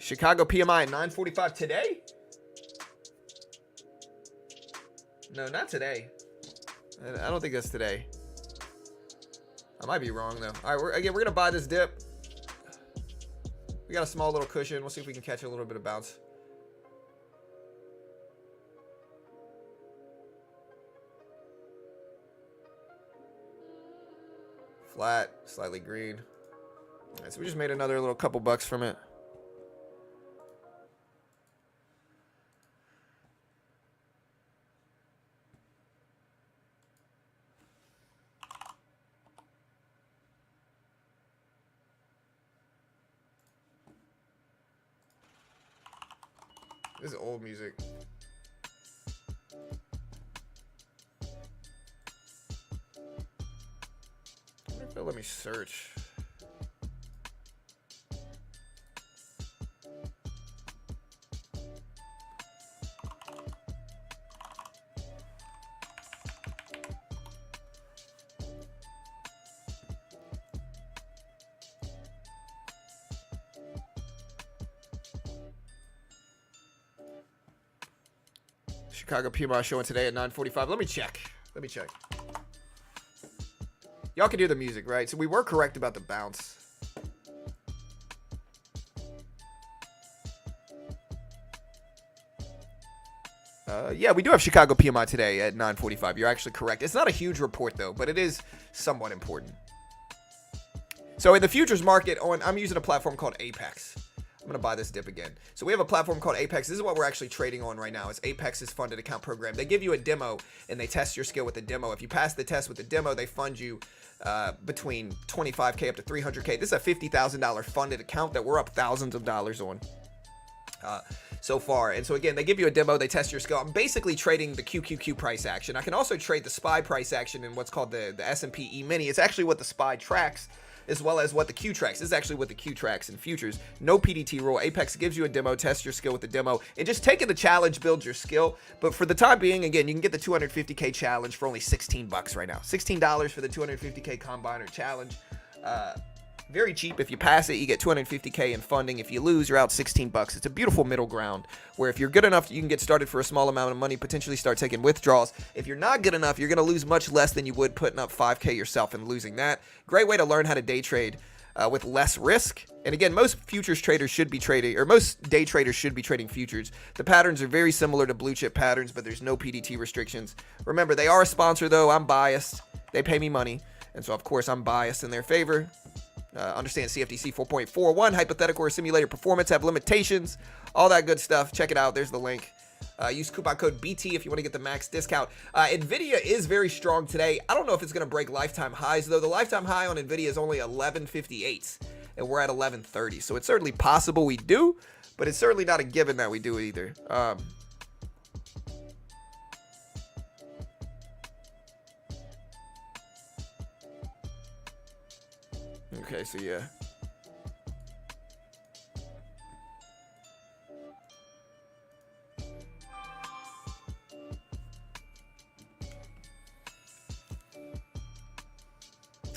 Chicago PMI at 945 today? No, not today. I don't think that's today. I might be wrong though. All right, we're gonna buy this dip. We got a small little cushion. We'll see if we can catch a little bit of bounce. Flat, slightly green. Right, so we just made another little couple bucks from it. This is old music. I wonder if they'll let me search. Chicago PMI showing today at 9:45. Let me check. Y'all can hear the music, right? So we were correct about the bounce. Yeah, we do have Chicago PMI today at 9:45. You're actually correct. It's not a huge report, though, but it is somewhat important. So in the futures market, I'm using a platform called Apex. I'm going to buy this dip again. So we have a platform called Apex. This is what we're actually trading on right now. It's Apex's funded account program. They give you a demo, and they test your skill with the demo. If you pass the test with the demo, they fund you between $25K up to $300K. This is a $50,000 funded account that we're up thousands of dollars on so far. And so again, they give you a demo, they test your skill. I'm basically trading the QQQ price action. I can also trade the SPY price action in what's called the S&P E-mini. It's actually what the SPY tracks, as well as what the Q tracks. This is actually what the Q tracks in futures. No PDT rule. Apex gives you a demo, test your skill with the demo, and just taking the challenge builds your skill. But for the time being, again, you can get the 250K challenge for only $16 right now. $16 for the 250K combiner challenge. Very cheap. If you pass it, you get 250K in funding. If you lose, you're out $16. It's a beautiful middle ground where if you're good enough, you can get started for a small amount of money, potentially start taking withdrawals. If you're not good enough, you're going to lose much less than you would putting up 5K yourself and losing that. Great way to learn how to day trade with less risk. And again, most futures traders should be trading, or most day traders should be trading futures. The patterns are very similar to blue chip patterns, but there's no PDT restrictions. Remember, they are a sponsor though. I'm biased. They pay me money. And so of course I'm biased in their favor. Understand CFTC 4.41, hypothetical or simulated performance have limitations, all that good stuff. Check it out. There's the link. Use coupon code BT if you want to get the max discount. NVIDIA is very strong today. I don't know if it's going to break lifetime highs, though. The lifetime high on NVIDIA is only 1158, and we're at 1130. So it's certainly possible we do, but it's certainly not a given that we do either. Okay, so yeah.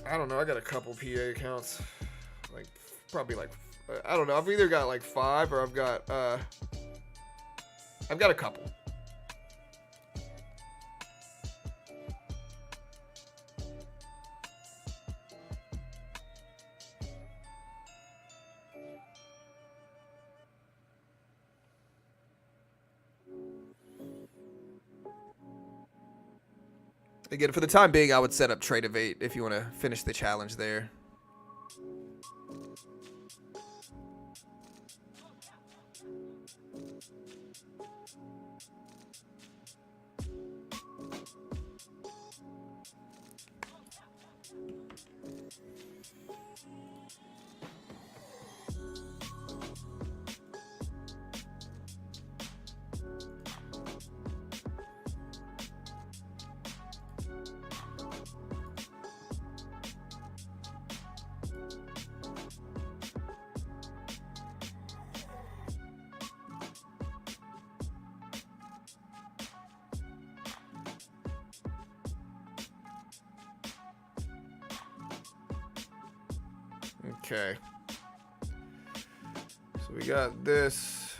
I don't know. I got a couple PA accounts. Probably I don't know. I've either got like 5 or I've got a couple. Again, for the time being, I would set up Trade of 8 if you want to finish the challenge there. Okay. So we got this.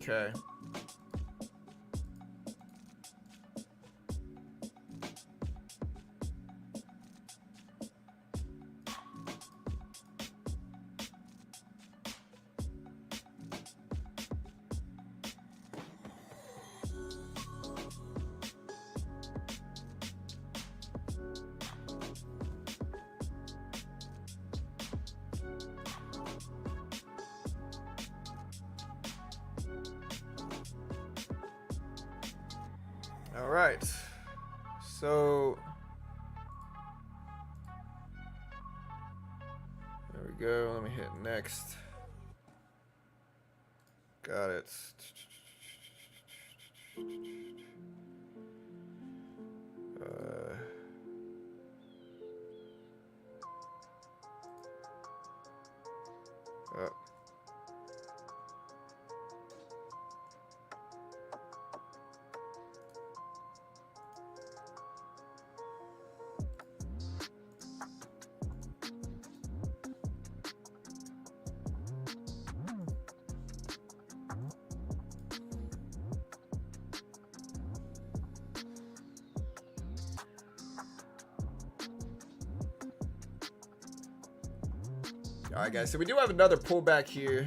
Okay. right. So there we go. Let me hit next. Got it. Oh. All right, guys. So we do have another pullback here.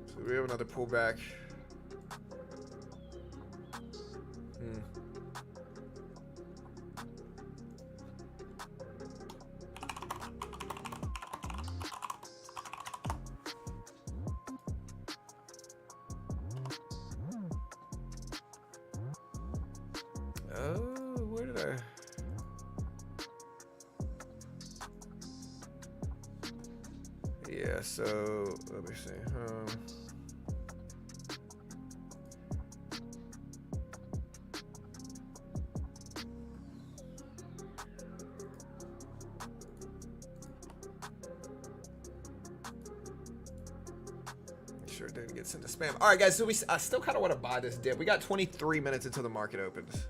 So we have another pullback. Oh, where did I? Yeah, so let me see. Sure it didn't get sent to spam. All right, guys. So I still kind of want to buy this dip. We got 23 minutes until the market opens.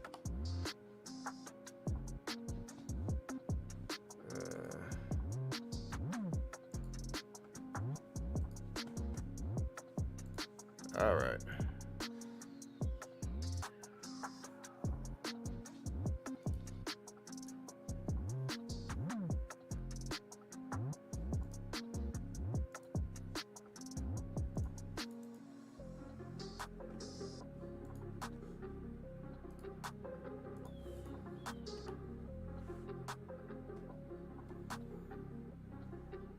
All right.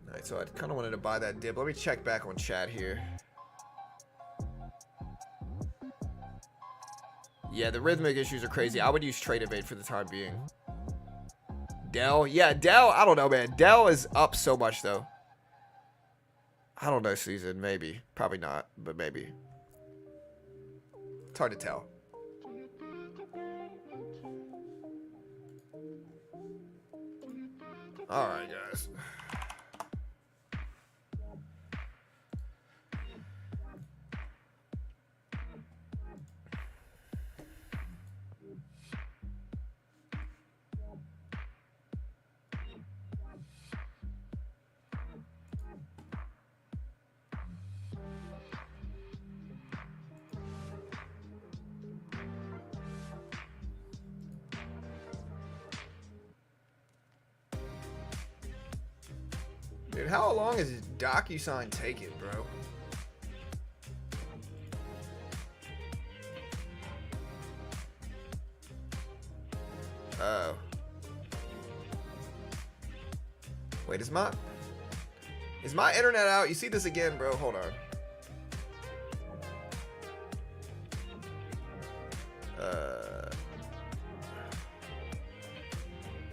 All right, so I kind of wanted to buy that dip. Let me check back on chat here. Yeah, the rhythmic issues are crazy. I would use trade evade for the time being. Dell, yeah, Dell. I don't know, man. Dell is up so much though. I don't know, Season. Maybe, probably not, but maybe. It's hard to tell. All right, guys. Dude, how long is DocuSign taking, bro? Oh. Wait, is my internet out? You see this again, bro? Hold on.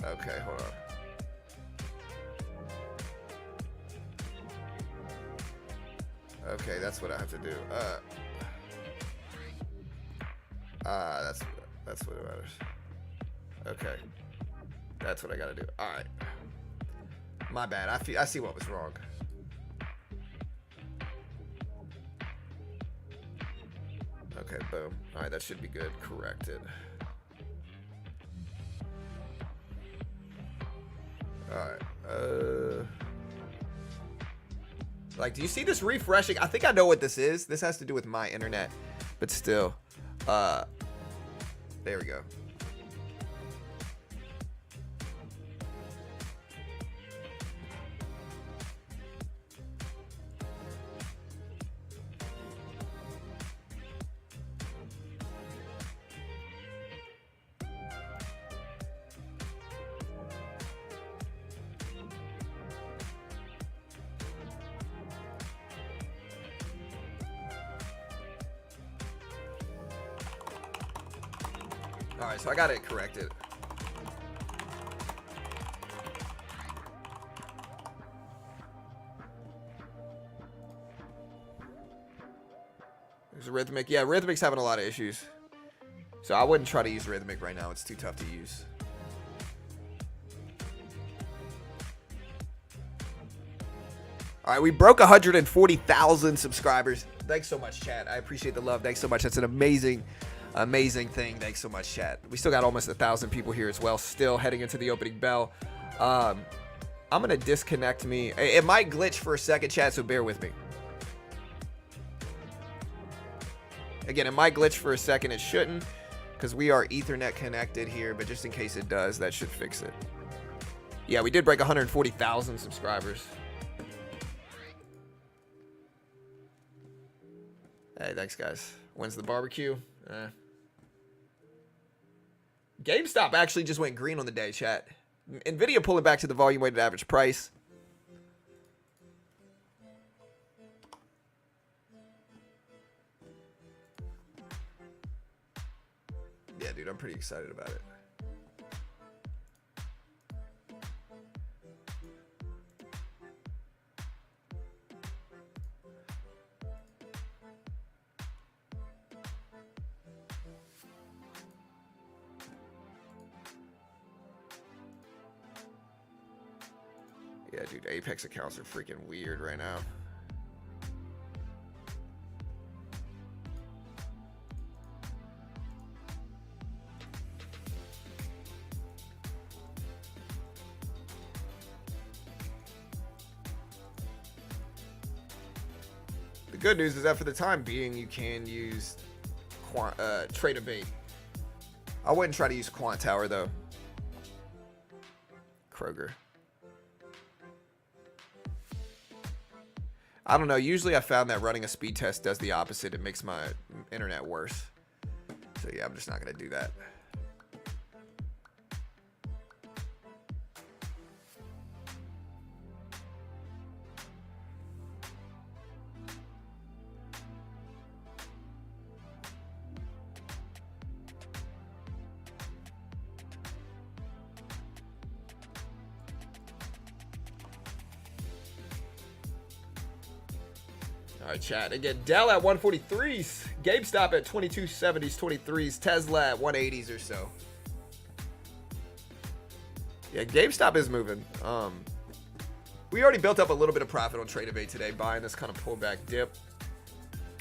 Okay, hold on. Okay, that's what I have to do. That's what it matters. Okay, that's what I gotta do. All right, my bad. I see what was wrong. Okay, boom. All right, that should be good. Corrected. All right. Like, do you see this refreshing? I think I know what this is. This has to do with my internet, but still. There we go. Alright, so I got it corrected. There's Rhythmic. Yeah, Rhythmic's having a lot of issues. So I wouldn't try to use Rhythmic right now. It's too tough to use. All right, we broke 140,000 subscribers. Thanks so much, chat. I appreciate the love. Thanks so much. That's an amazing, amazing thing. Thanks so much, chat. We still got almost 1,000 people here as well. Still heading into the opening bell. I'm going to disconnect me. It might glitch for a second, chat, so bear with me. Again, it might glitch for a second. It shouldn't, because we are Ethernet connected here, but just in case it does, that should fix it. Yeah, we did break 140,000 subscribers. Hey, thanks, guys. When's the barbecue? GameStop actually just went green on the day, chat. NVIDIA pulling back to the volume-weighted average price. Yeah, dude, I'm pretty excited about it. Yeah, dude, Apex accounts are freaking weird right now. The good news is that for the time being, you can use Trade Evade. I wouldn't try to use Quant Tower, though. Kroger. I don't know. Usually I found that running a speed test does the opposite. It makes my internet worse. So yeah, I'm just not going to do that. All right, chat. Again, Dell at 143s, GameStop at 2270s, 23s, Tesla at 180s or so. Yeah, GameStop is moving. We already built up a little bit of profit on Trade Evade today, buying this kind of pullback dip.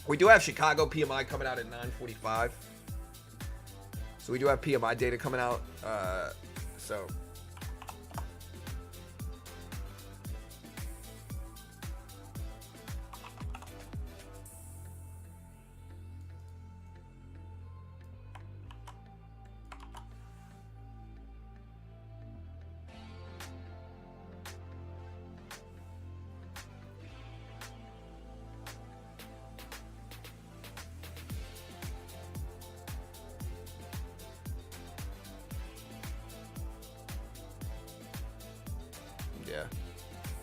We do have Chicago PMI coming out at 9:45. So we do have PMI data coming out. So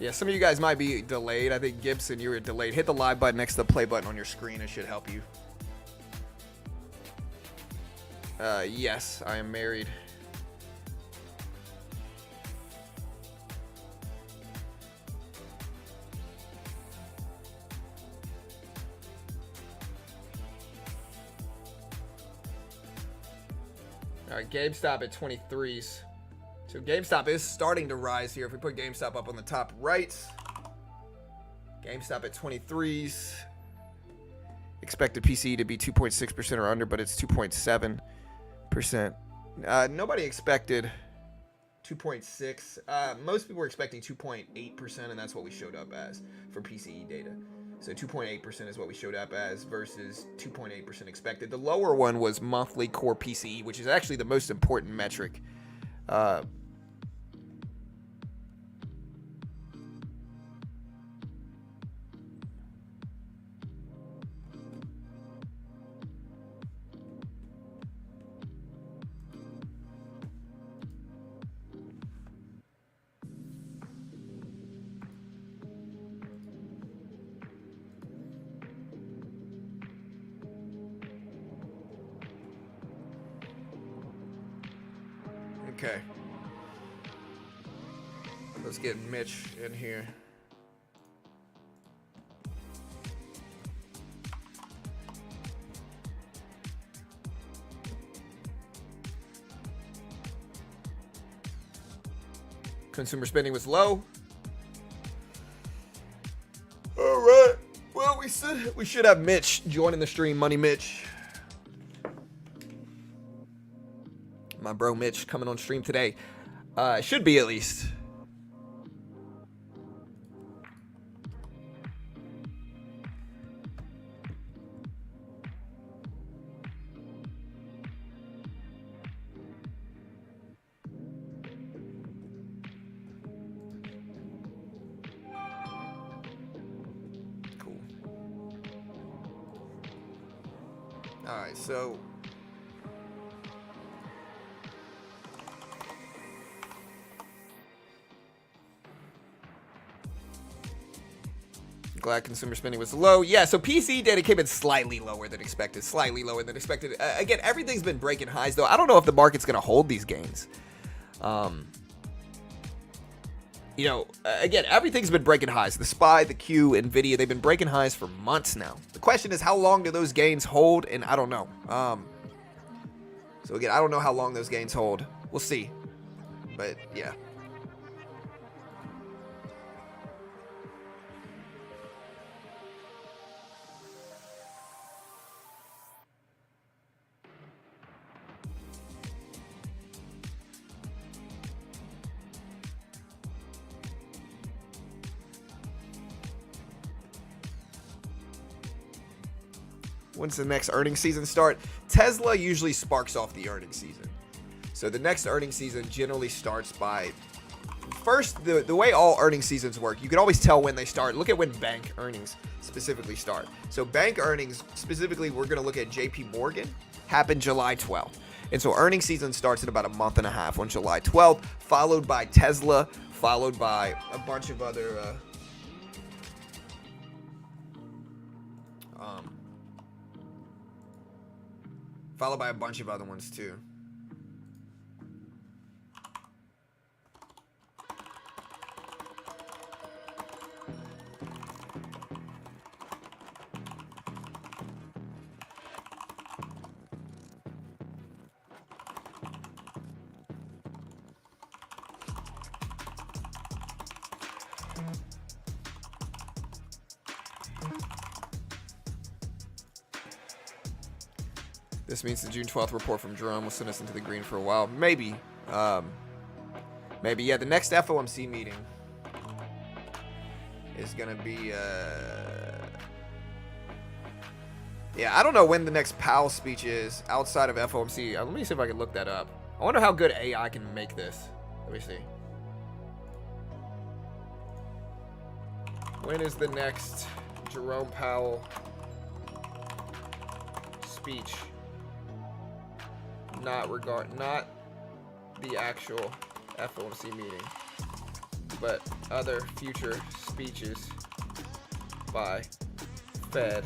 yeah, some of you guys might be delayed. I think Gibson, you were delayed. Hit the live button next to the play button on your screen. It should help you. Yes, I am married. All right, GameStop at 23s. So GameStop is starting to rise here. If we put GameStop up on the top right, GameStop at 23s. Expected PCE to be 2.6% or under, but it's 2.7%. Nobody expected 2.6. Most people were expecting 2.8%, and that's what we showed up as for PCE data. So 2.8% is what we showed up as versus 2.8% expected. The lower one was monthly core PCE, which is actually the most important metric. Let's get Mitch in here. Consumer spending was low. All right. Well, we should have Mitch joining the stream. Money Mitch. My bro Mitch coming on stream today. Should be at least. Cool. All right, so glad consumer spending was low. Yeah, so PC data came in slightly lower than expected. Slightly lower than expected. Again, everything's been breaking highs, though. I don't know if the market's going to hold these gains. You know, again, everything's been breaking highs. The SPY, the Q, NVIDIA, they've been breaking highs for months now. The question is, how long do those gains hold? And I don't know. So again, I don't know how long those gains hold. We'll see. But, yeah. When's the next earnings season start? Tesla usually sparks off the earnings season. So the next earnings season generally starts by first, the way all earnings seasons work, you can always tell when they start. Look at when bank earnings specifically start. So bank earnings, specifically, we're going to look at JP Morgan, happened July 12th. And so earnings season starts in about a month and a half on July 12th, followed by Tesla, followed by a bunch of other followed by a bunch of other ones too. This means the June 12th report from Jerome will send us into the green for a while. Maybe. Maybe. Yeah, the next FOMC meeting is going to be... Yeah, I don't know when the next Powell speech is outside of FOMC. Let me see if I can look that up. I wonder how good AI can make this. Let me see. When is the next Jerome Powell speech? Not the actual FOMC meeting, but other future speeches by Fed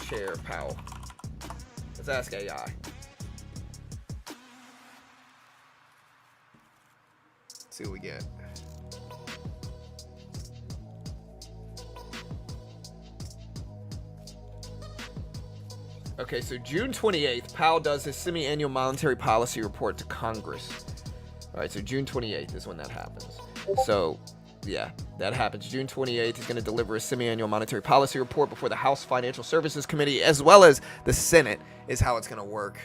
Chair Powell. Let's ask AI. See what we get. Okay, so June 28th, Powell does his semi-annual monetary policy report to Congress. All right, so June 28th is when that happens. So, yeah, that happens. June 28th, he's going to deliver a semi-annual monetary policy report before the House Financial Services Committee, as well as the Senate, is how it's going to work.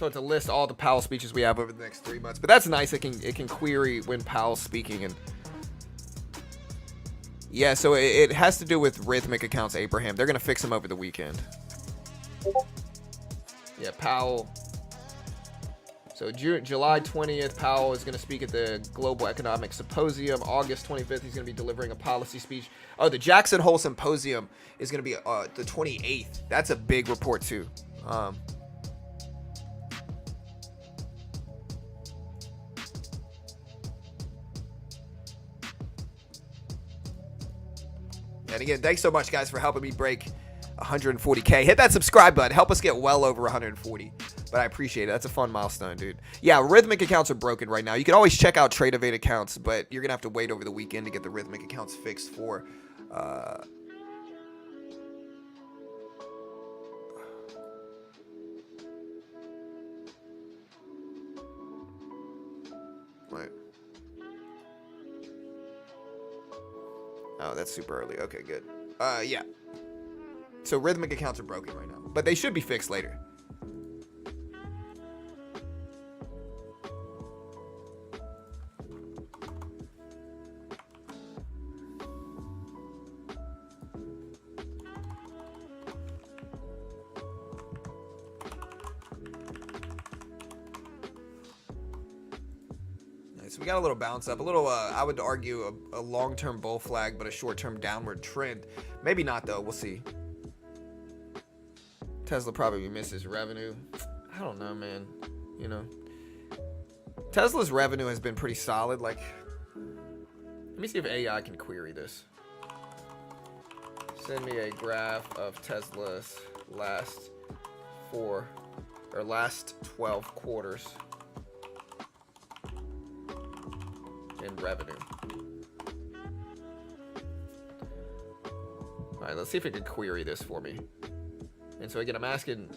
So to list all the Powell speeches we have over the next 3 months, but that's nice. It can query when Powell's speaking, and yeah, so it has to do with Rhythmic Accounts Abraham. They're gonna fix him over the weekend. Yeah, Powell So July 20th, Powell is going to speak at the Global Economic Symposium. August 25th, he's going to be delivering a policy speech. Oh, the Jackson Hole Symposium is going to be the 28th. That's a big report too. And again, thanks so much, guys, for helping me break 140K. Hit that subscribe button. Help us get well over 140. But I appreciate it. That's a fun milestone, dude. Yeah, Rhythmic accounts are broken right now. You can always check out Trade Evade accounts, but you're going to have to wait over the weekend to get the Rhythmic accounts fixed for... Wait. Oh, that's super early. Okay, good. Yeah. So Rhythmic accounts are broken right now, but they should be fixed later. So we got a little bounce up, a little, I would argue, a long-term bull flag, but a short-term downward trend. Maybe not, though. We'll see. Tesla probably misses revenue. I don't know, man. You know, Tesla's revenue has been pretty solid. Like, let me see if AI can query this. Send me a graph of Tesla's last 12 quarters in revenue. All right, let's see if it can query this for me. And so again, I'm asking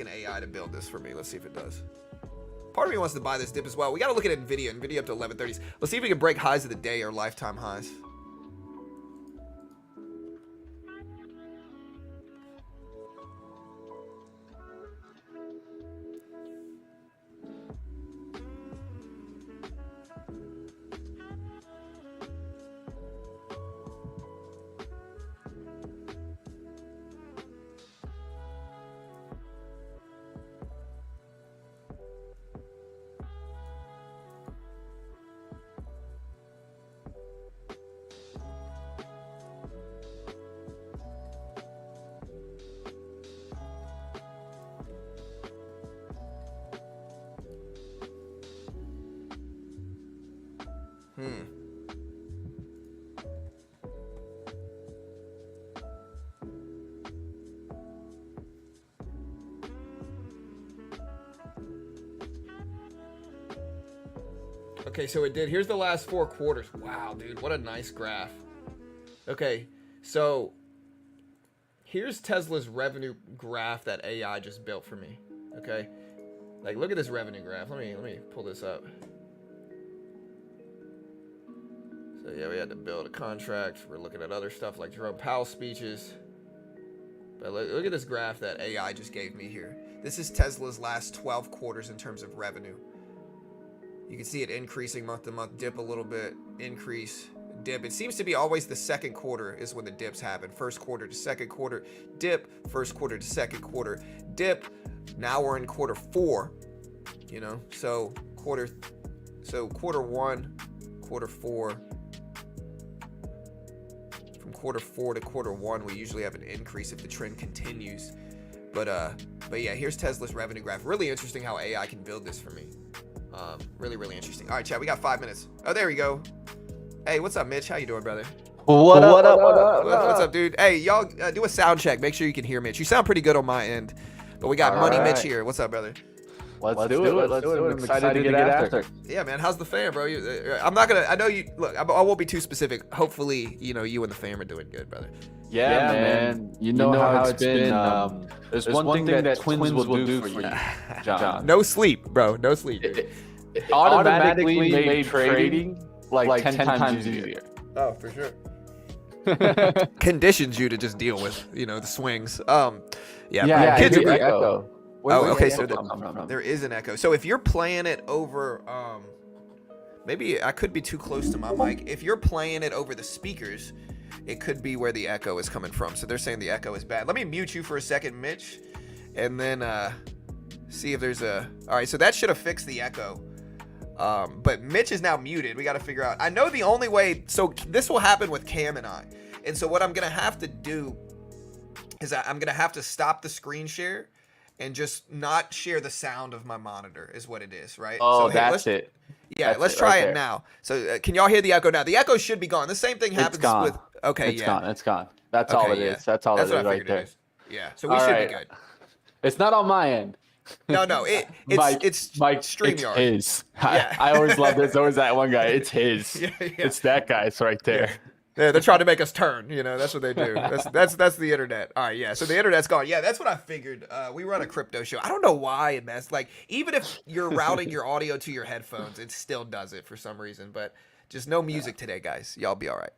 AI to build this for me. Let's see if it does. Part of me wants to buy this dip as well. We got to look at Nvidia up to 1130s. Let's see if we can break highs of the day or lifetime highs. Okay, so it did. Here's the last 4 quarters. Wow, dude, what a nice graph. Okay, so here's Tesla's revenue graph that AI just built for me. Okay, like look at this revenue graph. Let me pull this up. So yeah, we had to build a contract. We're looking at other stuff like Jerome Powell speeches. But look at this graph that AI just gave me here. This is Tesla's last 12 quarters in terms of revenue. You can see it increasing month to month, dip a little bit, increase, dip. It seems to be always the second quarter is when the dips happen. First quarter to second quarter, dip. First quarter to second quarter, dip. Now we're in quarter 4, you know, so quarter 1, quarter 4. From quarter 4 to quarter 1, we usually have an increase if the trend continues. But yeah, here's Tesla's revenue graph. Really interesting how AI can build this for me. Really interesting. All right, chat, we got 5 minutes. Oh, there we go. Hey, what's up, Mitch? How you doing, brother? What up? What's up, dude? Hey, y'all do a sound check. Make sure you can hear Mitch. You sound pretty good on my end. But we got Money Mitch here. What's up, brother? Let's do it. I'm excited to get after. Yeah, man. How's the fam, bro? I'm not going to... I know you... Look, I won't be too specific. Hopefully, you know, you and the fam are doing good, brother. Yeah, man. You know how it's been. There's one thing that twins will do for you, John. No sleep, bro. No sleep. It automatically made trading like 10 times easier. Oh, for sure. Conditions you to just deal with, you know, the swings. Yeah. Kids are echo. Okay, so there is an echo. So if you're playing it over, maybe I could be too close to my mic. If you're playing it over the speakers, it could be where the echo is coming from. So they're saying the echo is bad. Let me mute you for a second, Mitch, and then See if there's a. All right, so that should have fixed the echo. But Mitch is now muted. We got to figure out. I know the only way. So this will happen with Cam and I. And so what I'm gonna have to do is I'm gonna have to stop the screen share and just not share the sound of my monitor. Is what it is, right? Oh, So that's it. Yeah, That's let's it try right it there. now. So can y'all hear the echo now? The echo should be gone. The same thing happens It's gone. with. Okay, It's yeah. gone. It's gone. That's Okay, all it yeah. is. That's all That's it what is I right figured there. it is. Yeah. So we All should right. be good. It's not on my end. No, Mike, it's Mike, it's StreamYard. his. Yeah. I always love this. Always that one guy. It's his. Yeah. It's that guy's right there. Yeah, they're trying to make us turn. That's what they do. That's the internet. All right, yeah. So the internet's gone. Yeah, that's what I figured. We run a crypto show. I don't know why it messed. Like even if you're routing your audio to your headphones, it still does it for some reason. But just no music today, guys. Y'all be all right.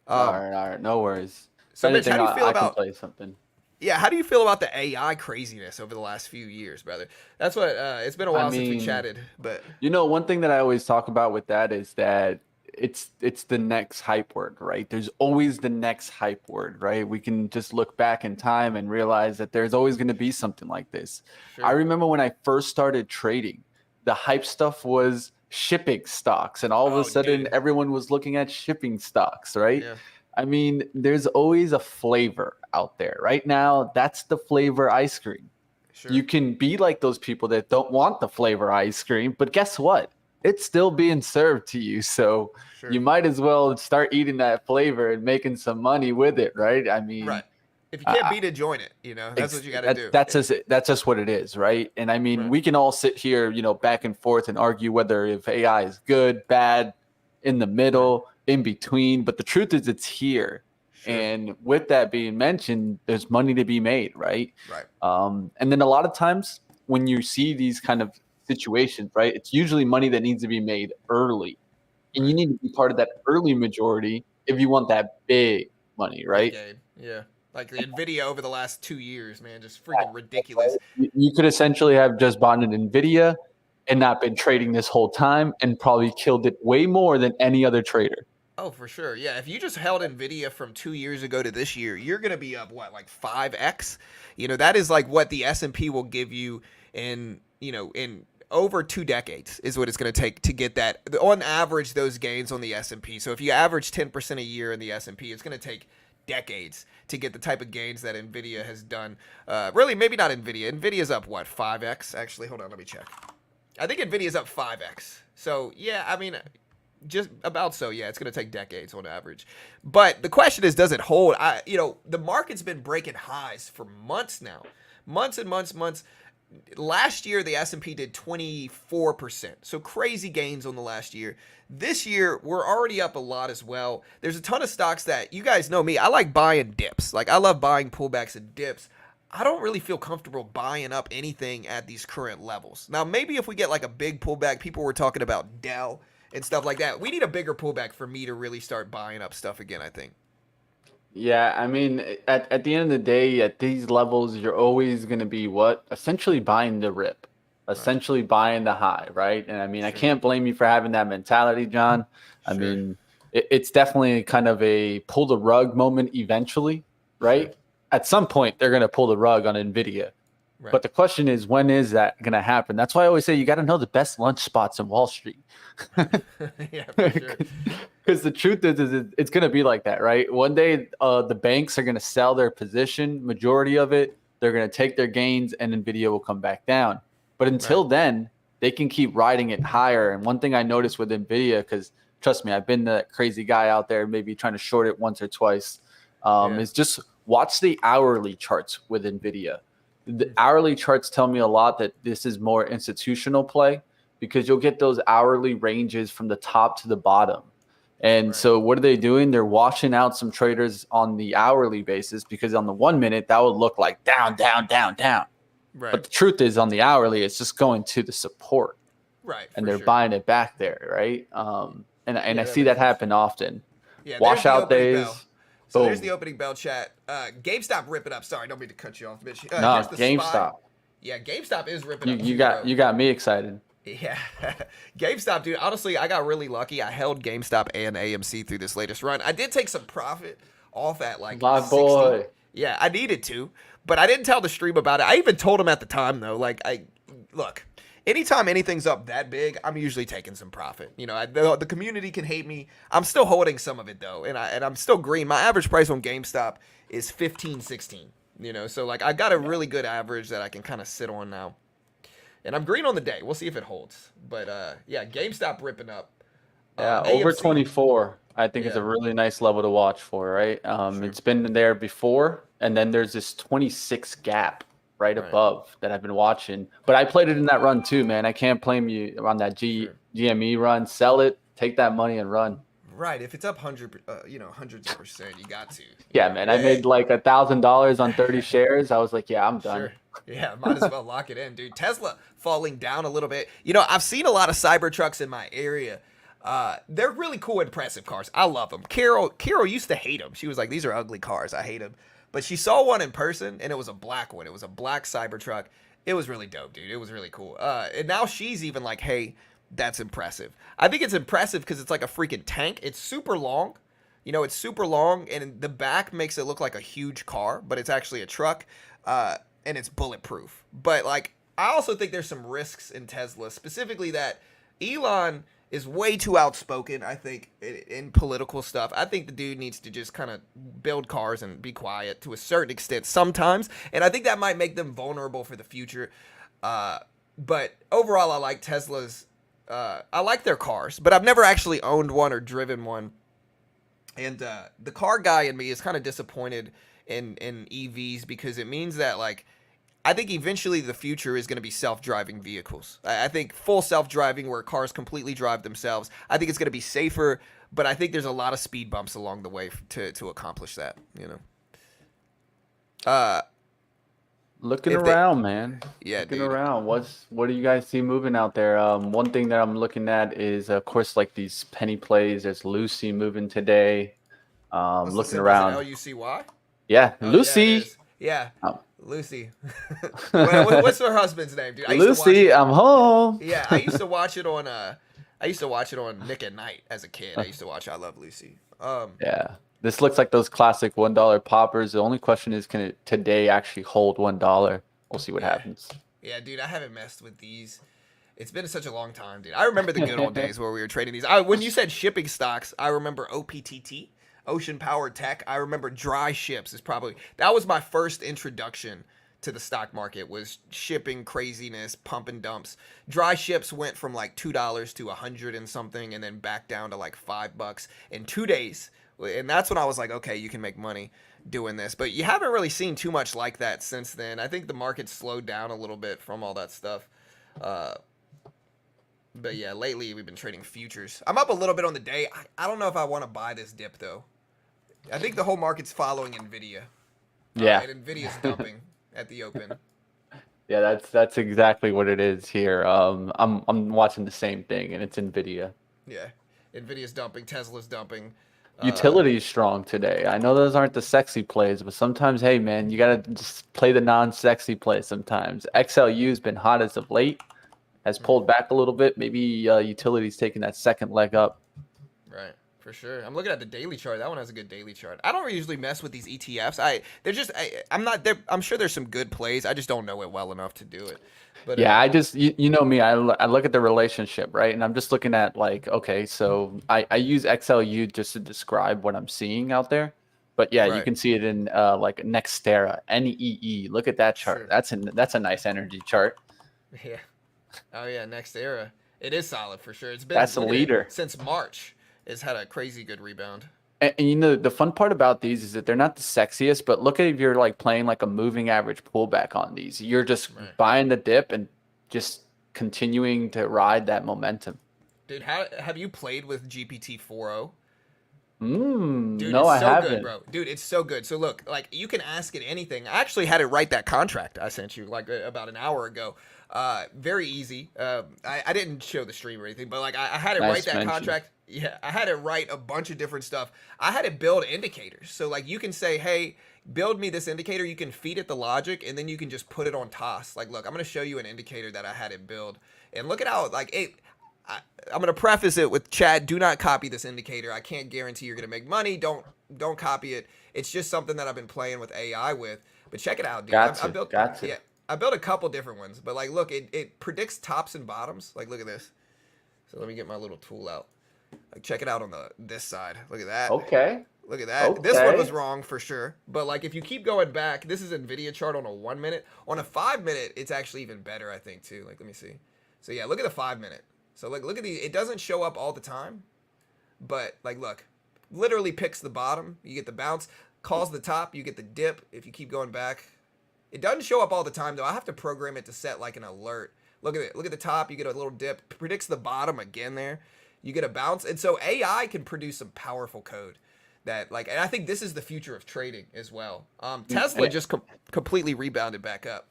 All right. No worries. So Mitch, how do you feel I about? can play something. Yeah, how do you feel about the AI craziness over the last few years, brother? That's what. It's been a while since we chatted, but one thing that I always talk about with that is that it's the next hype word, right? There's always the next hype word, right? We can just look back in time and realize that there's always going to be something like this. Sure. I remember when I first started trading, the hype stuff was shipping stocks, and all of a sudden everyone was looking at shipping stocks, right? Yeah. I mean, there's always a flavor out there. Right now, that's the flavor ice cream. Sure. You can be like those people that don't want the flavor ice cream, but guess what? It's still being served to you. So you might as well start eating that flavor and making some money with it, right? I mean, right. If you can't beat it, join it. That's what you got to do. That's just what it is, right? And I mean, we can all sit here, back and forth and argue whether if AI is good, bad, in the middle, in between. But the truth is, it's here. Sure. And with that being mentioned, there's money to be made, right? Right. And then a lot of times when you see these kind of situations, right, it's usually money that needs to be made early. And you need to be part of that early majority if you want that big money, right? Yeah. Like the NVIDIA over the last 2 years, man, just freaking ridiculous. You could essentially have just bought an NVIDIA and not been trading this whole time and probably killed it way more than any other trader. Oh, for sure. Yeah. If you just held NVIDIA from 2 years ago to this year, you're going to be up, what, like 5x? That is like what the S&P will give you in over 2 decades is what it's going to take to get that. On average, those gains on the S&P. So if you average 10% a year in the S&P, it's going to take decades to get the type of gains that NVIDIA has done. Really, maybe not NVIDIA. NVIDIA's up, what, 5x? Actually, hold on, let me check. I think NVIDIA's up 5x. So, yeah, I mean, just about so, yeah, it's going to take decades on average. But the question is, does it hold? The market's been breaking highs for months now. Months and months. Last year, the S&P did 24%. So crazy gains on the last year. This year, we're already up a lot as well. There's a ton of stocks that, you guys know me, I like buying dips. Like, I love buying pullbacks and dips. I don't really feel comfortable buying up anything at these current levels. Now, maybe if we get like a big pullback, people were talking about Dell and stuff like that. We need a bigger pullback for me to really start buying up stuff again, I think. Yeah, I mean, at the end of the day, at these levels, you're always going to be essentially buying the rip, essentially buying the high, right? And I mean, I can't blame you for having that mentality, John. I mean, it's definitely kind of a pull the rug moment eventually, right? At some point, they're going to pull the rug on NVIDIA. Right. But the question is, when is that going to happen? That's why I always say you got to know the best lunch spots in Wall Street. Yeah, for sure. Because the truth is it's going to be like that, right? One day, the banks are going to sell their position, majority of it. They're going to take their gains, and NVIDIA will come back down. But until then, they can keep riding it higher. And one thing I noticed with NVIDIA, because trust me, I've been the crazy guy out there, maybe trying to short it once or twice, is just watch the hourly charts with NVIDIA. The hourly charts tell me a lot that this is more institutional play because you'll get those hourly ranges from the top to the bottom. And so what are they doing? They're washing out some traders on the hourly basis because on the 1 minute, that would look like down, down, down, down. Right. But the truth is on the hourly, it's just going to the support. Right. And they're buying it back there, right? And I see that happen often. Yeah, washout days. So there's the opening bell chat. GameStop ripping up. Sorry, don't mean to cut you off, Mitch. No, GameStop. SPY. Yeah, GameStop is ripping up. You got me excited. Yeah, GameStop, dude. Honestly, I got really lucky. I held GameStop and AMC through this latest run. I did take some profit off at like my 60. Boy. Yeah, I needed to, but I didn't tell the stream about it. I even told him at the time though. Like look, anytime anything's up that big, I'm usually taking some profit. You know, the community can hate me. I'm still holding some of it though, and I'm still green. My average price on GameStop is 15.16. You know, so like I got a really good average that I can kind of sit on now, and I'm green on the day. We'll see if it holds. But yeah, GameStop ripping up. Yeah, over AMC, 24, I think is yeah, a really nice level to watch for, right? sure, It's been there before, and then there's this 26 gap right right, above that I've been watching. But I played it in that run too, man. I can't blame you on that sure. GME run. Sell it, take that money and run. Right, if it's up hundreds of percent, you got to, Yeah, man. I Eh, made like $1,000 on 30 shares. I was like, yeah, I'm done. sure. Yeah, might as well lock it in, dude. Tesla falling down a little bit. You know, I've seen a lot of Cybertrucks in my area. They're really cool, impressive cars. I love them. Carol used to hate them. She was like, "These are ugly cars. I hate them." But she saw one in person, and it was a black one. It was a black Cybertruck. It was really dope, dude. It was really cool. And now she's even like, "Hey, that's impressive." I think it's impressive because it's like a freaking tank. It's super long. You know, it's super long, and the back makes it look like a huge car, but it's actually a truck. And it's bulletproof. But like, I also think there's some risks in Tesla, specifically that Elon is way too outspoken. I think in political stuff. I think the dude needs to just kind of build cars and be quiet to a certain extent sometimes, and I think that might make them vulnerable for the future. But overall, I like Tesla's. I like their cars, but I've never actually owned one or driven one. And the car guy in me is kind of disappointed in EVs because it means that like I think eventually the future is going to be self-driving vehicles. I think full self-driving where cars completely drive themselves. I think it's going to be safer, but I think there's a lot of speed bumps along the way to accomplish that. You know. Looking If they, around, man. yeah, Looking dude. around. What do you guys see moving out there? One thing that I'm looking at is, of course, like these penny plays. There's Lucy moving today. Was it Looking symbols in around. Lucy? Yeah, Oh yeah, it Lucy. is. Yeah, Um, Lucy. What's her husband's name, dude? I used to watch Lucy, it. I'm home. Yeah, I used to watch it on. I used to watch it on Nick at Night as a kid. I used to watch I Love Lucy. Yeah. This looks like those classic $1 poppers. The only question is, can it today actually hold $1? We'll see what Yeah. happens. Yeah, dude, I haven't messed with these. It's been such a long time, dude. I remember the good old days where we were trading these. When you said shipping stocks, I remember OPTT, Ocean Power Tech. I remember dry ships is probably that was my first introduction to the stock market was shipping craziness, pump and dumps. Dry ships went from like $2 to 100 and something, and then back down to like $5 in 2 days. And that's when I was like, okay, you can make money doing this. But you haven't really seen too much like that since then. I think the market slowed down a little bit from all that stuff. But yeah, lately we've been trading futures. I'm up a little bit on the day. I don't know if I want to buy this dip though. I think the whole market's following Nvidia. Yeah. And Nvidia's dumping at the open. Yeah, that's exactly what it is here. I'm watching the same thing, and it's Nvidia. Yeah, Nvidia's dumping. Tesla's dumping. Utility is strong today. I know those aren't the sexy plays, but sometimes, hey man, you gotta just play the non-sexy play sometimes. XLU's been hot as of late, has pulled back a little bit. Maybe utility's taking that second leg up. Right, for sure. I'm looking at the daily chart. That one has a good daily chart. I don't usually mess with these ETFs. I'm sure there's some good plays. I just don't know it well enough to do it. But Yeah, I just you know me. I look at the relationship, right? And I'm just looking at like, okay, so I use XLU just to describe what I'm seeing out there. But yeah, you Right. can see it in like Nextera, NEE. Look at that chart. Sure. That's a nice energy chart. Yeah. Oh yeah, next era. It is solid for sure. It's been That's a look at it, leader. since March. It's had a crazy good rebound. And you know, the fun part about these is that they're not the sexiest, but look at if you're like playing like a moving average pullback on these. You're just Right. buying the dip and just continuing to ride that momentum. Dude, have you played with GPT 4.0? Dude, No, it's I so haven't. good, bro. Dude, it's so good. So look, like you can ask it anything. I actually had it write that contract I sent you like about an hour ago. Very easy. I didn't show the stream or anything, but like I had it Nice write that mention. contract. Yeah, I had it write a bunch of different stuff. I had it build indicators. So like you can say, hey, build me this indicator. You can feed it the logic, and then you can just put it on toss. Like, look, I'm gonna show you an indicator that I had it build, and look at how like it. I'm gonna preface it with Chad. Do not copy this indicator. I can't guarantee you're gonna make money. Don't copy it. It's just something that I've been playing with AI with. But check it out, dude. I built. Gotcha. Yeah, I built a couple different ones, but like, look, it predicts tops and bottoms. Like, look at this. So let me get my little tool out. Like, check it out on this side. Look at that. Okay. Look at that. This one was Okay. wrong for sure. But like, if you keep going back, this is NVIDIA chart on a 1 minute. On a 5 minute, it's actually even better, I think, too. Like, let me see. So yeah, look at the 5 minute. So like, look at these. It doesn't show up all the time, but like, look, literally picks the bottom. You get the bounce. Calls the top. You get the dip. If you keep going back, it doesn't show up all the time though. I have to program it to set like an alert. Look at it. Look at the top. You get a little dip. Predicts the bottom again there. You get a bounce. And so AI can produce some powerful code that like, and I think this is the future of trading as well. Tesla just completely rebounded back up.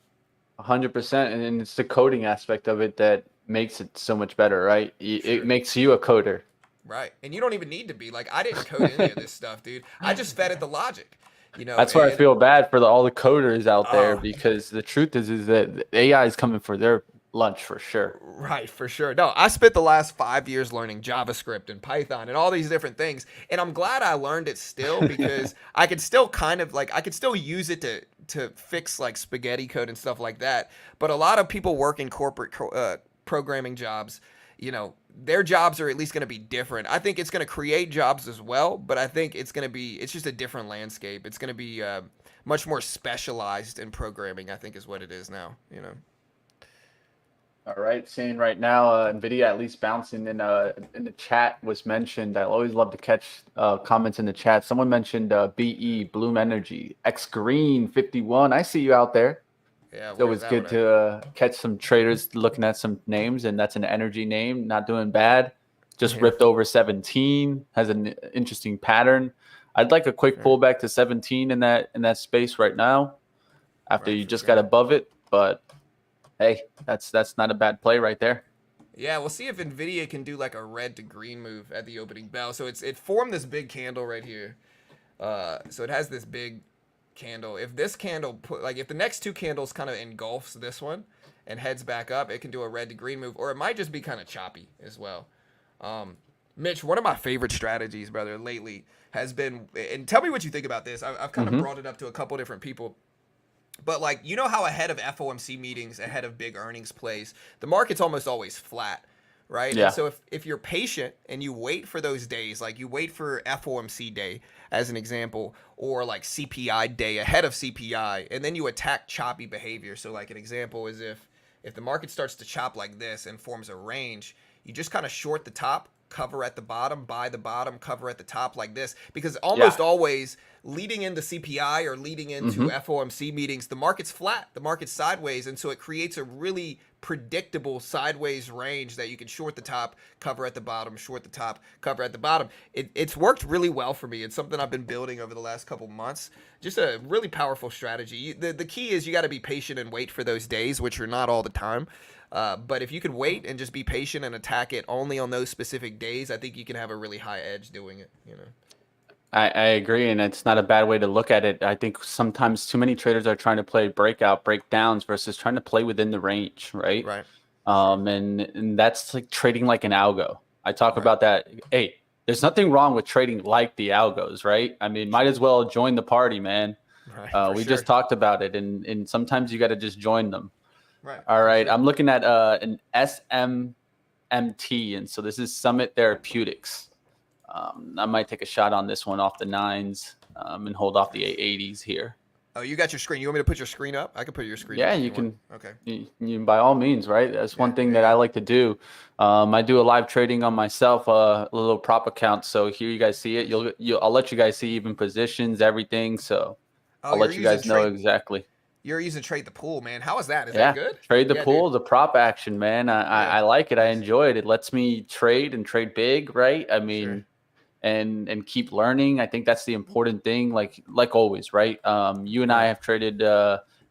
100%, and it's the coding aspect of it that makes it so much better, right? It makes you a coder. Right. And you don't even need to be. Like, I didn't code any of this stuff, dude. I just fed it the logic. You know, That's why I feel bad for all the coders out there, because the truth is that AI is coming for their lunch for sure. Right, for sure. No, I spent the last 5 years learning JavaScript and Python and all these different things, and I'm glad I learned it still, because I could still kind of like, I could still use it to fix like spaghetti code and stuff like that. But a lot of people work in corporate programming jobs, you know, their jobs are at least going to be different. I think it's going to create jobs as well, but I think it's just a different landscape. It's going to be much more specialized in programming, I think, is what it is now, you know. All right, seeing right now, NVIDIA at least bouncing in the chat was mentioned. I always love to catch comments in the chat. Someone mentioned BE, Bloom Energy, X Green 51. I see you out there. Yeah, it's always good to catch some traders looking at some names, and that's an energy name, not doing bad. Just ripped over 17, has an interesting pattern. I'd like a quick pullback to 17 in that space right now, after you just got above it. But hey, that's not a bad play right there. Yeah, we'll see if NVIDIA can do like a red to green move at the opening bell. So it formed this big candle right here. So it has this big candle. If this candle if the next two candles kind of engulfs this one and heads back up, it can do a red to green move, or it might just be kind of choppy as well. Mitch, one of my favorite strategies, brother, lately has been, and tell me what you think about this. I've kind of brought it up to a couple different people. But like, you know how ahead of FOMC meetings, ahead of big earnings plays, the market's almost always flat, right? Yeah. And so if you're patient and you wait for those days, like you wait for FOMC day as an example, or like CPI day ahead of CPI, and then you attack choppy behavior. So like an example is if the market starts to chop like this and forms a range, you just kind of short the top, cover at the bottom, buy the bottom, cover at the top like this, because almost always leading into CPI or leading into FOMC meetings, the market's flat, the market's sideways, and so it creates a really predictable sideways range that you can short the top, cover at the bottom, short the top, cover at the bottom. It's worked really well for me. It's something I've been building over the last couple months. Just a really powerful strategy. The key is you got to be patient and wait for those days, which are not all the time. But if you could wait and just be patient and attack it only on those specific days, I think you can have a really high edge doing it, you know. I agree, and it's not a bad way to look at it. I think sometimes too many traders are trying to play breakdowns versus trying to play within the range, right? Right. And that's like trading like an algo. I talk about that. Hey, there's nothing wrong with trading like the algos, right? I mean, might as well join the party, man. Right, we just talked about it, and sometimes you got to just join them. Right. All right, I'm looking at an SMMT, and so this is Summit Therapeutics. I might take a shot on this one off the 9s and hold off the 80s here. Oh, you got your screen. You want me to put your screen up? I can put your screen up. Yeah, you can. Okay. You by all means, right? That's one thing that I like to do. I do a live trading on myself, a little prop account. So here you guys see it. I'll let you guys see even positions, everything. So I'll let you guys know exactly. You're using Trade the Pool, man. How is that? Is that good? Trade the Pool, the prop action, man. I like it. I enjoy it. It lets me trade and trade big, right? I mean, and keep learning. I think that's the important thing. Like always, right? You and I have traded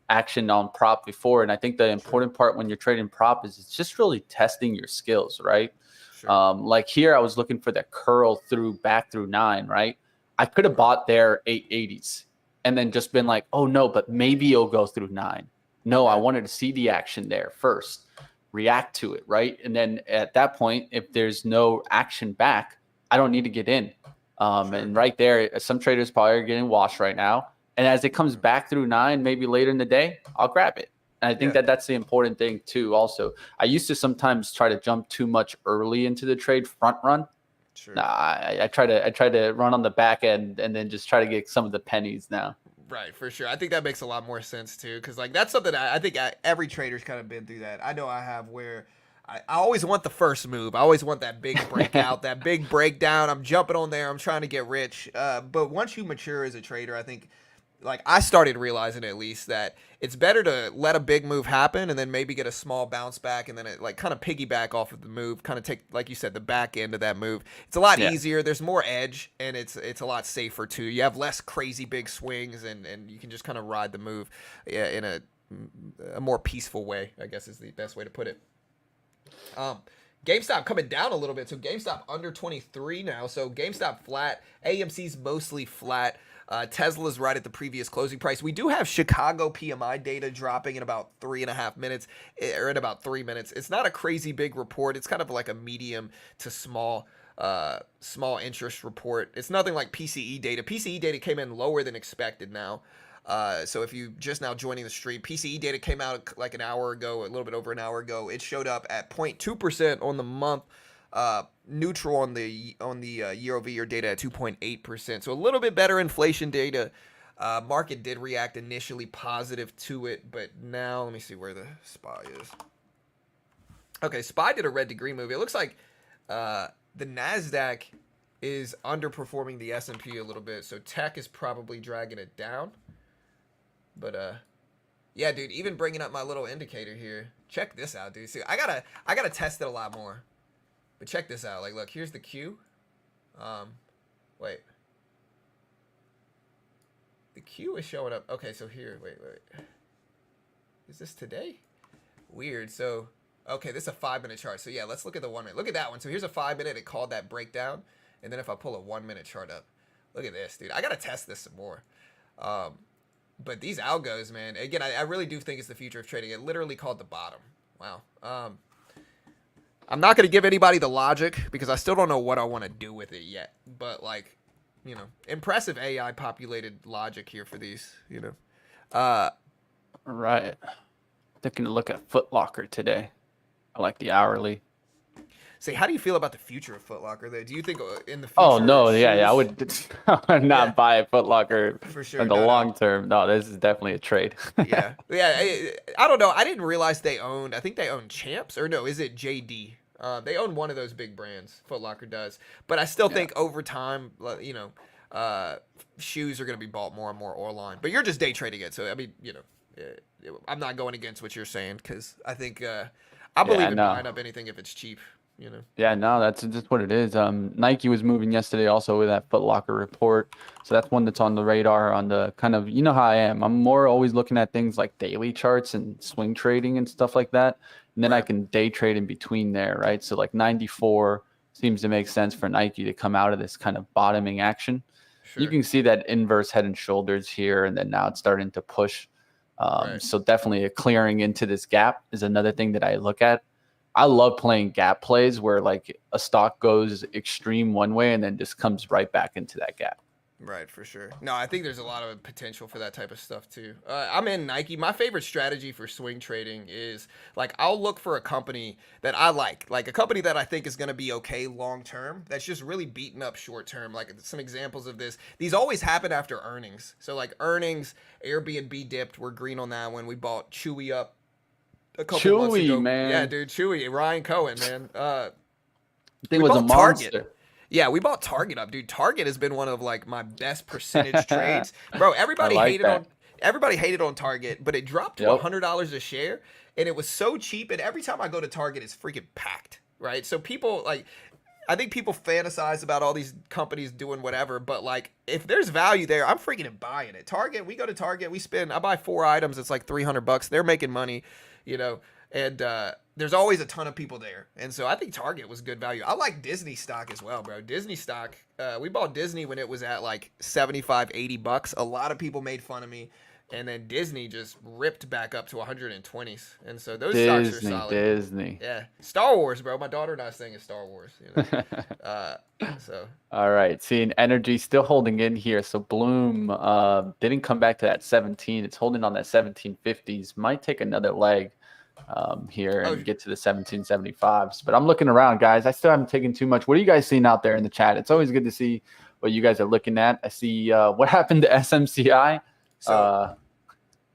action on prop before, and I think the important part when you're trading prop is it's just really testing your skills, right? Like here, I was looking for that curl back through 9, right? I could have bought their 880s. And then just been like, oh no, but maybe it'll go through 9. No, I wanted to see the action there first, react to it, right? And then at that point, if there's no action back, I don't need to get in. And right there, some traders probably are getting washed right now. And as it comes back through 9, maybe later in the day, I'll grab it. And I think Yeah, that's the important thing too. Also, I used to sometimes try to jump too much early into the trade, front run. Nah, sure. I try to run on the back end and then just try to get some of the pennies now. Right, for sure. I think that makes a lot more sense too, because like that's something I think every trader's kind of been through that. I know I have where I always want the first move. I always want that big breakout, that big breakdown. I'm jumping on there. I'm trying to get rich. But once you mature as a trader, I think like I started realizing at least that it's better to let a big move happen and then maybe get a small bounce back and then it like kind of piggyback off of the move, kind of take like you said the back end of that move. It's a lot Yeah. easier. There's more edge and it's a lot safer too. You have less crazy big swings and you can just kind of ride the move in a more peaceful way, I guess is the best way to put it. Um, GameStop coming down a little bit. So GameStop under 23 now. So GameStop flat. AMC's mostly flat. Tesla's right at the previous closing price. We do have Chicago PMI data dropping in about 3.5 minutes, or in about 3 minutes. It's not a crazy big report. It's kind of like a medium to small interest report. It's nothing like PCE data. PCE data came in lower than expected now. So if you just now joining the stream, PCE data came out like an hour ago, a little bit over an hour ago. It showed up at 0.2% on the month, neutral on the year-over-year data at 2.8%. So a little bit better inflation data. Market did react initially positive to it, but now let me see where the SPY is. Okay, SPY did a red to green move. It looks like the Nasdaq is underperforming the S&P a little bit, so tech is probably dragging it down. But yeah, dude, even bringing up my little indicator here. Check this out, dude. See, I gotta test it a lot more. But check this out. Like, look, here's the Q. Wait. The Q is showing up. Okay, so here, wait. Is this today? Weird. So, okay, this is a 5-minute chart. So yeah, let's look at the 1 minute. Look at that one. So here's a 5-minute. It called that breakdown. And then if I pull a 1 minute chart up, look at this, dude. I gotta test this some more. But these algos, man, again, I really do think it's the future of trading. It literally called the bottom. Wow. I'm not going to give anybody the logic because I still don't know what I want to do with it yet. But, like, impressive AI populated logic here for these, Right. Taking a look at Foot Locker today. I like the hourly. Say, how do you feel about the future of Foot Locker, though? Do you think in the future? Oh no, yeah, I shoes- would not Yeah. buy a Foot Locker For sure. in the No. long term. No, this is definitely a trade. Yeah. I don't know. I didn't realize they owned. I think they own Champs, or no? Is it JD? They own one of those big brands. Foot Locker does, but I still think over time, shoes are going to be bought more and more online. But you're just day trading it, so I mean, I'm not going against what you're saying because I think I believe in buying up anything if it's cheap. Yeah, no, that's just what it is. Nike was moving yesterday also with that Foot Locker report. So that's one that's on the radar on the kind of, you know how I am. I'm more always looking at things like daily charts and swing trading and stuff like that. And then I can day trade in between there, right? So like 94 seems to make sense for Nike to come out of this kind of bottoming action. Sure. You can see that inverse head and shoulders here, and then now it's starting to push. So definitely a clearing into this gap is another thing that I look at. I love playing gap plays where like a stock goes extreme one way and then just comes right back into that gap. Right, for sure. No, I think there's a lot of potential for that type of stuff too. I'm in Nike. My favorite strategy for swing trading is like I'll look for a company that I like a company that I think is going to be okay long term. That's just really beaten up short term. Like some examples of this. These always happen after earnings. So like earnings, Airbnb dipped. We're green on that one. We bought Chewy up a couple months ago. Man. Yeah, dude, Chewy, Ryan Cohen, man. I think it was a monster. Target. Yeah, we bought Target up, dude. Target has been one of like my best percentage trades, bro. Everybody hated on Target, but it dropped to $100 a share, and it was so cheap. And every time I go to Target, it's freaking packed, right? So people like, I think people fantasize about all these companies doing whatever, but like if there's value there, I'm freaking buying it. Target, we go to Target, I buy 4 items, it's like $300. They're making money, and there's always a ton of people there. And so I think Target was good value. I like Disney stock as well, bro. Disney stock, we bought Disney when it was at like $75, $80. A lot of people made fun of me And then Disney just ripped back up to 120s. And so those stocks are solid. Disney. Yeah. Star Wars, bro. My daughter and I saying it's Star Wars. You know? So. All right. Seeing energy still holding in here. So Bloom didn't come back to that 17. It's holding on that 1750s. Might take another leg here and get to the 1775s. But I'm looking around, guys. I still haven't taken too much. What are you guys seeing out there in the chat? It's always good to see what you guys are looking at. I see what happened to SMCI. So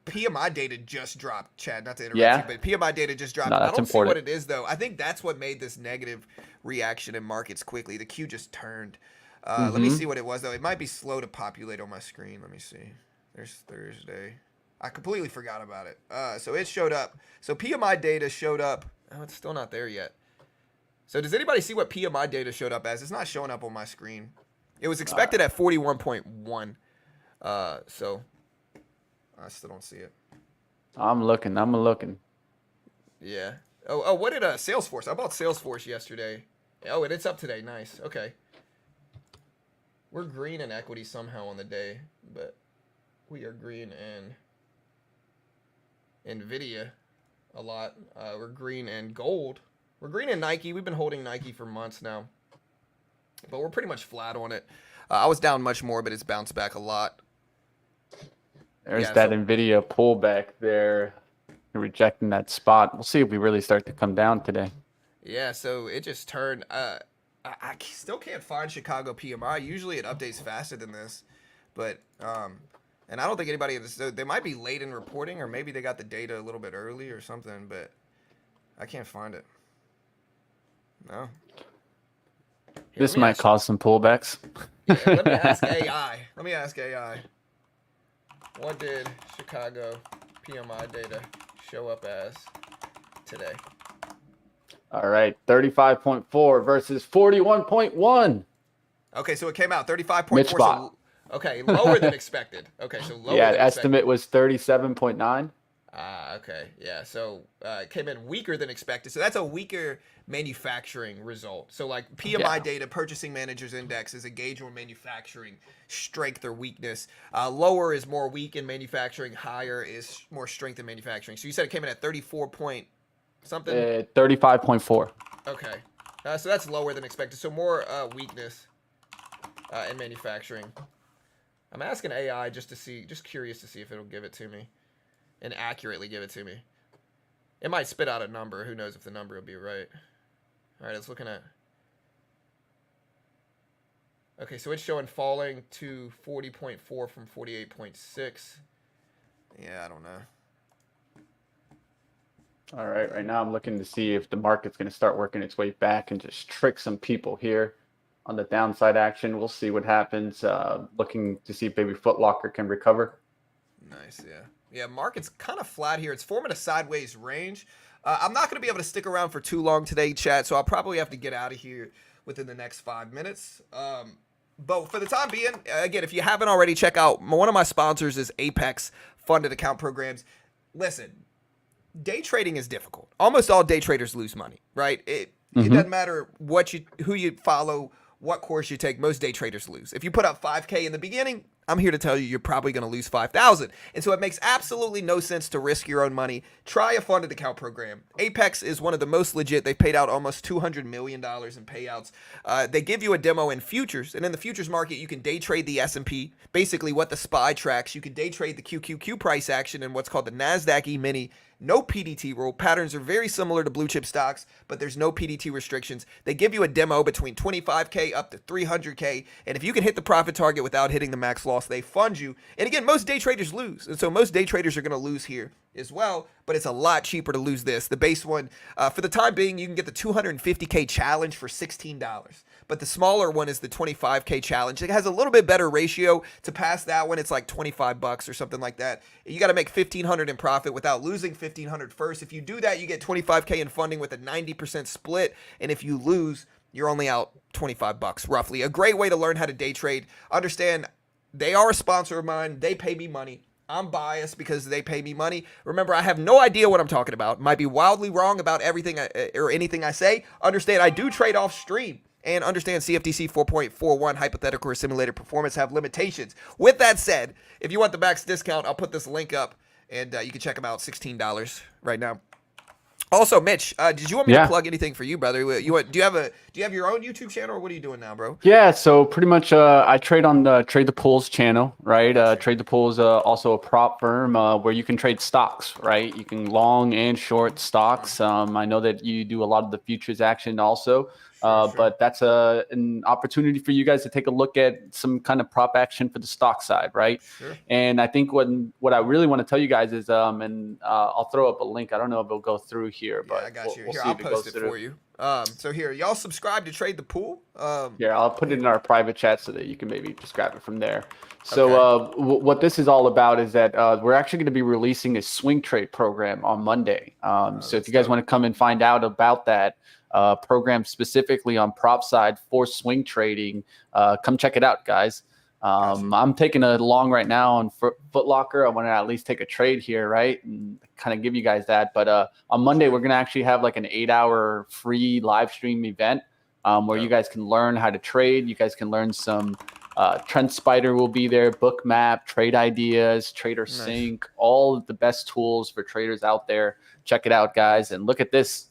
PMI data just dropped, Chad, not to interrupt you, but PMI data just dropped. No, I don't see what it is, though. I think that's what made this negative reaction in markets quickly. The Q just turned. Let me see what it was, though. It might be slow to populate on my screen. Let me see. There's Thursday. I completely forgot about it. So it showed up. So PMI data showed up. Oh, it's still not there yet. So does anybody see what PMI data showed up as? It's not showing up on my screen. It was expected at 41.1. So I still don't see it. I'm looking. Yeah. Oh, what did Salesforce? I bought Salesforce yesterday. Oh, and it's up today. Nice. Okay. We're green in equity somehow on the day, but we are green in Nvidia a lot. We're green in gold. We're green in Nike. We've been holding Nike for months now, but we're pretty much flat on it. I was down much more, but it's bounced back a lot. There's Nvidia pullback there, rejecting that spot. We'll see if we really start to come down today. Yeah, so it just turned. I still can't find Chicago PMI. Usually it updates faster than this, but and I don't think anybody. They might be late in reporting, or maybe they got the data a little bit early or something, but I can't find it. No. This might cause some pullbacks. Yeah, let me ask AI. What did Chicago PMI data show up as today? All right, 35.4 versus 41.1. Okay, so it came out 35.4. Mitch bot. Okay, lower than expected. Okay, so lower. Yeah, than estimate was 37.9. Okay. Yeah, so it came in weaker than expected. So that's a weaker manufacturing result. So like PMI data, Purchasing Managers Index, is a gauge on manufacturing strength or weakness. Lower is more weak in manufacturing. Higher is more strength in manufacturing. So you said it came in at 34 point something? 35.4. Okay. So that's lower than expected. So more weakness in manufacturing. I'm asking AI just curious to see if it'll give it to me. And accurately give it to me. It might spit out a number. Who knows if the number will be right. All right, it's looking at. Okay, so it's showing falling to 40.4 from 48.6. Yeah, I don't know. All right now I'm looking to see if the market's going to start working its way back and just trick some people here on the downside action. We'll see what happens. Looking to see if maybe Foot Locker can recover. Nice, yeah. Yeah, market's kind of flat here. It's forming a sideways range. I'm not going to be able to stick around for too long today, chat, so I'll probably have to get out of here within the next 5 minutes. But for the time being, again, if you haven't already, check out one of my sponsors is Apex Funded Account Programs. Listen, day trading is difficult. Almost all day traders lose money, right? It doesn't matter who you follow, what course you take. Most day traders lose. If you put up 5K in the beginning, I'm here to tell you you're probably going to lose 5,000. And so it makes absolutely no sense to risk your own money. Try a funded account program. Apex is one of the most legit. They've paid out almost $200 million in payouts. They give you a demo in futures. And in the futures market, you can day trade the S&P, basically what the SPY tracks. You can day trade the QQQ price action and what's called the NASDAQ E-mini. No PDT rule. Patterns are very similar to blue chip stocks, but there's no PDT restrictions. They give you a demo between 25K up to 300K. And if you can hit the profit target without hitting the max loss, they fund you. And again, most day traders lose. And so most day traders are going to lose here as well, but it's a lot cheaper to lose this. The base one, for the time being, you can get the 250K challenge for $16. But the smaller one is the 25K challenge. It has a little bit better ratio. To pass that one, it's like $25 or something like that. You got to make $1,500 in profit without losing $1,500 first. If you do that, you get 25K in funding with a 90% split. And if you lose, you're only out $25 roughly. A great way to learn how to day trade. Understand, they are a sponsor of mine. They pay me money. I'm biased because they pay me money. Remember, I have no idea what I'm talking about. Might be wildly wrong about everything or anything I say. Understand, I do trade off stream. and understand CFTC 4.41 hypothetical or simulated performance have limitations. With that said, if you want the max discount, I'll put this link up, and you can check them out. $16 right now. Also, Mitch, did you want me to plug anything for you, brother? Do you have your own YouTube channel, or what are you doing now, bro? Yeah, so pretty much I trade on the Trade the Pools channel, right? Trade the Pools also a prop firm where you can trade stocks, right? You can long and short stocks. I know that you do a lot of the futures action also. But that's an opportunity for you guys to take a look at some kind of prop action for the stock side, right? Sure. And I think what I really want to tell you guys is, and I'll throw up a link. I don't know if it'll go through here, but I got you. We'll Here, see I'll if it post goes it through. for you. So here, y'all subscribe to Trade the Pool. Here, I'll put it in our private chat so that you can maybe just grab it from there. So what this is all about is that we're actually going to be releasing a swing trade program on Monday. So if you guys want to come and find out about that, program specifically on prop side for swing trading, come check it out, guys. I'm taking a long right now on Foot Locker. I want to at least take a trade here, right, and kind of give you guys that. But on Monday, we're going to actually have like an 8-hour free live stream event where you guys can learn how to trade. You guys can learn some Trend Spider will be there, Bookmap, trade ideas, Trader Sync, all of the best tools for traders out there. Check it out, guys. And look at this.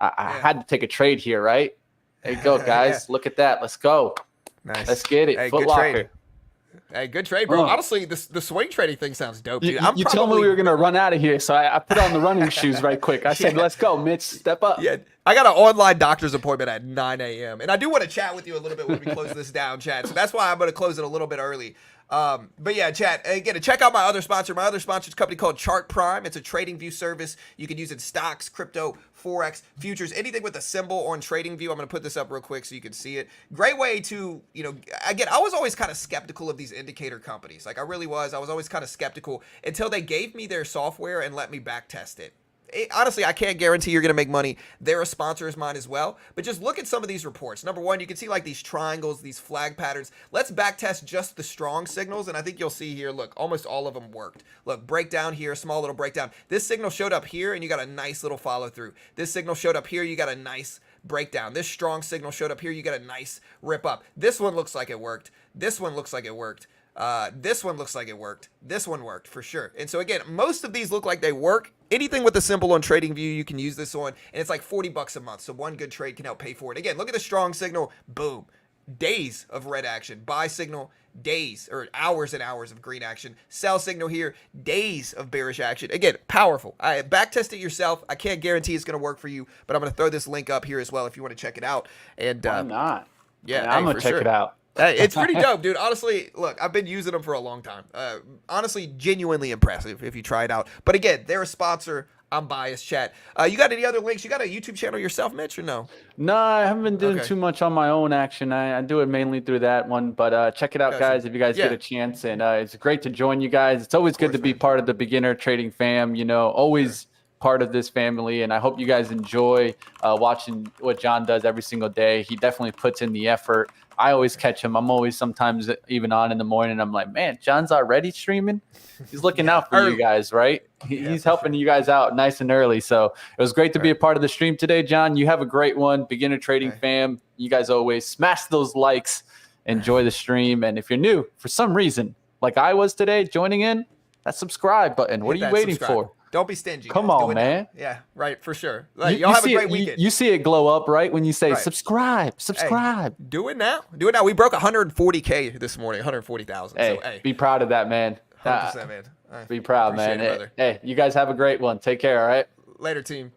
I had to take a trade here, right? There you go, guys. Look at that. Let's go. Nice. Let's get it. Hey, Foot good Locker. trade. Hey, good trade, bro. Honestly, the swing trading thing sounds dope, dude. You told me we were going to run out of here, so I put on the running shoes right quick. I said, let's go, Mitch. Step up. Yeah, I got an online doctor's appointment at 9 a.m. And I do want to chat with you a little bit when we close this down, chat. So that's why I'm going to close it a little bit early. But yeah, chat, again, check out my other sponsor. My other sponsor is a company called Chart Prime. It's a trading view service. You can use it in stocks, crypto, Forex, futures, anything with a symbol on trading view. I'm going to put this up real quick so you can see it. Great way to, again, I was always kind of skeptical of these indicator companies. Like I really was. I was always kind of skeptical until they gave me their software and let me back test it. Honestly, I can't guarantee you're going to make money. They're a sponsor of mine as well. But just look at some of these reports. Number one, you can see like these triangles, these flag patterns. Let's back test just the strong signals. And I think you'll see here, look, almost all of them worked. Look, breakdown here, small little breakdown. This signal showed up here and you got a nice little follow through. This signal showed up here, you got a nice breakdown. This strong signal showed up here, you got a nice rip up. This one looks like it worked. This one looks like it worked. This one looks like it worked. This one worked for sure. And so again, most of these look like they work. Anything with a symbol on TradingView, you can use this on, and it's like $40 a month. So one good trade can help pay for it. Again, look at the strong signal. Boom. Days of red action. Buy signal, days or hours and hours of green action. Sell signal here, days of bearish action. Again, powerful. I back test it yourself. I can't guarantee it's going to work for you, but I'm going to throw this link up here as well if you want to check it out. And why not? Yeah, I'm gonna check it out. It's pretty dope, dude. Honestly, look, I've been using them for a long time. Honestly, genuinely impressive if you try it out. But again, they're a sponsor. I'm biased, chat. You got any other links? You got a YouTube channel yourself, Mitch, or no? No, I haven't been doing too much on my own action. I do it mainly through that one. But check it out, guys, if you guys get a chance. And it's great to join you guys. It's always good to be part of the beginner trading fam. Always part of this family. And I hope you guys enjoy watching what John does every single day. He definitely puts in the effort. I always catch him. I'm always sometimes even on in the morning. I'm like, man, John's already streaming. He's looking out for you guys, right? He's helping you guys out nice and early. So it was great to be a part of the stream today, John. You have a great one. Beginner trading fam. You guys always smash those likes. Enjoy the stream. And if you're new for some reason, like I was today, joining in, that subscribe button. What are you waiting for? Don't be stingy. Come on, man. Yeah, right, for sure. Y'all have a great weekend. You see it glow up, right? When you say subscribe. Hey, do it now. Do it now. We broke 140K this morning, 140,000. Hey, so, be proud of that, man. 100%, man. Be proud, man. It, hey, you guys have a great one. Take care, all right? Later, team.